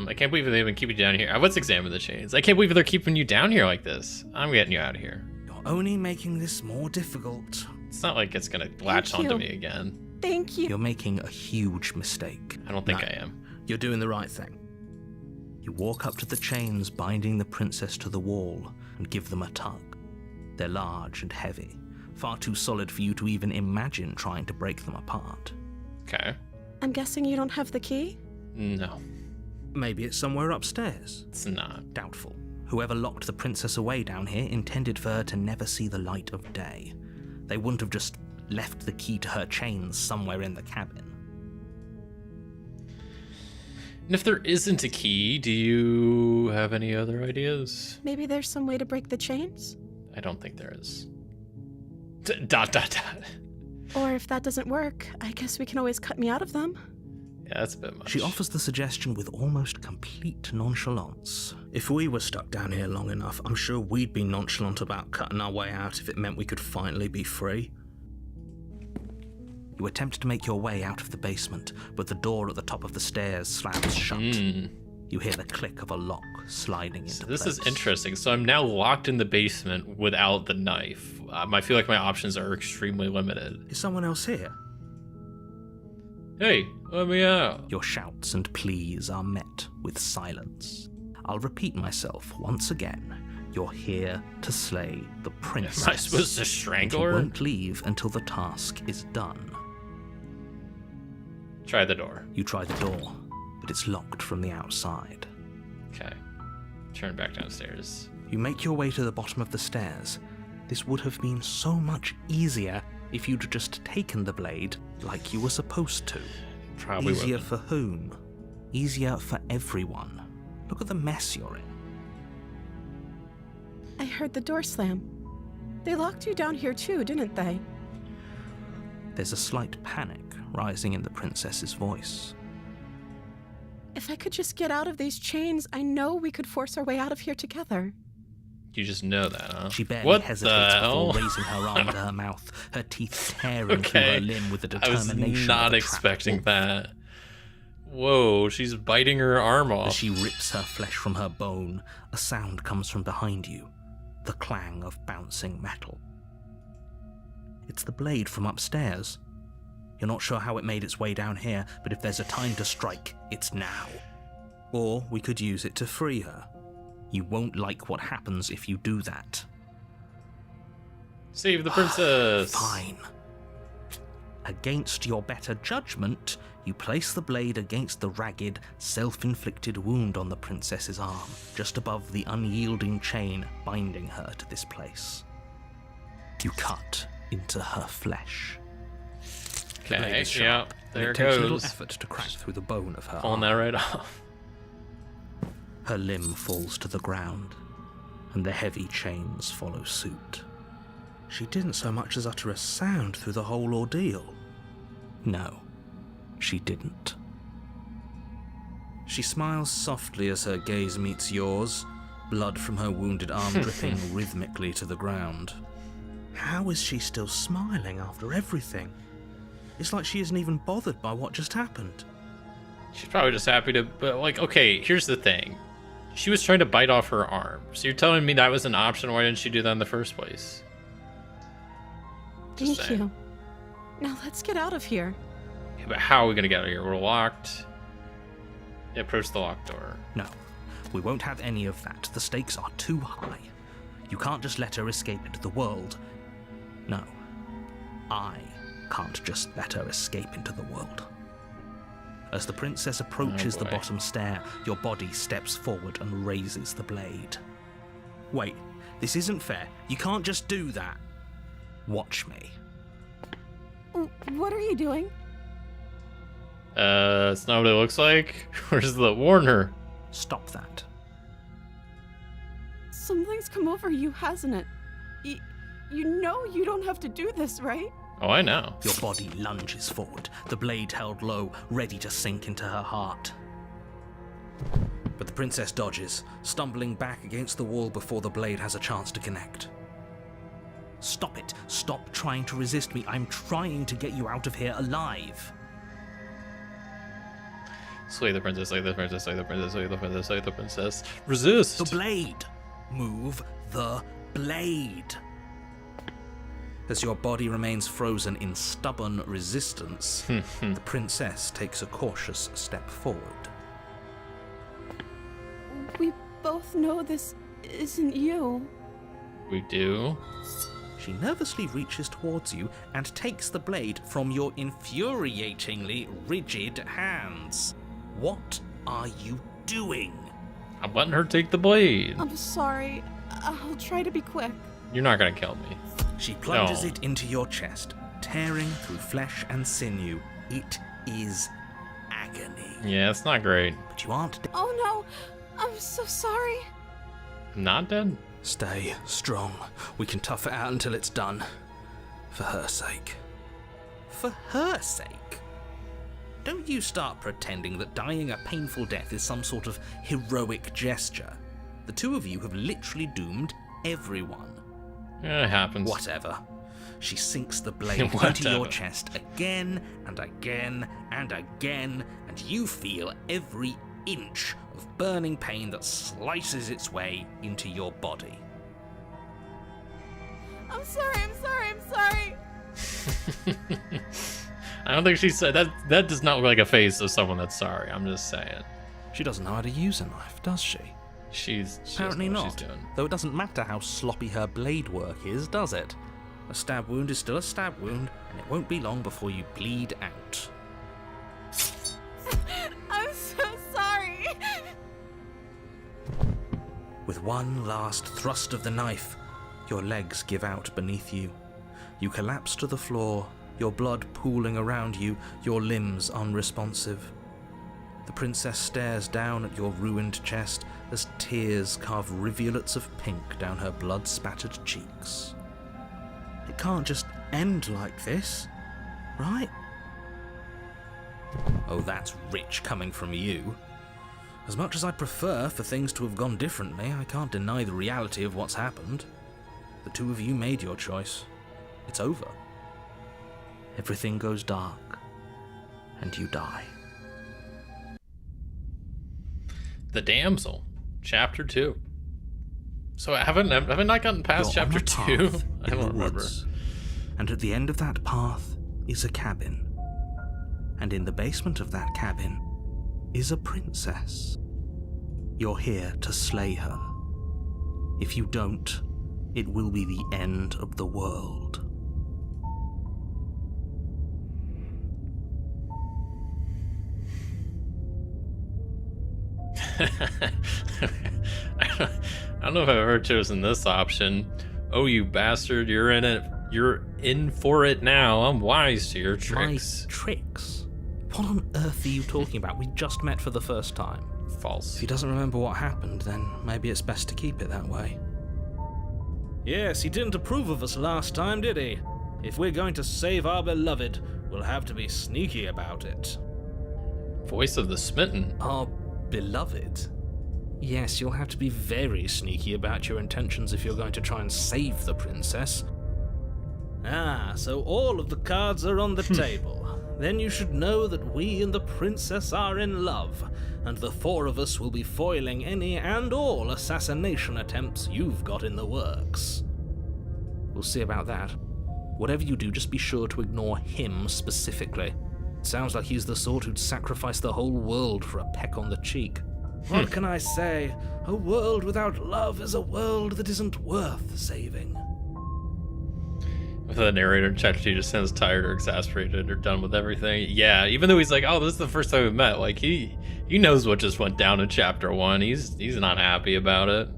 I can't believe they've been keeping you down here. Let's examine the chains. I can't believe they're keeping you down here like this. I'm getting you out of here. You're only making this more difficult. It's not like it's gonna latch onto me again. Thank you. You're making a huge mistake. I don't think I am. You're doing the right thing. You walk up to the chains binding the princess to the wall and give them a tug. They're large and heavy, far too solid for you to even imagine trying to break them apart. Okay. I'm guessing you don't have the key? No. Maybe it's somewhere upstairs. It's not. Doubtful. Whoever locked the princess away down here intended for her to never see the light of day. They wouldn't have just left the key to her chains somewhere in the cabin. And if there isn't a key, do you have any other ideas? Maybe there's some way to break the chains? I don't think there is. Dot, dot, dot. Or if that doesn't work, I guess we can always cut me out of them. Yeah, that's a bit much. She offers the suggestion with almost complete nonchalance. If we were stuck down here long enough, I'm sure we'd be nonchalant about cutting our way out if it meant we could finally be free. You attempt to make your way out of the basement, but the door at the top of the stairs slams shut. You hear the click of a lock sliding into So this place. is interesting. So I'm now locked in the basement without the knife. I feel like my options are extremely limited. Is someone else here? Hey, let me out. Your shouts and pleas are met with silence. I'll repeat myself once again. You're here to slay the princess. Am I supposed to strangle You her? won't leave until the task is done. Try the door. You try the door, but it's locked from the outside. Okay. Turn back downstairs. You make your way to the bottom of the stairs. This would have been so much easier if you'd just taken the blade like you were supposed to. Probably Easier would've. for whom? Easier for everyone. Look at the mess you're in. I heard the door slam. They locked you down here too, didn't they? There's a slight panic rising in the princess's voice. If I could just get out of these chains, I know we could force our way out of here together. You just know that, huh? She barely What hesitates the before hell? raising her arm to her mouth, her teeth tearing through Okay. her limb with the I was determination not of a expecting trapped wolf. that. Whoa, she's biting her arm As off. she rips her flesh from her bone, a sound comes from behind you, the clang of bouncing metal. It's the blade from upstairs. You're not sure how it made its way down here, but if there's a time to strike, it's now. Or we could use it to free her. You won't like what happens if you do that. Save the princess. Fine. Against your better judgment, you place the blade against the ragged, self-inflicted wound on the princess's arm, just above the unyielding chain binding her to this place. You cut into her flesh. The blade Okay, is yeah, sharp, and there it it takes little goes. effort to crack through the bone of her Pulling arm. that right off. Her limb falls to the ground, and the heavy chains follow suit. She didn't so much as utter a sound through the whole ordeal. No, she didn't. She smiles softly as her gaze meets yours, blood from her wounded arm dripping rhythmically to the ground. How is she still smiling after everything? It's like she isn't even bothered by what just happened. She's probably just happy to, but like, okay, here's the thing. She was trying to bite off her arm. So you're telling me that was an option? Why didn't she do that in the first place? Just Thank saying. you. Now let's get out of here. Yeah, but how are we gonna get out of here? We're locked. Approach the locked door. No, we won't have any of that. The stakes are too high. You can't just let her escape into the world. No, I can't just let her escape into the world. As the princess approaches the boy. bottom stair, your body steps forward and raises the blade. Wait, this isn't fair. You can't just do that. Watch me. What are you doing? It's not what it looks like. Where's the Warner? Stop that. Something's come over you, hasn't it? You know you don't have to do this, right? Oh, I know. Your body lunges forward, the blade held low, ready to sink into her heart. But the princess dodges, stumbling back against the wall before the blade has a chance to connect. Stop it. Stop trying to resist me. I'm trying to get you out of here alive. Slay the princess, slay the princess, slay the princess, slay the princess, slay the princess. Resist! The blade. Move the blade. As your body remains frozen in stubborn resistance, the princess takes a cautious step forward. We both know this isn't you. We do. She nervously reaches towards you and takes the blade from your infuriatingly rigid hands. What are you doing? I'm letting her take the blade. I'm sorry. I'll try to be quick. You're not gonna kill me. She plunges No. it into your chest, tearing through flesh and sinew. It is agony. Yeah, it's not great. But you aren't dead. Oh no, I'm so sorry. I'm not dead? Stay strong. We can tough it out until it's done. For her sake. For her sake? Don't you start pretending that dying a painful death is some sort of heroic gesture. The two of you have literally doomed everyone. Yeah, it happens. Whatever. She sinks the blade into your chest again and again and again, and you feel every inch of burning pain that slices its way into your body. I'm sorry. I don't think she said that. That does not look like a face of someone that's sorry. I'm just saying. She doesn't know how to use a knife, does she? She Apparently doesn't know what not. she's doing. Though it doesn't matter how sloppy her blade work is, does it? A stab wound is still a stab wound, and it won't be long before you bleed out. I'm so sorry. With one last thrust of the knife, your legs give out beneath you. You collapse to the floor, your blood pooling around you, your limbs unresponsive. The princess stares down at your ruined chest as tears carve rivulets of pink down her blood-spattered cheeks. It can't just end like this, right? Oh, that's rich coming from you. As much as I'd prefer for things to have gone differently, I can't deny the reality of what's happened. The two of you made your choice. It's over. Everything goes dark, and you die. The Damsel, Chapter 2. So have I not gotten past You're on Chapter a 2? path I in don't the remember. woods, and at the end of that path is a cabin. And in the basement of that cabin is a princess. You're here to slay her. If you don't, it will be the end of the world. I don't know if I've ever chosen this option. Oh, you bastard, you're in it. You're in for it now. I'm wise to your tricks. My tricks? What on earth are you talking about? We just met for the first time. False. If he doesn't remember what happened, then maybe it's best to keep it that way. Yes, he didn't approve of us last time, did he? If we're going to save our beloved, we'll have to be sneaky about it. Voice of the Smitten. Our beloved? Yes, you'll have to be very sneaky about your intentions if you're going to try and save the princess. Ah, so all of the cards are on the table. Then you should know that we and the princess are in love, and the four of us will be foiling any and all assassination attempts you've got in the works. We'll see about that. Whatever you do, just be sure to ignore him specifically. It sounds like he's the sort who'd sacrifice the whole world for a peck on the cheek. What can I say? A world without love is a world that isn't worth saving. If the narrator in Chapter 2 just sounds tired or exasperated or done with everything. Yeah, even though he's like, oh, this is the first time we met. Like, he knows what just went down in Chapter 1. He's not happy about it.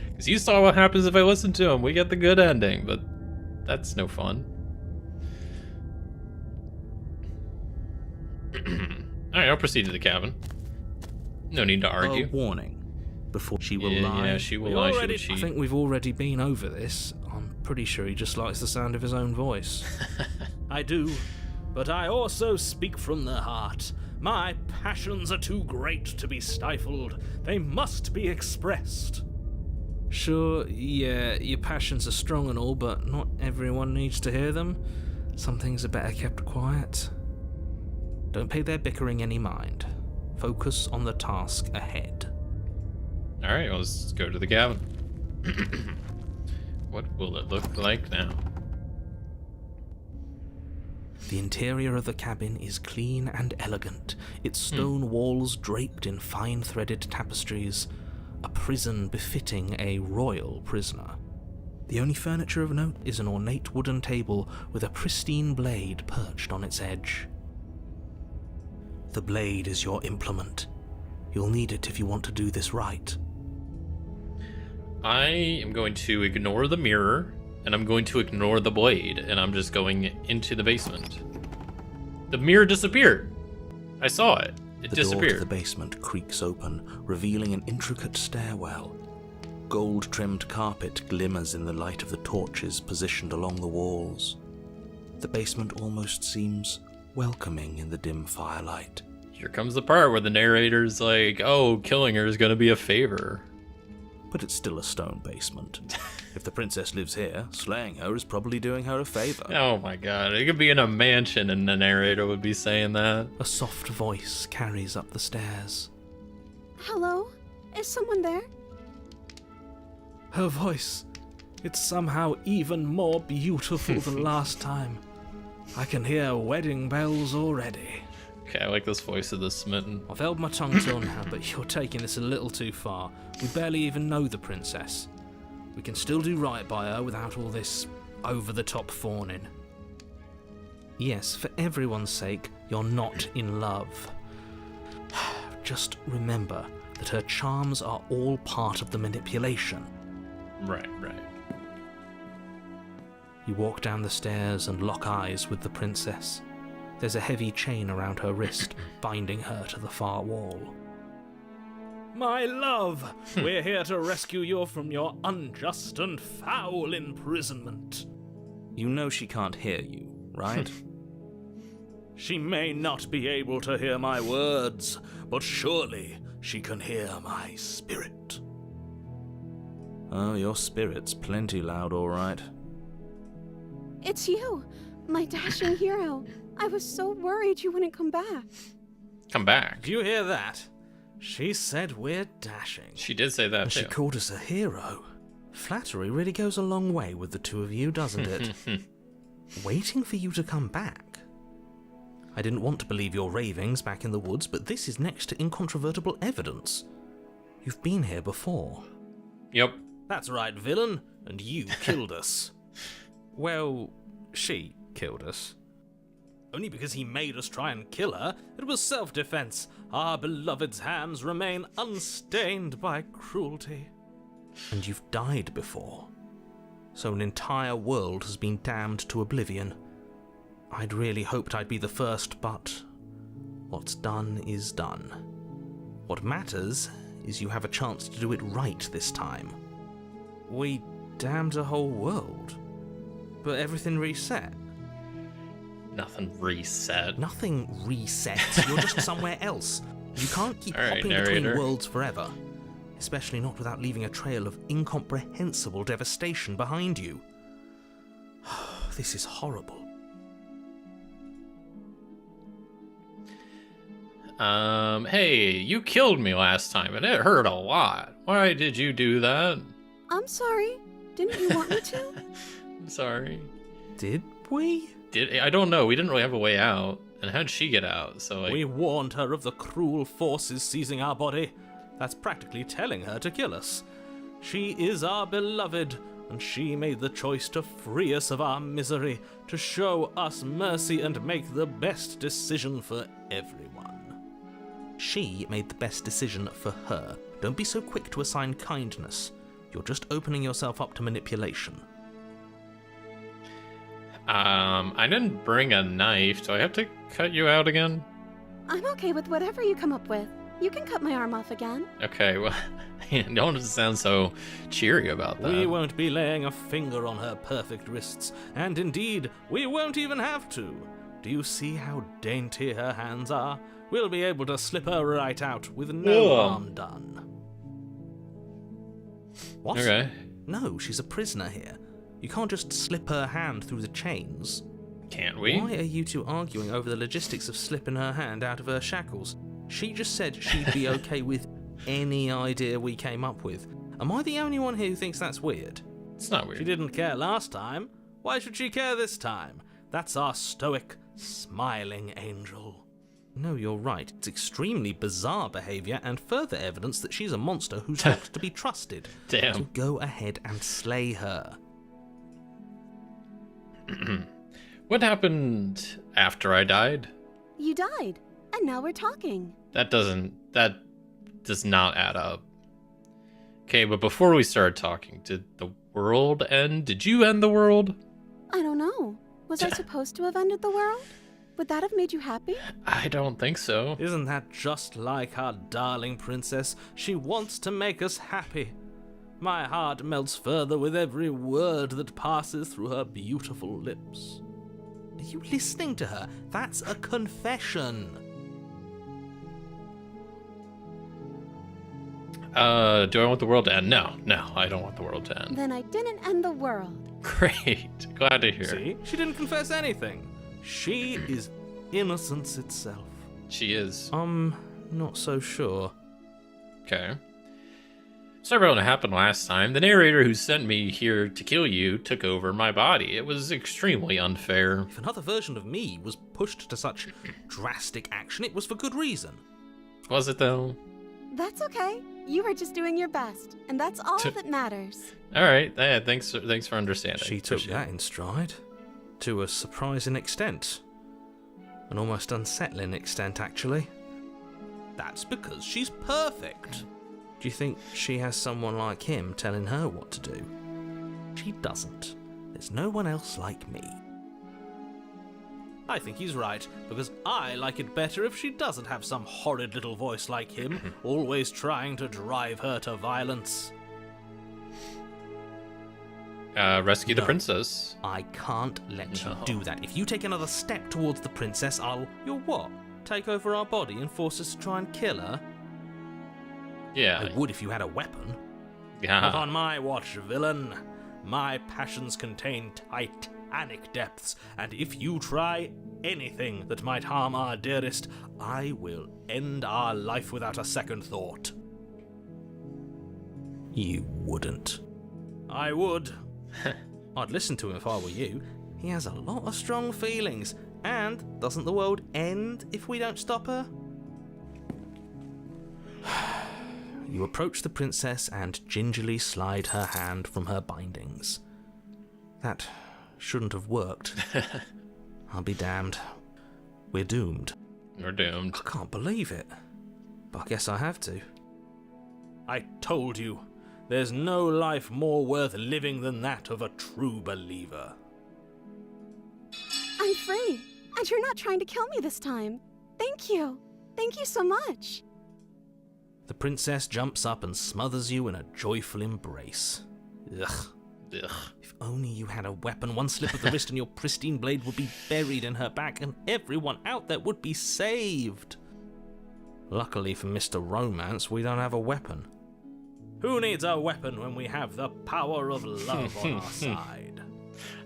Because you saw what happens if I listen to him. We get the good ending, but that's no fun. Alright, I'll proceed to the cabin. No need to argue. A warning. Before she will lie. Yeah, she will lie. She will cheat. I think we've already been over this. I'm pretty sure he just likes the sound of his own voice. I do, but I also speak from the heart. My passions are too great to be stifled. They must be expressed. Sure, yeah, your passions are strong and all, but not everyone needs to hear them. Some things are better kept quiet. Don't pay their bickering any mind. Focus on the task ahead. Alright, let's go to the cabin. What will it look like now? The interior of the cabin is clean and elegant, its stone walls draped in fine threaded tapestries, a prison befitting a royal prisoner. The only furniture of note is an ornate wooden table with a pristine blade perched on its edge. The blade is your implement. You'll need it if you want to do this right. I am going to ignore the mirror and I'm going to ignore the blade, and I'm just going into the basement. The mirror disappeared. I saw it. It The door to disappeared. the basement creaks open, revealing an intricate stairwell. Gold-trimmed carpet glimmers in the light of the torches positioned along the walls. The basement almost seems welcoming in the dim firelight. Here comes the part where the narrator's like, oh, killing her is going to be a favor. But it's still a stone basement. If the princess lives here, slaying her is probably doing her a favor. Oh my god, it could be in a mansion and the narrator would be saying that. A soft voice carries up the stairs. Hello? Is someone there? Her voice, it's somehow even more beautiful than last time. I can hear wedding bells already. Okay, I like this voice of the smitten. I've held my tongue till now, but you're taking this a little too far. We barely even know the princess. We can still do right by her without all this over-the-top fawning. Yes, for everyone's sake, you're not in love. Just remember that her charms are all part of the manipulation. Right. You walk down the stairs and lock eyes with the princess. There's a heavy chain around her wrist, binding her to the far wall. My love, we're here to rescue you from your unjust and foul imprisonment. You know she can't hear you, right? She may not be able to hear my words, but surely she can hear my spirit. Oh, your spirit's plenty loud, all right. It's you, my dashing hero. I was so worried you wouldn't come back. Come back. Do you hear that? She said we're dashing. She did say that And too. she called us a hero. Flattery really goes a long way with the two of you, doesn't it? Waiting for you to come back. I didn't want to believe your ravings back in the woods, but this is next to incontrovertible evidence. You've been here before. Yep. That's right, villain, and you killed us. Well, she killed us. Only because he made us try and kill her. It was self-defense. Our beloved's hands remain unstained by cruelty. And you've died before. So an entire world has been damned to oblivion. I'd really hoped I'd be the first, but what's done is done. What matters is you have a chance to do it right this time. We damned a whole world, but everything reset. Nothing reset. Nothing resets. You're just somewhere else. You can't keep All right, hopping narrator. between worlds forever. Especially not without leaving a trail of incomprehensible devastation behind you. This is horrible. Hey, you killed me last time and it hurt a lot. Why did you do that? I'm sorry. Didn't you want me to? I'm sorry. Did we? I don't know. We didn't really have a way out. And how'd she get out? So like, We warned her of the cruel forces seizing our body. That's practically telling her to kill us. She is our beloved, and she made the choice to free us of our misery, to show us mercy and make the best decision for everyone. She made the best decision for her. Don't be so quick to assign kindness. You're just opening yourself up to manipulation. I didn't bring a knife. Do I have to cut you out again? I'm okay with whatever you come up with. You can cut my arm off again. Okay, well, don't sound so cheery about that. We won't be laying a finger on her perfect wrists, and indeed, we won't even have to. Do you see how dainty her hands are? We'll be able to slip her right out with no Ugh. harm done. What? Okay. No, she's a prisoner here. You can't just slip her hand through the chains. Can't we? Why are you two arguing over the logistics of slipping her hand out of her shackles? She just said she'd be okay with any idea we came up with. Am I the only one here who thinks that's weird? It's not She weird. didn't care last time. Why should she care this time? That's our stoic, smiling angel. No, you're right. It's extremely bizarre behaviour and further evidence that she's a monster who's not to be trusted. Damn. So go ahead and slay her. What happened after I died? You died, and now we're talking. That does not add up. Okay, but before we started talking, did the world end? Did you end the world? I don't know. Was I supposed to have ended the world? Would that have made you happy? I don't think so. Isn't that just like our darling princess? She wants to make us happy. My heart melts further with every word that passes through her beautiful lips. Are you listening to her? That's a confession. Do I want the world to end? No, I don't want the world to end. Then I didn't end the world. Great. Glad to hear. See? She didn't confess anything. She is innocence itself. She is. Not so sure. Okay. Sorry about what happened last time. The narrator who sent me here to kill you took over my body. It was extremely unfair. If another version of me was pushed to such drastic action, it was for good reason. Was it though? That's okay. You were just doing your best, and that's all that matters. All right. Yeah, thanks for understanding. She took Appreciate that in stride. To a surprising extent. An almost unsettling extent, actually. That's because she's perfect. Do you think she has someone like him telling her what to do? She doesn't. There's no one else like me. I think he's right, because I like it better if she doesn't have some horrid little voice like him, always trying to drive her to violence. Rescue the No. princess. I can't let No. you do that. If you take another step towards the princess, You'll what? Take over our body and force us to try and kill her? Yeah. I would if you had a weapon. Not Yeah. on my watch, villain. My passions contain titanic depths, and if you try anything that might harm our dearest, I will end our life without a second thought. You wouldn't. I would. I'd listen to him if I were you. He has a lot of strong feelings. And doesn't the world end if we don't stop her? You approach the princess and gingerly slide her hand from her bindings. That shouldn't have worked. I'll be damned. We're doomed. We're doomed. I can't believe it. But I guess I have to. I told you. There's no life more worth living than that of a true believer. I'm free, and you're not trying to kill me this time. Thank you. Thank you so much. The princess jumps up and smothers you in a joyful embrace. Ugh. Ugh. If only you had a weapon, one slip of the wrist and your pristine blade would be buried in her back and everyone out there would be saved. Luckily for Mr. Romance, we don't have a weapon. Who needs a weapon when we have the power of love on our side?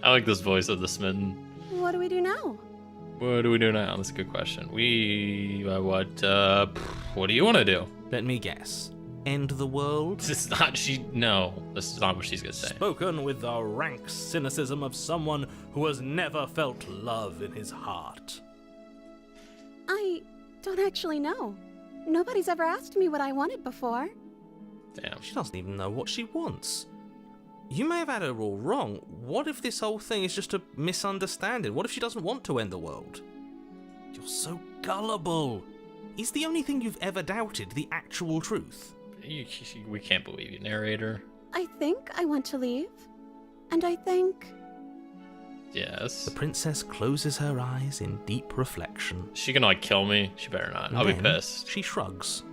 I like this voice of the smitten. What do we do now? What do we do now? That's a good question. What do you want to do? Let me guess. End the world? This is not, no, this is not what she's gonna say. Spoken with the rank cynicism of someone who has never felt love in his heart. I don't actually know. Nobody's ever asked me what I wanted before. Damn. She doesn't even know what she wants. You may have had her all wrong. What if this whole thing is just a misunderstanding? What if she doesn't want to end the world? You're so gullible. Is the only thing you've ever doubted the actual truth? We can't believe you, narrator. I think I want to leave. And I think... Yes. The princess closes her eyes in deep reflection. She can, like, kill me. She better not. And I'll be then pissed. She shrugs.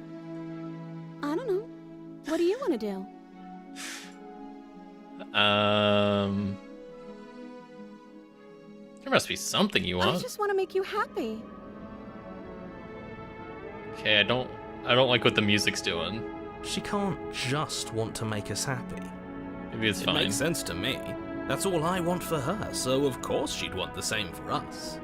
I don't know. What do you want to do? There must be something you I want. just want to make you happy. Okay, I don't like what the music's doing. She can't just want to make us happy. Maybe it's It fine. makes sense to me. That's all I want for her, so of course she'd want the same for us.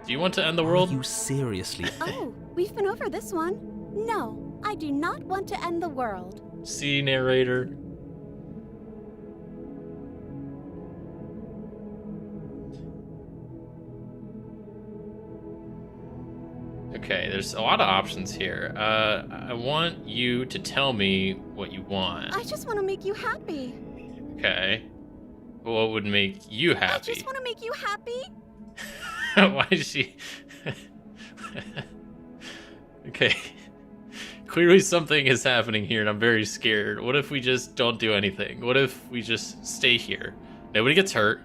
Do you want to end the world? Are you seriously? Oh, we've been over this one. No, I do not want to end the world. See, narrator. Okay, there's a lot of options here. I want you to tell me what you want. I just want to make you happy. Okay. What would make you I happy? just want to make you happy. Why is she... Okay. Clearly something is happening here and I'm very scared. What if we just don't do anything? What if we just stay here? Nobody gets hurt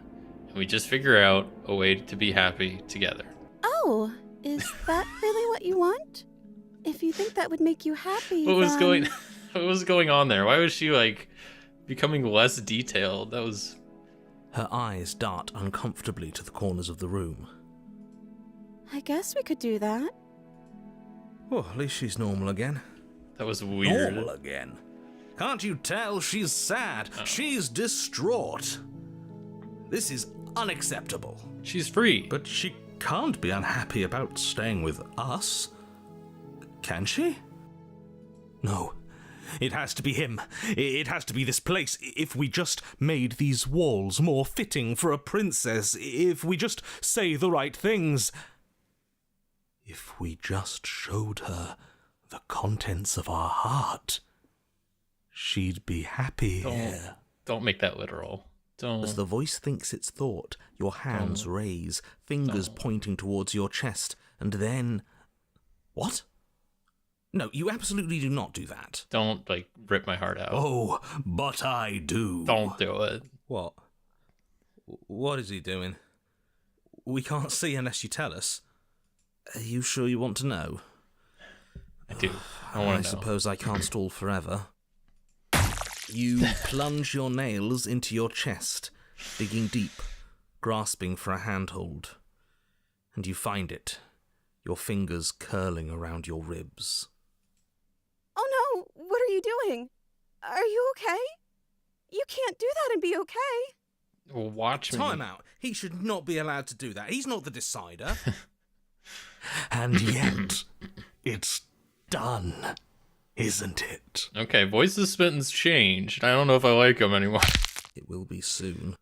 and we just figure out a way to be happy together. Oh, is that really what you want? If you think that would make you happy, What was then... what was going on there? Why was she like becoming less detailed? That was Her eyes dart uncomfortably to the corners of the room. I guess we could do that. Well, at least she's normal again. weird. Normal again? Can't you tell she's sad? Oh. She's distraught. This is unacceptable. She's free. But she can't be unhappy about staying with us. Can she? No. It has to be him. It has to be this place. If we just made these walls more fitting for a princess, if we just say the right things, if we just showed her the contents of our heart, she'd be happy here. Don't make that literal. Don't. As the voice thinks its thought, your hands raise, fingers pointing towards your chest, and then... What? No, you absolutely do not do that. Don't like rip my heart out. Oh, but I do. Don't do it. What? What is he doing? We can't see unless you tell us. Are you sure you want to know? I do. I want to know. suppose I can't stall forever. You plunge your nails into your chest, digging deep, grasping for a handhold. And you find it, your fingers curling around your ribs. Oh no, what are you doing? Are you okay? You can't do that and be okay. Well, watch me. Time out. He should not be allowed to do that. He's not the decider. And yet, it's done, isn't it? Okay, voices spitting's changed. I don't know if I like him anymore. It will be soon.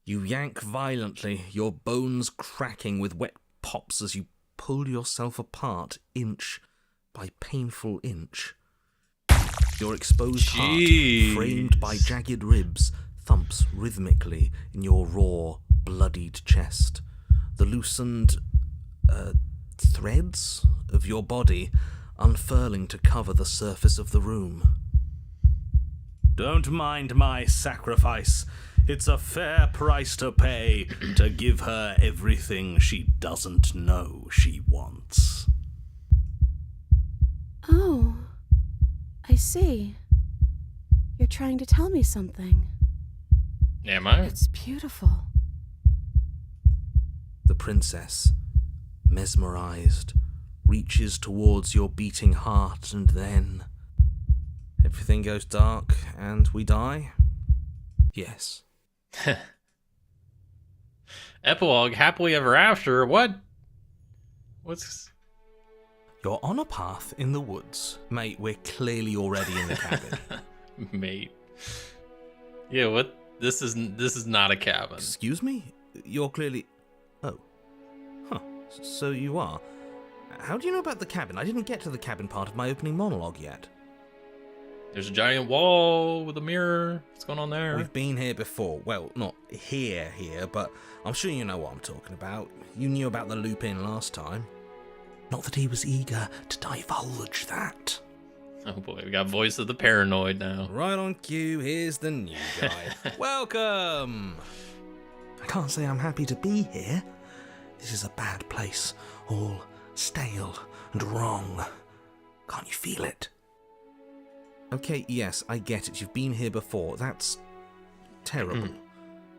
You yank violently, your bones cracking with wet pops as you pull yourself apart inch by painful inch. Your exposed Jeez. heart, framed by jagged ribs, thumps rhythmically in your raw, bloodied chest. The loosened threads of your body unfurling to cover the surface of the room. Don't mind my sacrifice. It's a fair price to pay to give her everything she doesn't know she wants. Oh, I see. You're trying to tell me something. Am I? It's beautiful. The princess, mesmerized, reaches towards your beating heart, and then... Everything goes dark and we die? Yes. Epilogue, happily ever after. What? What's... You're on a path in the woods. Mate, we're clearly already in the cabin. Mate. Yeah, what? This is not a cabin. Excuse me? You're clearly... Oh. Huh. So you are. How do you know about the cabin? I didn't get to the cabin part of my opening monologue yet. There's a giant wall with a mirror. What's going on there? We've been here before. Well, not here, but I'm sure you know what I'm talking about. You knew about the loop-in last time. Not that he was eager to divulge that. Oh boy, we got voice of the paranoid now. Right on cue, here's the new guy. Welcome! I can't say I'm happy to be here. This is a bad place. All stale and wrong. Can't you feel it? Okay, yes, I get it. You've been here before. That's terrible.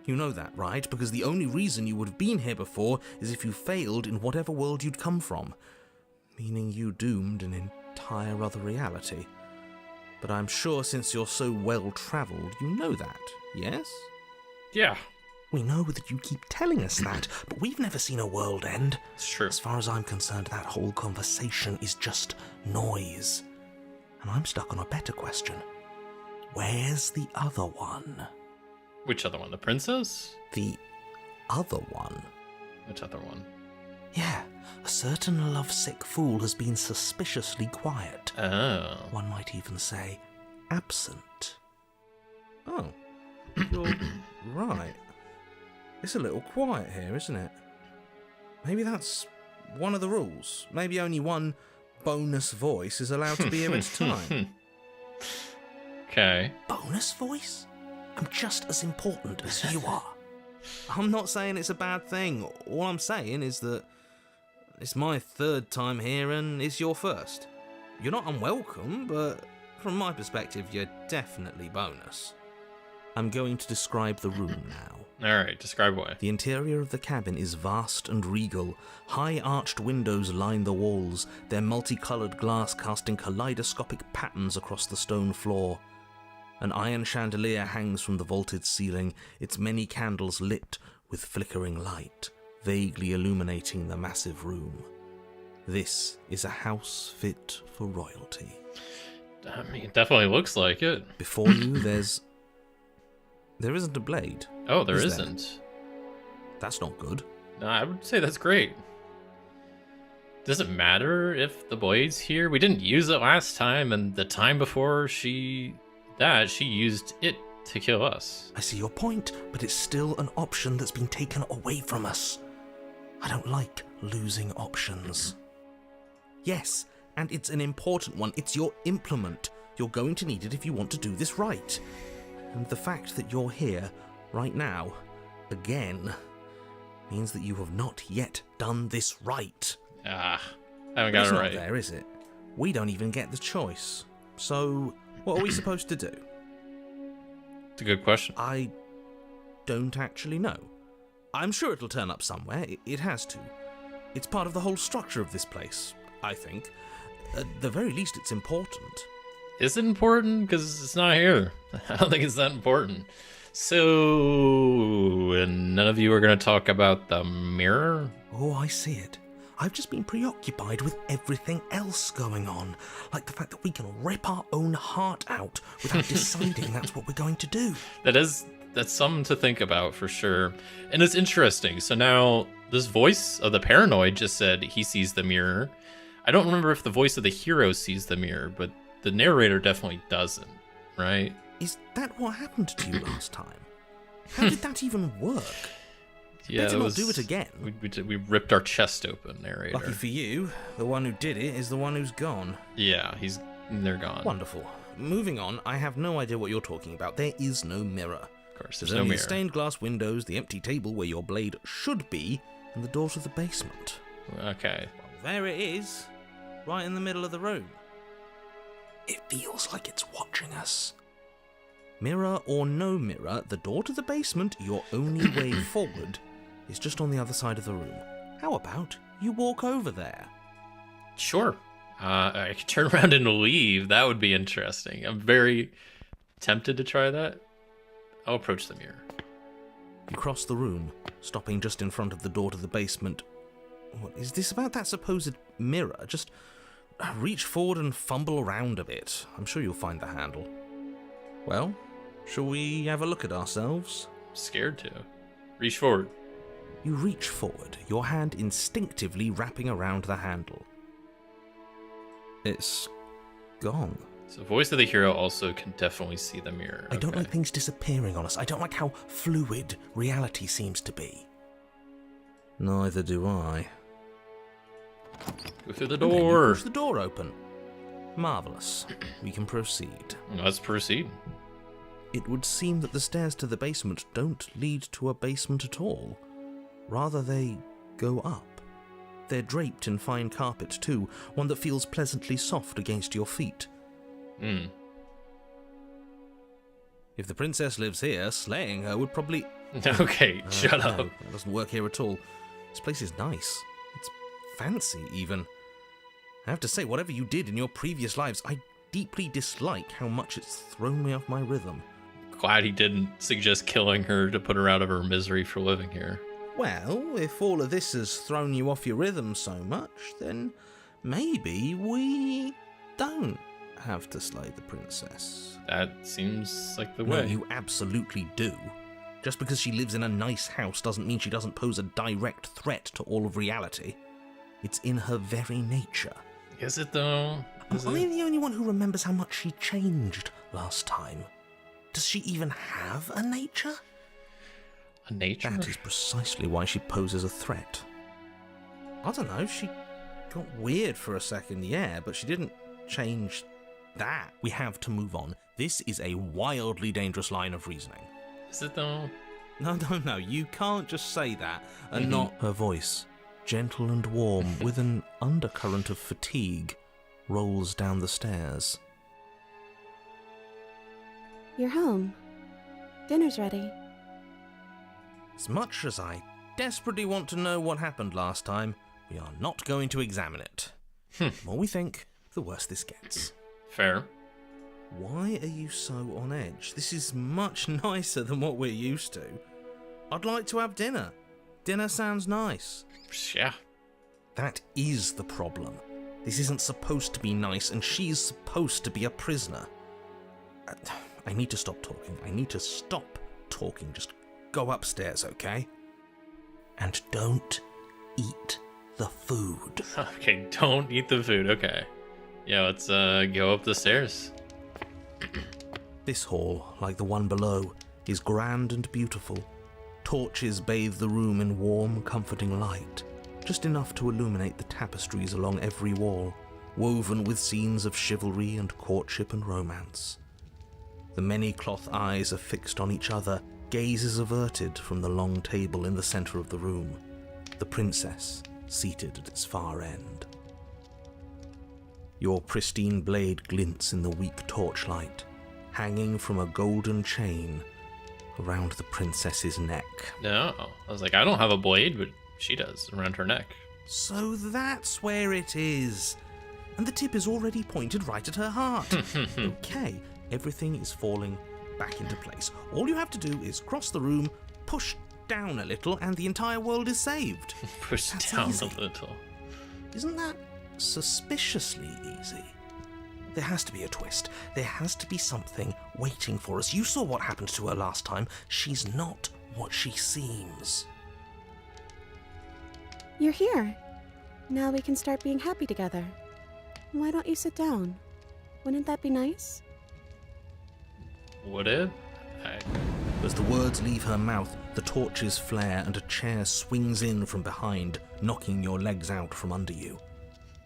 You know that, right? Because the only reason you would have been here before is if you failed in whatever world you'd come from. Meaning you doomed an entire other reality. But I'm sure since you're so well-travelled, you know that, yes? Yeah, We know that you keep telling us that, but we've never seen a world end. it's true. As far as I'm concerned, that whole conversation is just noise. And I'm stuck on a better question. Where's the other one? Which other one? The princess? The other one? Which other one? Yeah, a certain lovesick fool has been suspiciously quiet. Oh. One might even say, absent. Oh, you're right. It's a little quiet here, isn't it? Maybe that's one of the rules. Maybe only one bonus voice is allowed to be of its time. Okay. Bonus voice? I'm just as important as you are. I'm not saying it's a bad thing. All I'm saying is that it's my third time here and it's your first. You're not unwelcome, but from my perspective, you're definitely bonus. I'm going to describe the room now. Alright, describe away. The interior of the cabin is vast and regal. High arched windows line the walls, their multicoloured glass casting kaleidoscopic patterns across the stone floor. An iron chandelier hangs from the vaulted ceiling, its many candles lit with flickering light, vaguely illuminating the massive room. This is a house fit for royalty. I mean, it definitely looks like it. Before you, there isn't a blade. Oh, there Is isn't. That's not good. No, I would say that's great. Does it matter if the blade's here? We didn't use it last time, and the time before she used it to kill us. I see your point, but it's still an option that's been taken away from us. I don't like losing options. Yes, and it's an important one. It's your implement. You're going to need it if you want to do this right. And the fact that you're here, right now, again, means that you have not yet done this right. I haven't got It's it not right. there, is it? We don't even get the choice. So, what are we supposed to do? It's a good question. I don't actually know. I'm sure it'll turn up somewhere. It has to. It's part of the whole structure of this place, I think. At the very least, it's important. Is it important? Because it's not here. I don't think it's that important. So, and none of you are going to talk about the mirror? Oh, I see it. I've just been preoccupied with everything else going on, like the fact that we can rip our own heart out without deciding that's what we're going to do. That's something to think about for sure. And it's interesting. So now this voice of the paranoid just said he sees the mirror. I don't remember if the voice of the hero sees the mirror, but the narrator definitely doesn't, right? Is that what happened to you last time? How did that even work? Yeah, Better not do it again. We ripped our chest open, narrator. Lucky for you, the one who did it is the one who's gone. Yeah, they're gone. Wonderful. Moving on, I have no idea what you're talking about. There is no mirror. Of course, There's there's no only mirror. the stained glass windows, the empty table where your blade should be, and the door to the basement. Okay. Well, there it is, right in the middle of the room. It feels like it's watching us. Mirror or no mirror, the door to the basement, your only way forward, is just on the other side of the room. How about you walk over there? Sure. I could turn around and leave. That would be interesting. I'm very tempted to try that. I'll approach the mirror. You cross the room, stopping just in front of the door to the basement. What is this about that supposed mirror? Just reach forward and fumble around a bit. I'm sure you'll find the handle. Well, shall we have a look at ourselves? Scared to. Reach forward. You reach forward, your hand instinctively wrapping around the handle. It's gone. So voice of the hero also can definitely see the mirror. I don't Okay. like things disappearing on us. I don't like how fluid reality seems to be. Neither do I. Go through the And then you door. push the door open. Marvellous. We can proceed. Let's proceed. It would seem that the stairs to the basement don't lead to a basement at all. Rather, they go up. They're draped in fine carpet too, one that feels pleasantly soft against your feet. Hmm. If the princess lives here, slaying her would probably... Okay, shut no, up. That doesn't work here at all. This place is nice. It's fancy, even. I have to say, whatever you did in your previous lives, I deeply dislike how much it's thrown me off my rhythm. Glad he didn't suggest killing her to put her out of her misery for living here. Well, if all of this has thrown you off your rhythm so much, then maybe we don't have to slay the princess. That seems like the No, way. you absolutely do. Just because she lives in a nice house doesn't mean she doesn't pose a direct threat to all of reality. It's in her very nature. Is it though? Is Am I it? the only one who remembers how much she changed last time? Does she even have a nature? A nature? That is precisely why she poses a threat. I don't know, she got weird for a second, yeah, but she didn't change that. We have to move on. This is a wildly dangerous line of reasoning. Is it though? No, you can't just say that and not... Her voice, gentle and warm, with an undercurrent of fatigue, rolls down the stairs. You're home. Dinner's ready. As much as I desperately want to know what happened last time, we are not going to examine it. The more we think, the worse this gets. Fair. Why are you so on edge? This is much nicer than what we're used to. I'd like to have dinner. Dinner sounds nice. Yeah. That is the problem. This isn't supposed to be nice, and she's supposed to be a prisoner. I need to stop talking. I need to stop talking. Just go upstairs, okay? And don't eat the food. Okay, don't eat the food. Okay. Yeah, let's go up the stairs. This hall, like the one below, is grand and beautiful. Torches bathe the room in warm, comforting light, just enough to illuminate the tapestries along every wall, woven with scenes of chivalry and courtship and romance. The many cloth eyes are fixed on each other, gazes averted from the long table in the centre of the room, the princess seated at its far end. Your pristine blade glints in the weak torchlight, hanging from a golden chain around the princess's neck. No, I was like, I don't have a blade, but she does, around her neck. So that's where it is. And the tip is already pointed right at her heart. Okay, everything is falling back into place. All you have to do is cross the room, push down a little, and the entire world is saved. Push That's down easy. a little. Isn't that suspiciously easy? There has to be a twist. There has to be something waiting for us. You saw what happened to her last time. She's not what she seems. You're here. Now we can start being happy together. Why don't you sit down? Wouldn't that be nice? Would it? As the words leave her mouth, the torches flare and a chair swings in from behind, knocking your legs out from under you.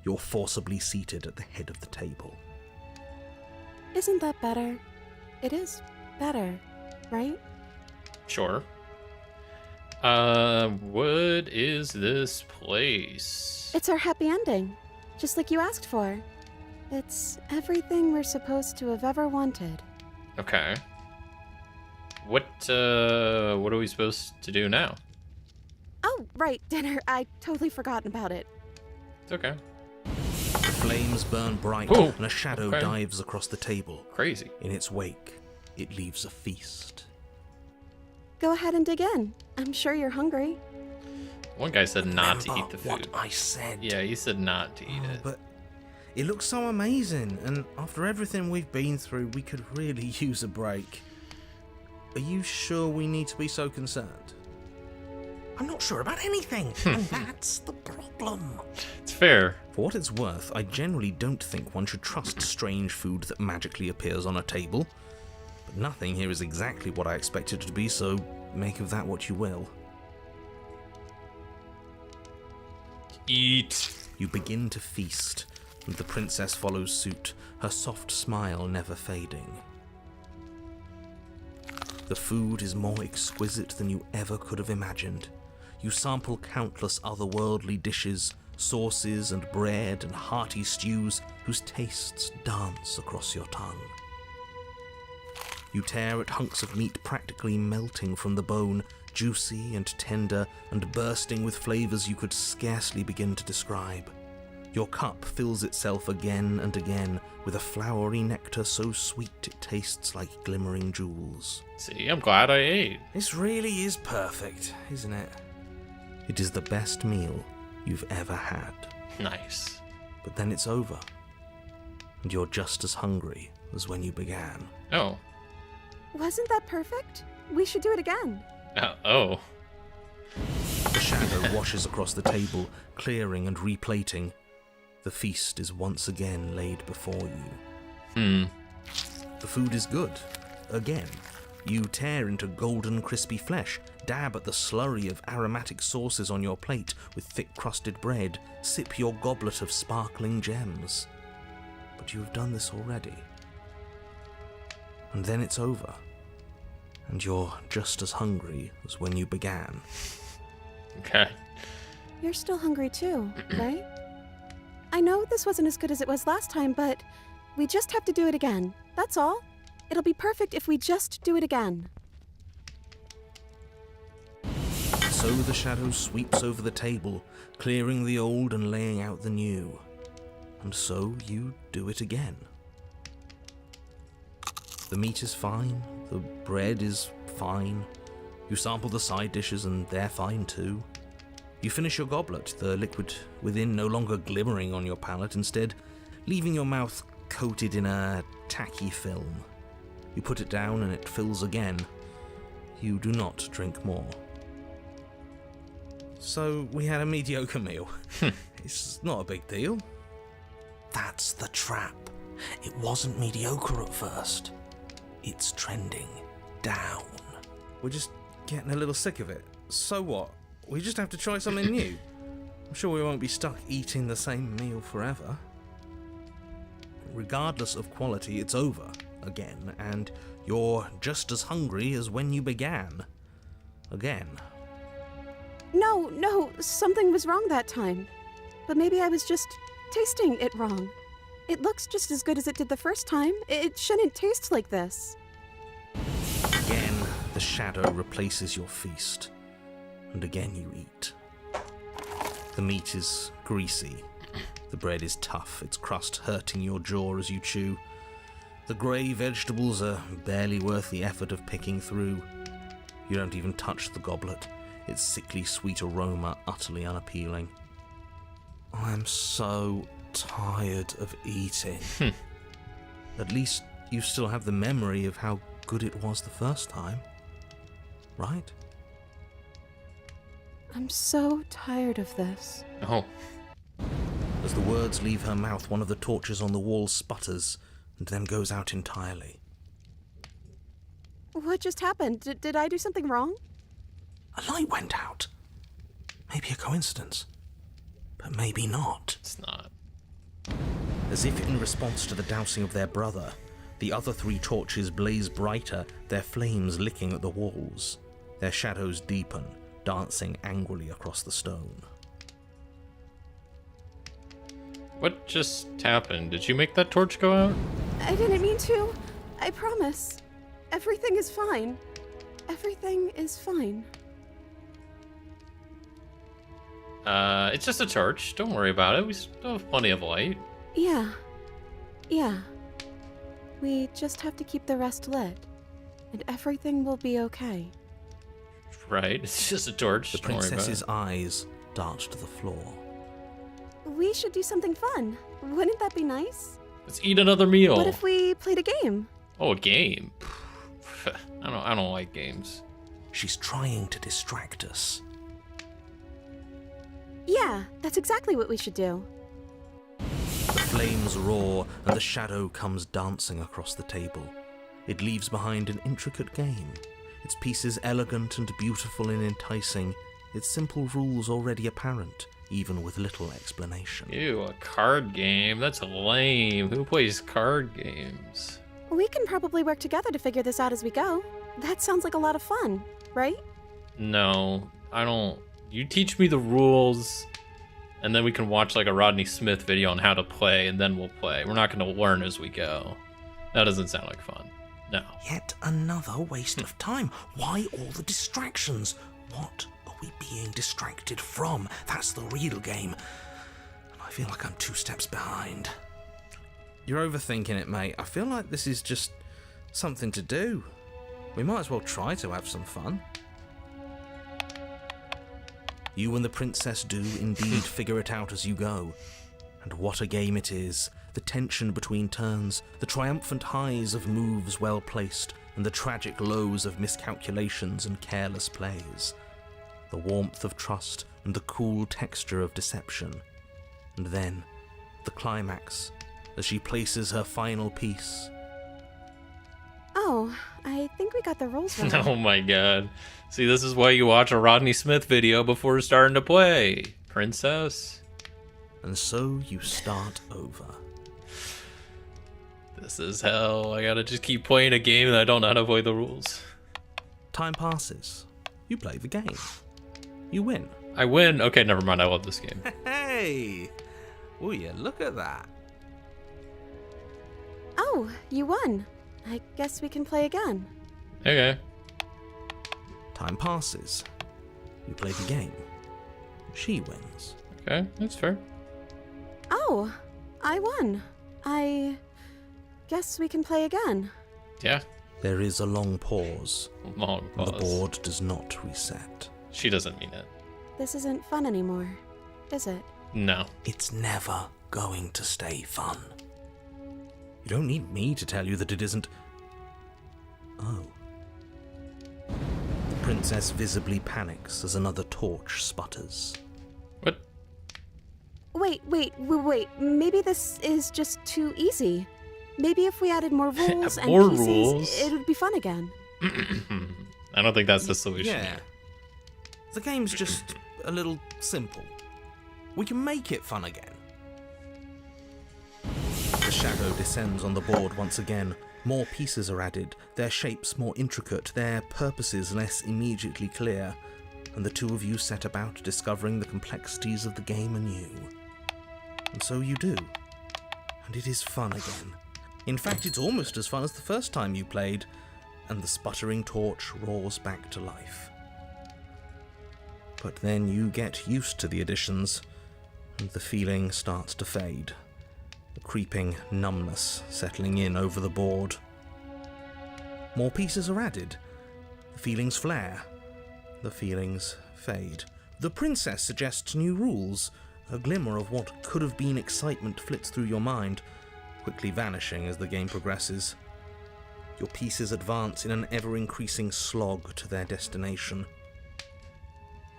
You're forcibly seated at the head of the table. Isn't that better? It is better, right? Sure. What is this place? It's our happy ending, just like you asked for. It's everything we're supposed to have ever wanted. Okay. What are we supposed to do now? Oh, right, dinner. I totally forgotten about it. It's okay. The flames burn bright, Whoa. and a shadow Okay. dives across the table. Crazy. In its wake, it leaves a feast. Go ahead and dig in. I'm sure you're hungry. One guy said not to Remember eat the what food. I said. Yeah, he said not to eat it. But it looks so amazing, and after everything we've been through, we could really use a break. Are you sure we need to be so concerned? I'm not sure about anything, and that's the problem. It's fair. For what it's worth, I generally don't think one should trust strange food that magically appears on a table. But nothing here is exactly what I expected it to be, so make of that what you will. Eat. You begin to feast, and the princess follows suit, her soft smile never fading. The food is more exquisite than you ever could have imagined. You sample countless otherworldly dishes, sauces and bread and hearty stews whose tastes dance across your tongue. You tear at hunks of meat practically melting from the bone, juicy and tender and bursting with flavors you could scarcely begin to describe. Your cup fills itself again and again with a flowery nectar so sweet it tastes like glimmering jewels. See, I'm glad I ate. This really is perfect, isn't it? It is the best meal you've ever had. Nice. But then it's over, and you're just as hungry as when you began. Oh. Wasn't that perfect? We should do it again. Oh. The shadow washes across the table, clearing and replating. The feast is once again laid before you. The food is good. Again. You tear into golden crispy flesh, dab at the slurry of aromatic sauces on your plate with thick crusted bread, sip your goblet of sparkling gems. But you have done this already. And then it's over. And you're just as hungry as when you began. Okay. You're still hungry too, right? I know this wasn't as good as it was last time, but we just have to do it again. That's all. It'll be perfect if we just do it again. So the shadow sweeps over the table, clearing the old and laying out the new. And so you do it again. The meat is fine, the bread is fine. You sample the side dishes and they're fine too. You finish your goblet, the liquid within no longer glimmering on your palate, instead leaving your mouth coated in a tacky film. You put it down and it fills again. You do not drink more. So we had a mediocre meal. It's not a big deal. That's the trap. It wasn't mediocre at first. It's trending down. We're just getting a little sick of it. So what? We just have to try something new. I'm sure we won't be stuck eating the same meal forever. Regardless of quality, it's over again, and you're just as hungry as when you began. Again. No, something was wrong that time. But maybe I was just tasting it wrong. It looks just as good as it did the first time. It shouldn't taste like this. Again, the shadow replaces your feast. And again you eat. The meat is greasy. The bread is tough, its crust hurting your jaw as you chew. The grey vegetables are barely worth the effort of picking through. You don't even touch the goblet, its sickly sweet aroma utterly unappealing. I'm so tired of eating. At least you still have the memory of how good it was the first time, right? I'm so tired of this. Oh. As the words leave her mouth, one of the torches on the wall sputters and then goes out entirely. What just happened? Did I do something wrong? A light went out. Maybe a coincidence, but maybe not. It's not. As if in response to the dousing of their brother, the other 3 torches blaze brighter, their flames licking at the walls. Their shadows deepen, dancing angrily across the stone. What just happened? Did you make that torch go out? I didn't mean to. I promise. Everything is fine. Everything is fine. It's just a torch. Don't worry about it. We still have plenty of light. Yeah. We just have to keep the rest lit, and everything will be okay. Right? It's just a torch. The Don't worry about princess's it. eyes dart to the floor. We should do something fun. Wouldn't that be nice? Let's eat another meal. What if we played a game? Oh, a game. I don't like games. She's trying to distract us. Yeah, that's exactly what we should do. The flames roar and the shadow comes dancing across the table. It leaves behind an intricate game, its pieces elegant and beautiful and enticing, its simple rules already apparent, even with little explanation. Ew, a card game? That's lame. Who plays card games? We can probably work together to figure this out as we go. That sounds like a lot of fun, right? No, I don't. You teach me the rules, and then we can watch like a Rodney Smith video on how to play, and then we'll play. We're not going to learn as we go. That doesn't sound like fun. No. Yet another waste of time. Why all the distractions? What are we being distracted from? That's the real game. And I feel like I'm 2 steps behind. You're overthinking it, mate. I feel like this is just something to do. We might as well try to have some fun. You and the princess do indeed figure it out as you go. And what a game it is. The tension between turns, the triumphant highs of moves well placed, and the tragic lows of miscalculations and careless plays. The warmth of trust and the cool texture of deception. And then, the climax, as she places her final piece. Oh, know. I think we got the rules wrong. Oh my god. See, this is why you watch a Rodney Smith video before starting to play, princess. And so you start over. This is hell. I gotta just keep playing a game and I don't know how to avoid the rules. Time passes. You play the game. You win. I win. Okay, never mind. I love this game. Hey! Oh yeah, look at that. Oh, you won. I guess we can play again. Okay. Time passes. You play the game. She wins. Okay, that's fair. Oh, I won. I guess we can play again. Yeah. There is a long pause. Long pause. The board does not reset. She doesn't mean it. This isn't fun anymore, is it? No. It's never going to stay fun. You don't need me to tell you that it isn't. Oh. The princess visibly panics as another torch sputters. What? Wait. Maybe this is just too easy. Maybe if we added more rules and More pieces, rules? it would be fun again. I don't think that's the solution. Yeah. The game's just a little simple. We can make it fun again. The shadow descends on the board once again. More pieces are added, their shapes more intricate, their purposes less immediately clear, and the two of you set about discovering the complexities of the game anew. And so you do. And it is fun again. In fact, it's almost as fun as the first time you played, and the sputtering torch roars back to life. But then you get used to the additions, and the feeling starts to fade. A creeping numbness settling in over the board. More pieces are added. The feelings flare. The feelings fade. The princess suggests new rules. A glimmer of what could have been excitement flits through your mind, quickly vanishing as the game progresses. Your pieces advance in an ever-increasing slog to their destination.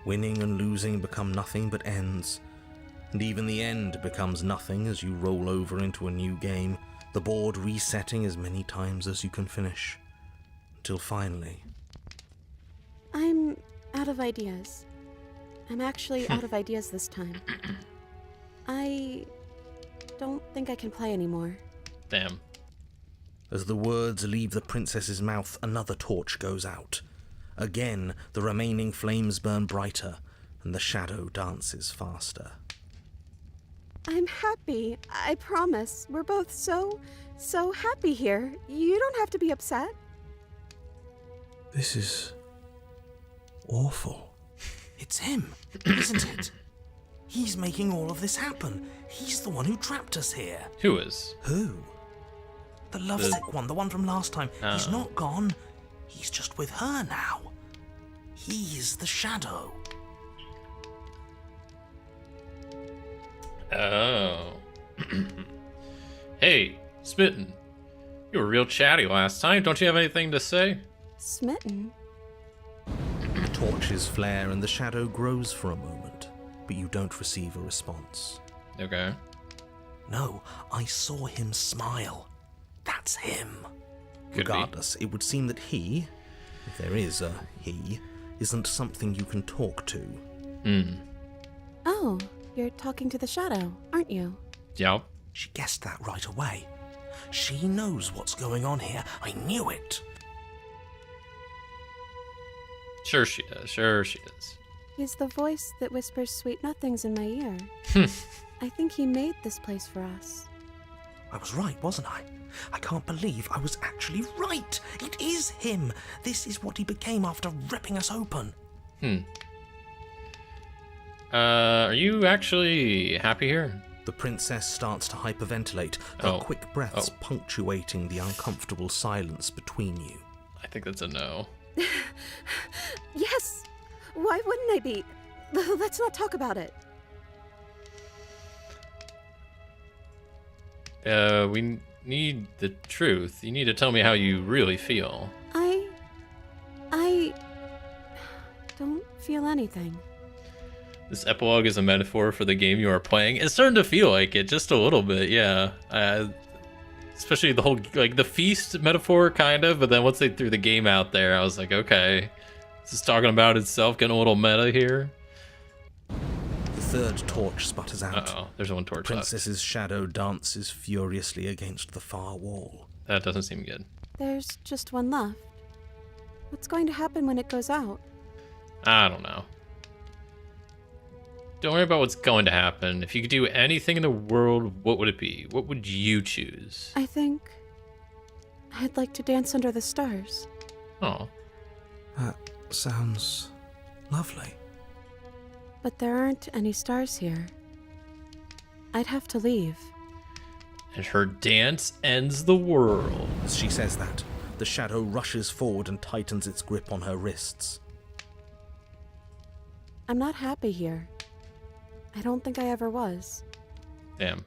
Winning and losing become nothing but ends, and even the end becomes nothing as you roll over into a new game, the board resetting as many times as you can finish, until finally... I'm out of ideas. I'm actually out of ideas this time. I don't think I can play anymore. Damn. As the words leave the princess's mouth, another torch goes out. Again, the remaining flames burn brighter, and the shadow dances faster. I'm happy. I promise. We're both so happy here. You don't have to be upset. This is... awful. It's him, isn't it? He's making all of this happen. He's the one who trapped us here. Who is? Who? The lovesick one, the one from last time. Oh. He's not gone. He's just with her now. He's the shadow. Oh. Hey, Smitten. You were real chatty last time. Don't you have anything to say? Smitten? The torches flare and the shadow grows for a moment, but you don't receive a response. Okay. No, I saw him smile. That's him. Could be. Regardless, it would seem that he, if there is a he, isn't something you can talk to. Oh, you're talking to the shadow, aren't you? Yep. She guessed that right away. She knows what's going on here. I knew it. Sure she does. Sure she does. He's the voice that whispers sweet nothings in my ear. I think he made this place for us. I was right, wasn't I? I can't believe I was actually right. It is him. This is what he became after ripping us open. Are you actually happy here? The princess starts to hyperventilate, her Oh. quick breaths punctuating the uncomfortable silence between you. I think that's a no. Yes! Why wouldn't I be? Let's not talk about it. We need the truth. You need to tell me how you really feel. I don't feel anything. This epilogue is a metaphor for the game you are playing. It's starting to feel like it, just a little bit, yeah. Especially the whole, like, the feast metaphor, kind of, but then once they threw the game out there, I was like, okay, this is talking about itself, getting a little meta here. The third torch sputters out. Uh-oh, there's one torch The princess's shadow dances furiously against the far wall. left. That doesn't seem good. There's just one left. What's going to happen when it goes out? I don't know. Don't worry about what's going to happen. If you could do anything in the world, what would it be? What would you choose? I think I'd like to dance under the stars. Oh, That sounds lovely. But there aren't any stars here. I'd have to leave. and her dance ends the world. As she says that, the shadow rushes forward and tightens its grip on her wrists. I'm not happy here. I don't think I ever was. Damn.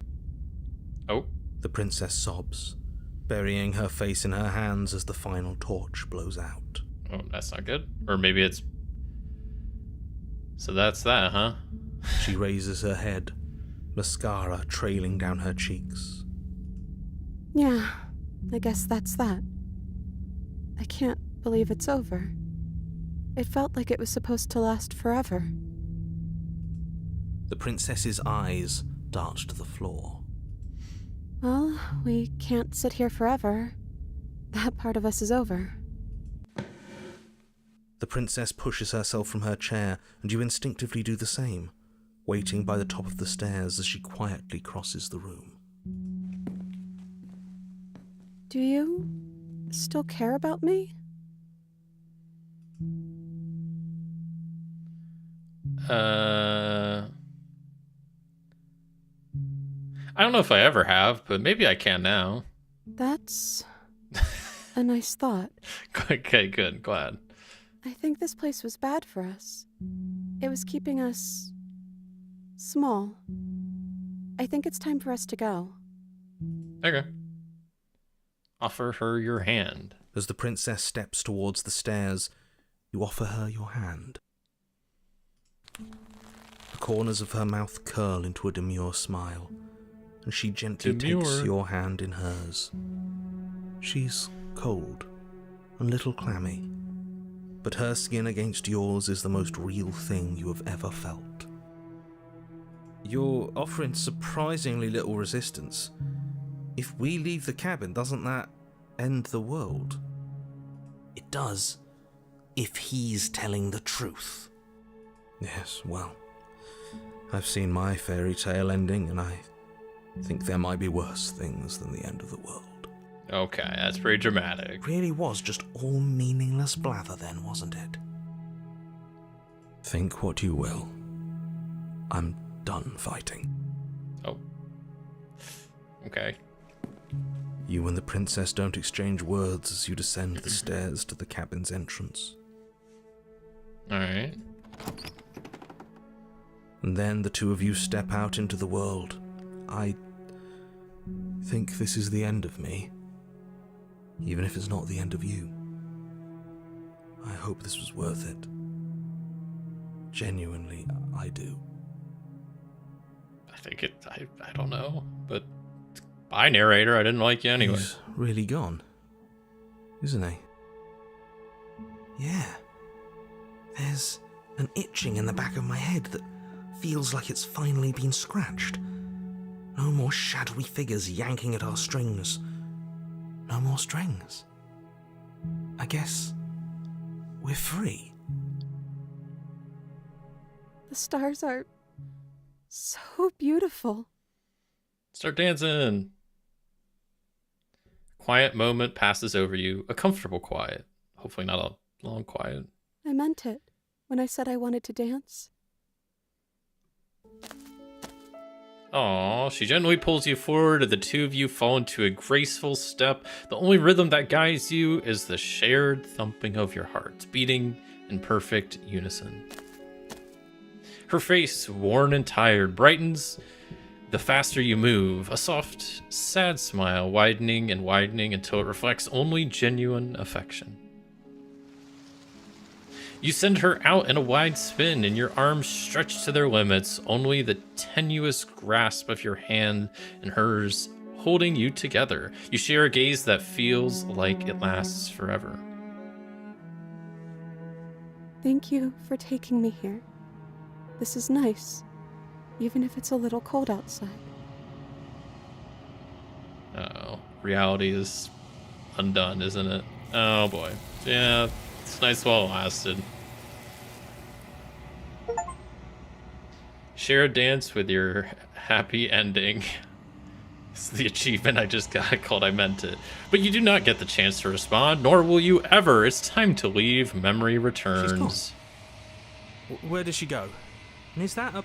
Oh. The princess sobs, burying her face in her hands as the final torch blows out. Oh, that's not good. Or maybe it's... So that's that, huh? She raises her head, mascara trailing down her cheeks. Yeah, I guess that's that. I can't believe it's over. It felt like it was supposed to last forever. The princess's eyes dart to the floor. Well, we can't sit here forever. That part of us is over. The princess pushes herself from her chair, and you instinctively do the same, waiting by the top of the stairs as she quietly crosses the room. Do you still care about me? I don't know if I ever have, but maybe I can now. That's a nice thought. Okay, good. Glad. I think this place was bad for us. It was keeping us small. I think it's time for us to go. Okay. Offer her your hand. As the princess steps towards the stairs, you offer her your hand. The corners of her mouth curl into a demure smile, and she gently takes your hand in hers. She's cold, and a little clammy, but her skin against yours is the most real thing you have ever felt. You're offering surprisingly little resistance. If we leave the cabin, doesn't that end the world? It does, if he's telling the truth. Yes, well, I've seen my fairy tale ending, and I think there might be worse things than the end of the world. Okay, that's pretty dramatic. It really was just all meaningless blather then, wasn't it? Think what you will. I'm done fighting. Oh. Okay. You and the princess don't exchange words as you descend the stairs to the cabin's entrance. Alright. And then the two of you step out into the world. I think this is the end of me, even if it's not the end of you. I hope this was worth it. Genuinely, I do. I think it... I don't know, but... Bye, narrator. I didn't like you anyway. He's really gone, isn't he? Yeah. There's an itching in the back of my head that feels like it's finally been scratched. No more shadowy figures yanking at our strings. No more strings. I guess we're free. The stars are so beautiful. Start dancing. Quiet moment passes over you. A comfortable quiet. Hopefully not a long quiet. I meant it when I said I wanted to dance. Aw, she gently pulls you forward and the two of you fall into a graceful step. The only rhythm that guides you is the shared thumping of your hearts, beating in perfect unison. Her face, worn and tired, brightens the faster you move, a soft, sad smile widening and widening until it reflects only genuine affection. You send her out in a wide spin, and your arms stretch to their limits. Only the tenuous grasp of your hand and hers holding you together. You share a gaze that feels like it lasts forever. Thank you for taking me here. This is nice, even if it's a little cold outside. Uh-oh. Reality is undone, isn't it? Oh boy. Yeah, it's nice while it lasted. Share a dance with your happy ending. It's the achievement I just got called I meant it. But you do not get the chance to respond, nor will you ever. It's time to leave. Memory returns. Where does she go? And is that a...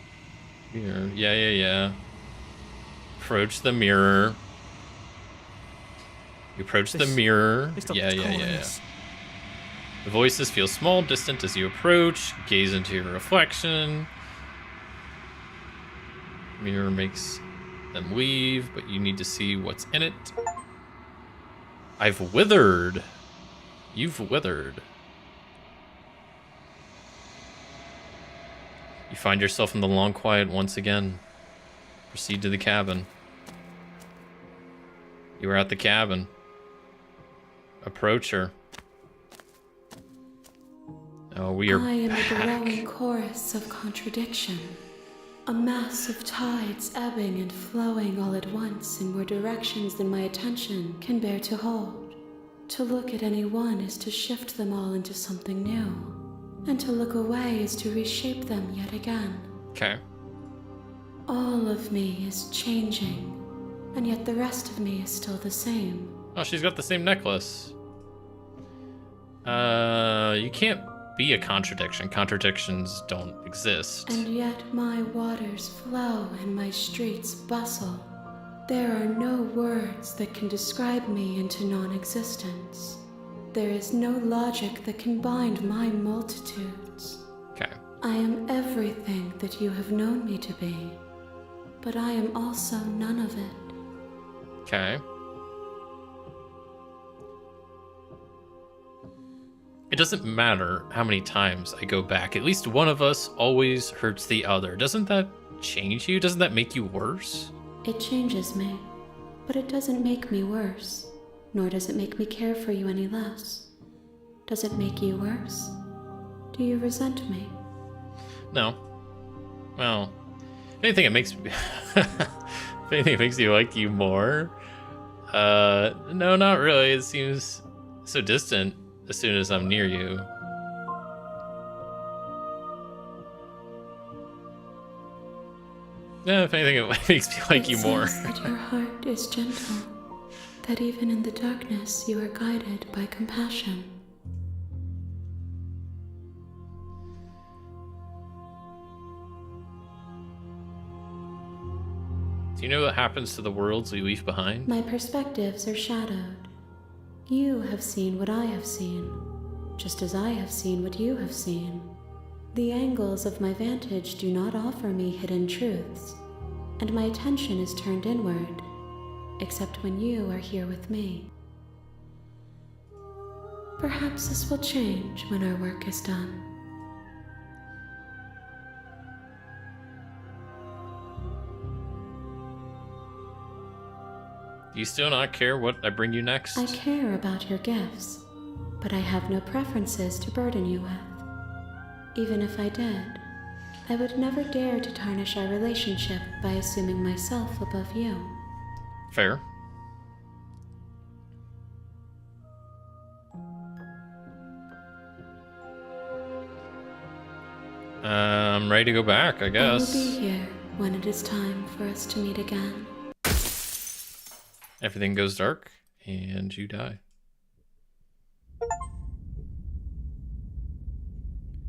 Here. Yeah. Approach the mirror. You approach the mirror. Yeah. The voices feel small, distant as you approach. Gaze into your reflection. Mirror makes them leave, but you need to see what's in it. I've withered. You've withered. You find yourself in the long quiet once again. Proceed to the cabin. You are at the cabin. Approach her. Oh, we are I am back. a growing chorus of contradiction. A mass of tides ebbing and flowing all at once in more directions than my attention can bear to hold. To look at any one is to shift them all into something new, and to look away is to reshape them yet again. Okay. All of me is changing, and yet the rest of me is still the same. Oh, she's got the same necklace. You can't be a contradiction. Contradictions don't exist. And yet my waters flow and my streets bustle. There are no words that can describe me into non-existence. There is no logic that can bind my multitudes. Okay. I am everything that you have known me to be, but I am also none of it. Okay. It doesn't matter how many times I go back. At least one of us always hurts the other. Doesn't that change you? Doesn't that make you worse? It changes me, but it doesn't make me worse, nor does it make me care for you any less. Does it make you worse? Do you resent me? No. Well, if anything, it makes me... if anything, it makes me like you more. No, not really. It seems so distant as soon as I'm near you. Yeah, if anything, it makes me like you more. It seems that your heart is gentle, that even in the darkness you are guided by compassion. Do you know what happens to the worlds we leave behind? My perspectives are shadowed. You have seen what I have seen, just as I have seen what you have seen. The angles of my vantage do not offer me hidden truths, and my attention is turned inward, except when you are here with me. Perhaps this will change when our work is done. Do you still not care what I bring you next? I care about your gifts, but I have no preferences to burden you with. Even if I did, I would never dare to tarnish our relationship by assuming myself above you. Fair. I'm ready to go back, I guess. I will be here when it is time for us to meet again. Everything goes dark, and you die.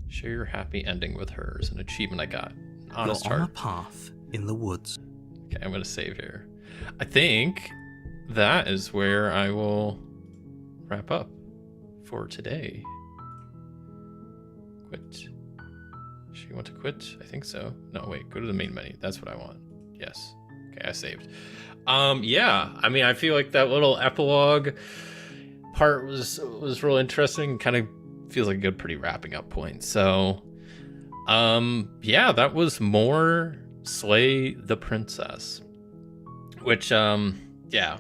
Share your happy ending with her is an achievement I got. Honest You're on a heart. path in the woods. Okay, I'm gonna save here. I think that is where I will wrap up for today. Quit. She want to quit? I think so. No, wait, go to the main menu. That's what I want. Yes. Okay, I saved. Yeah, I mean, I feel like that little epilogue part was real interesting. Kind of feels like a good, pretty wrapping up point. So, yeah, that was more Slay the Princess, which, yeah,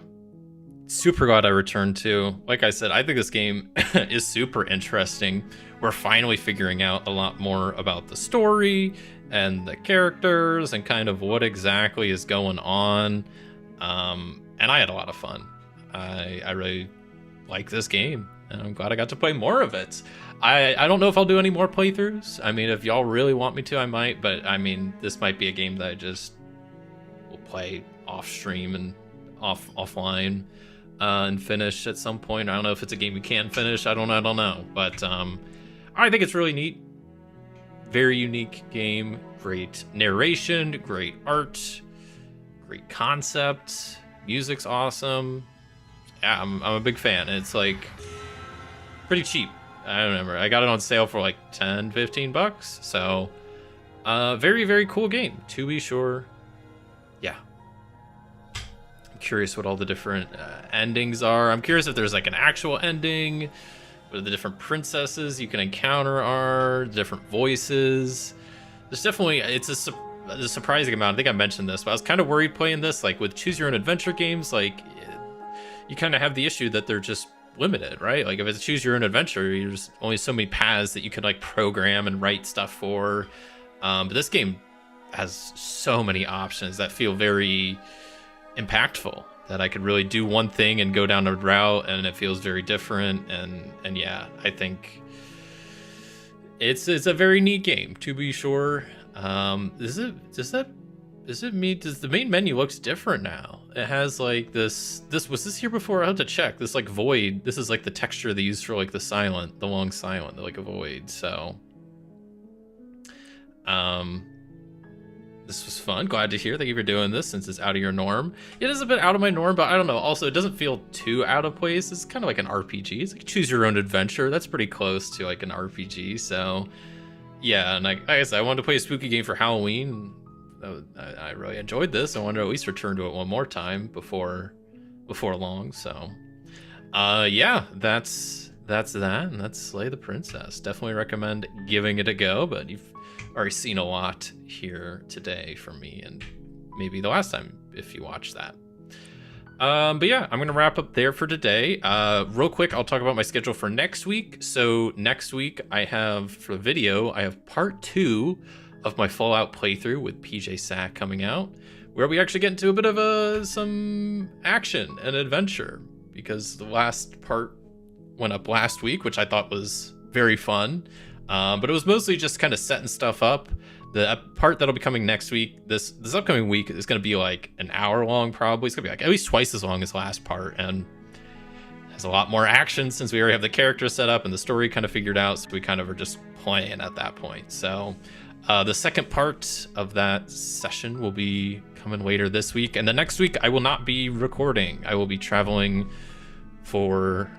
super glad I returned to. Like I said, I think this game is super interesting. We're finally figuring out a lot more about the story and the characters and kind of what exactly is going on. And I had a lot of fun. I really like this game, and I'm glad I got to play more of it. I don't know if I'll do any more playthroughs. I mean, if y'all really want me to, I might, but I mean, this might be a game that I just will play off stream and offline and finish at some point. I don't know if it's a game you can finish. I don't know. But I think it's really neat. Very unique game. Great narration, great art, great concept. Music's awesome. Yeah, I'm a big fan. It's like pretty cheap. I don't remember. I got it on sale for like 10, 15 bucks. So very, very cool game, to be sure. Yeah. I'm curious what all the different endings are. I'm curious if there's like an actual ending, what the different princesses you can encounter are, the different voices. There's definitely, it's a surprising amount. I think I mentioned this, but I was kind of worried playing this. Like with choose your own adventure games, like you kind of have the issue that they're just limited, right? Like if it's choose your own adventure, there's only so many paths that you can like program and write stuff for. But this game has so many options that feel very impactful, that I could really do one thing and go down a route and it feels very different. And yeah, I think it's a very neat game, to be sure. Does the main menu looks different now? It has like this was this here before? I had to check. This like void. This is like the texture they use for like the long silent, like a void. So this was fun. Glad to hear. Thank you for doing this since it's out of your norm. It is a bit out of my norm, but I don't know. Also, it doesn't feel too out of place. It's kind of like an RPG. It's like choose your own adventure. That's pretty close to like an RPG. So yeah, and like I said, I wanted to play a spooky game for Halloween. I really enjoyed this. I wanted to at least return to it one more time before long. So yeah, that's that, and that's Slay the Princess. Definitely recommend giving it a go, but you've already seen a lot here today from me, and maybe the last time if you watched that. But yeah, I'm gonna wrap up there for today. Real quick, I'll talk about my schedule for next week. So next week I have, for the video, I have part 2 of my Fallout playthrough with PJ Sack coming out, where we actually get into a bit of some action and adventure, because the last part went up last week, which I thought was very fun. But it was mostly just kind of setting stuff up. The part that'll be coming next week, this upcoming week, is going to be like an hour long probably. It's going to be like at least twice as long as the last part, and has a lot more action since we already have the characters set up and the story kind of figured out, so we kind of are just playing at that point. So the second part of that session will be coming later this week, and the next week I will not be recording. I will be traveling for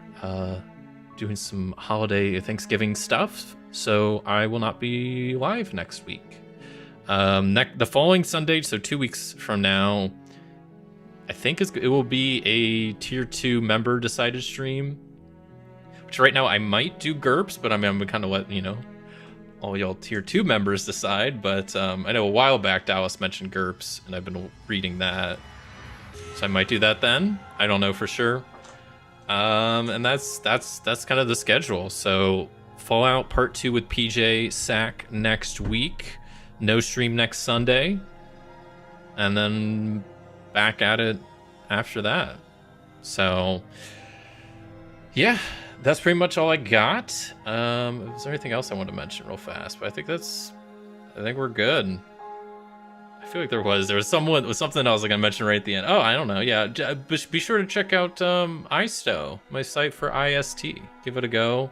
doing some holiday Thanksgiving stuff, so I will not be live next week. The following Sunday, so 2 weeks from now, I think it will be a tier 2 member decided stream, which right now I might do GURPS, but I mean, I'm gonna kind of let all y'all tier 2 members decide. But I know a while back Dallas mentioned GURPS, and I've been reading that, so I might do that then. I don't know for sure. And that's kind of the schedule. So Fallout Part 2 with PJ Sack next week. No stream next Sunday. And then back at it after that. So yeah, that's pretty much all I got. Is there anything else I want to mention real fast? But I think we're good. I feel like there was something I was going to mention right at the end. Oh, I don't know. Yeah, be sure to check out iStow, my site for IST. Give it a go.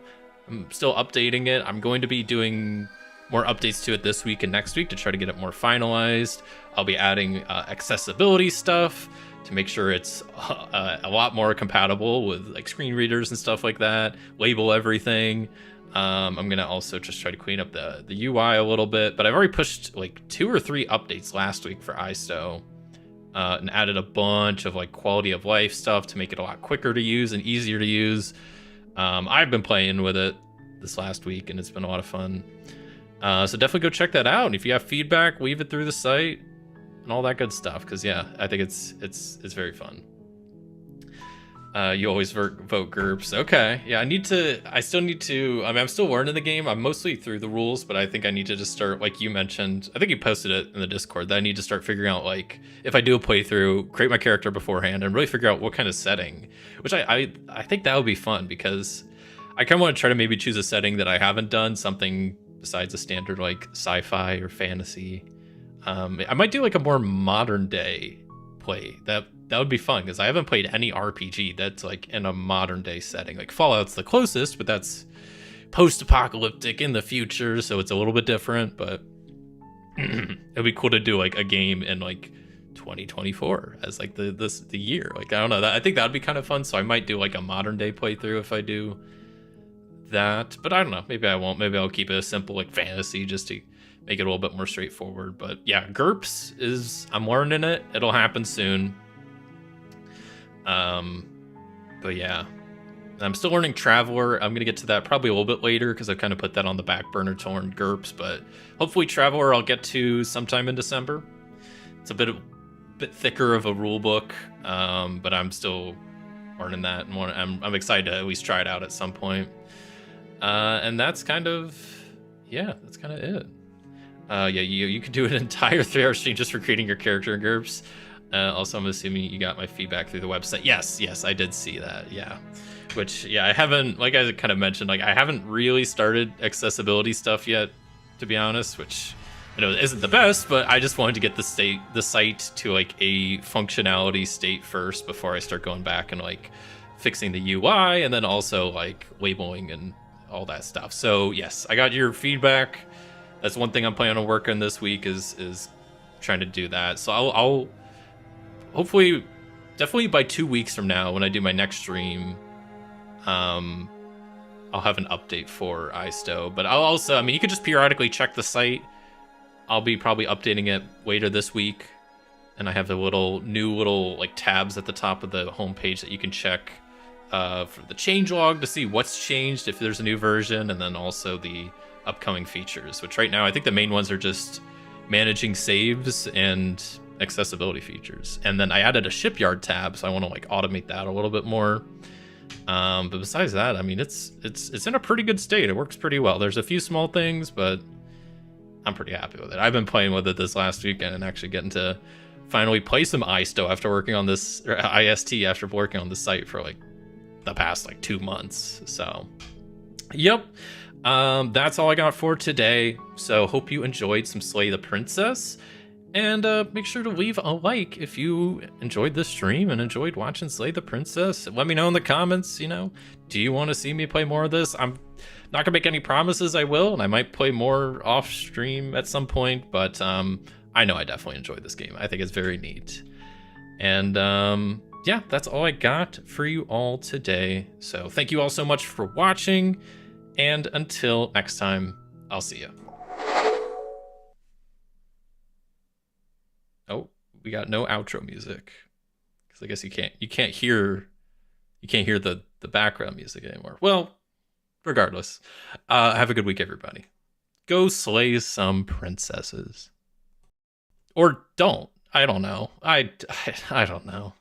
I'm still updating it. I'm going to be doing more updates to it this week and next week to try to get it more finalized. I'll be adding accessibility stuff to make sure it's a lot more compatible with like screen readers and stuff like that. Label everything. I'm gonna also just try to clean up the UI a little bit, but I've already pushed like 2 or 3 updates last week for iStow, and added a bunch of like quality of life stuff to make it a lot quicker to use and easier to use. I've been playing with it this last week, and it's been a lot of fun. So definitely go check that out. And if you have feedback, leave it through the site and all that good stuff. Because yeah, I think it's very fun. You always vote GURPS. Okay, yeah, I still need to, I mean, I'm still learning the game. I'm mostly through the rules, but I think I need to just start, like you mentioned, I think you posted it in the Discord, that I need to start figuring out, like, if I do a playthrough, create my character beforehand and really figure out what kind of setting, which I think that would be fun, because I kind of want to try to maybe choose a setting that I haven't done, something besides a standard, like, sci-fi or fantasy. I might do, like, a more modern day play. That would be fun, because I haven't played any RPG that's like in a modern day setting. Like Fallout's the closest, but that's post-apocalyptic in the future, so it's a little bit different. But it'd be cool to do like a game in like 2024 as like the year. Like, I don't know, I think that'd be kind of fun. So I might do like a modern day playthrough if I do that. But I don't know, maybe I won't. Maybe I'll keep it a simple like fantasy just to make it a little bit more straightforward. But yeah, GURPS is, I'm learning it. It'll happen soon. But yeah, I'm still learning Traveler. I'm going to get to that probably a little bit later, because I've kind of put that on the back burner to learn GURPS, but hopefully Traveler I'll get to sometime in December. It's a bit thicker of a rule book, but I'm still learning that, and I'm excited to at least try it out at some point. And that's kind of it. Yeah, you could do an entire 3-hour stream just for creating your character in GURPS. Also, I'm assuming you got my feedback through the website. Yes, I did see that. Yeah, which, yeah, I haven't, like I kind of mentioned, like I haven't really started accessibility stuff yet, to be honest, which I know isn't the best, but I just wanted to get the site to like a functionality state first before I start going back and like fixing the UI, and then also like labeling and all that stuff. So yes, I got your feedback. That's one thing I'm planning on working this week is trying to do that. So I'll hopefully, definitely by 2 weeks from now, when I do my next stream, I'll have an update for iStow. But I'll also, I mean, you could just periodically check the site. I'll be probably updating it later this week. And I have the new little like tabs at the top of the homepage that you can check for the changelog to see what's changed, if there's a new version, and then also the upcoming features, which right now I think the main ones are just managing saves and accessibility features. And then I added a shipyard tab, so I want to like automate that a little bit more. But besides that, I mean, it's in a pretty good state. It works pretty well. There's a few small things, but I'm pretty happy with it. I've been playing with it this last weekend and actually getting to finally play some iStow after working on this, or IST after working on the site for like the past like 2 months. So yep, that's all I got for today. So hope you enjoyed some Slay the Princess. And make sure to leave a like if you enjoyed this stream and enjoyed watching Slay the Princess. Let me know in the comments, you know, do you want to see me play more of this? I'm not gonna make any promises. I will, and I might play more off stream at some point, but I know I definitely enjoyed this game. I think it's very neat. And yeah, that's all I got for you all today. So thank you all so much for watching, and until next time, I'll see you. Oh, we got no outro music, because I guess you can't hear the background music anymore. Well, regardless, have a good week, everybody. Go slay some princesses, or don't. I don't know. I don't know.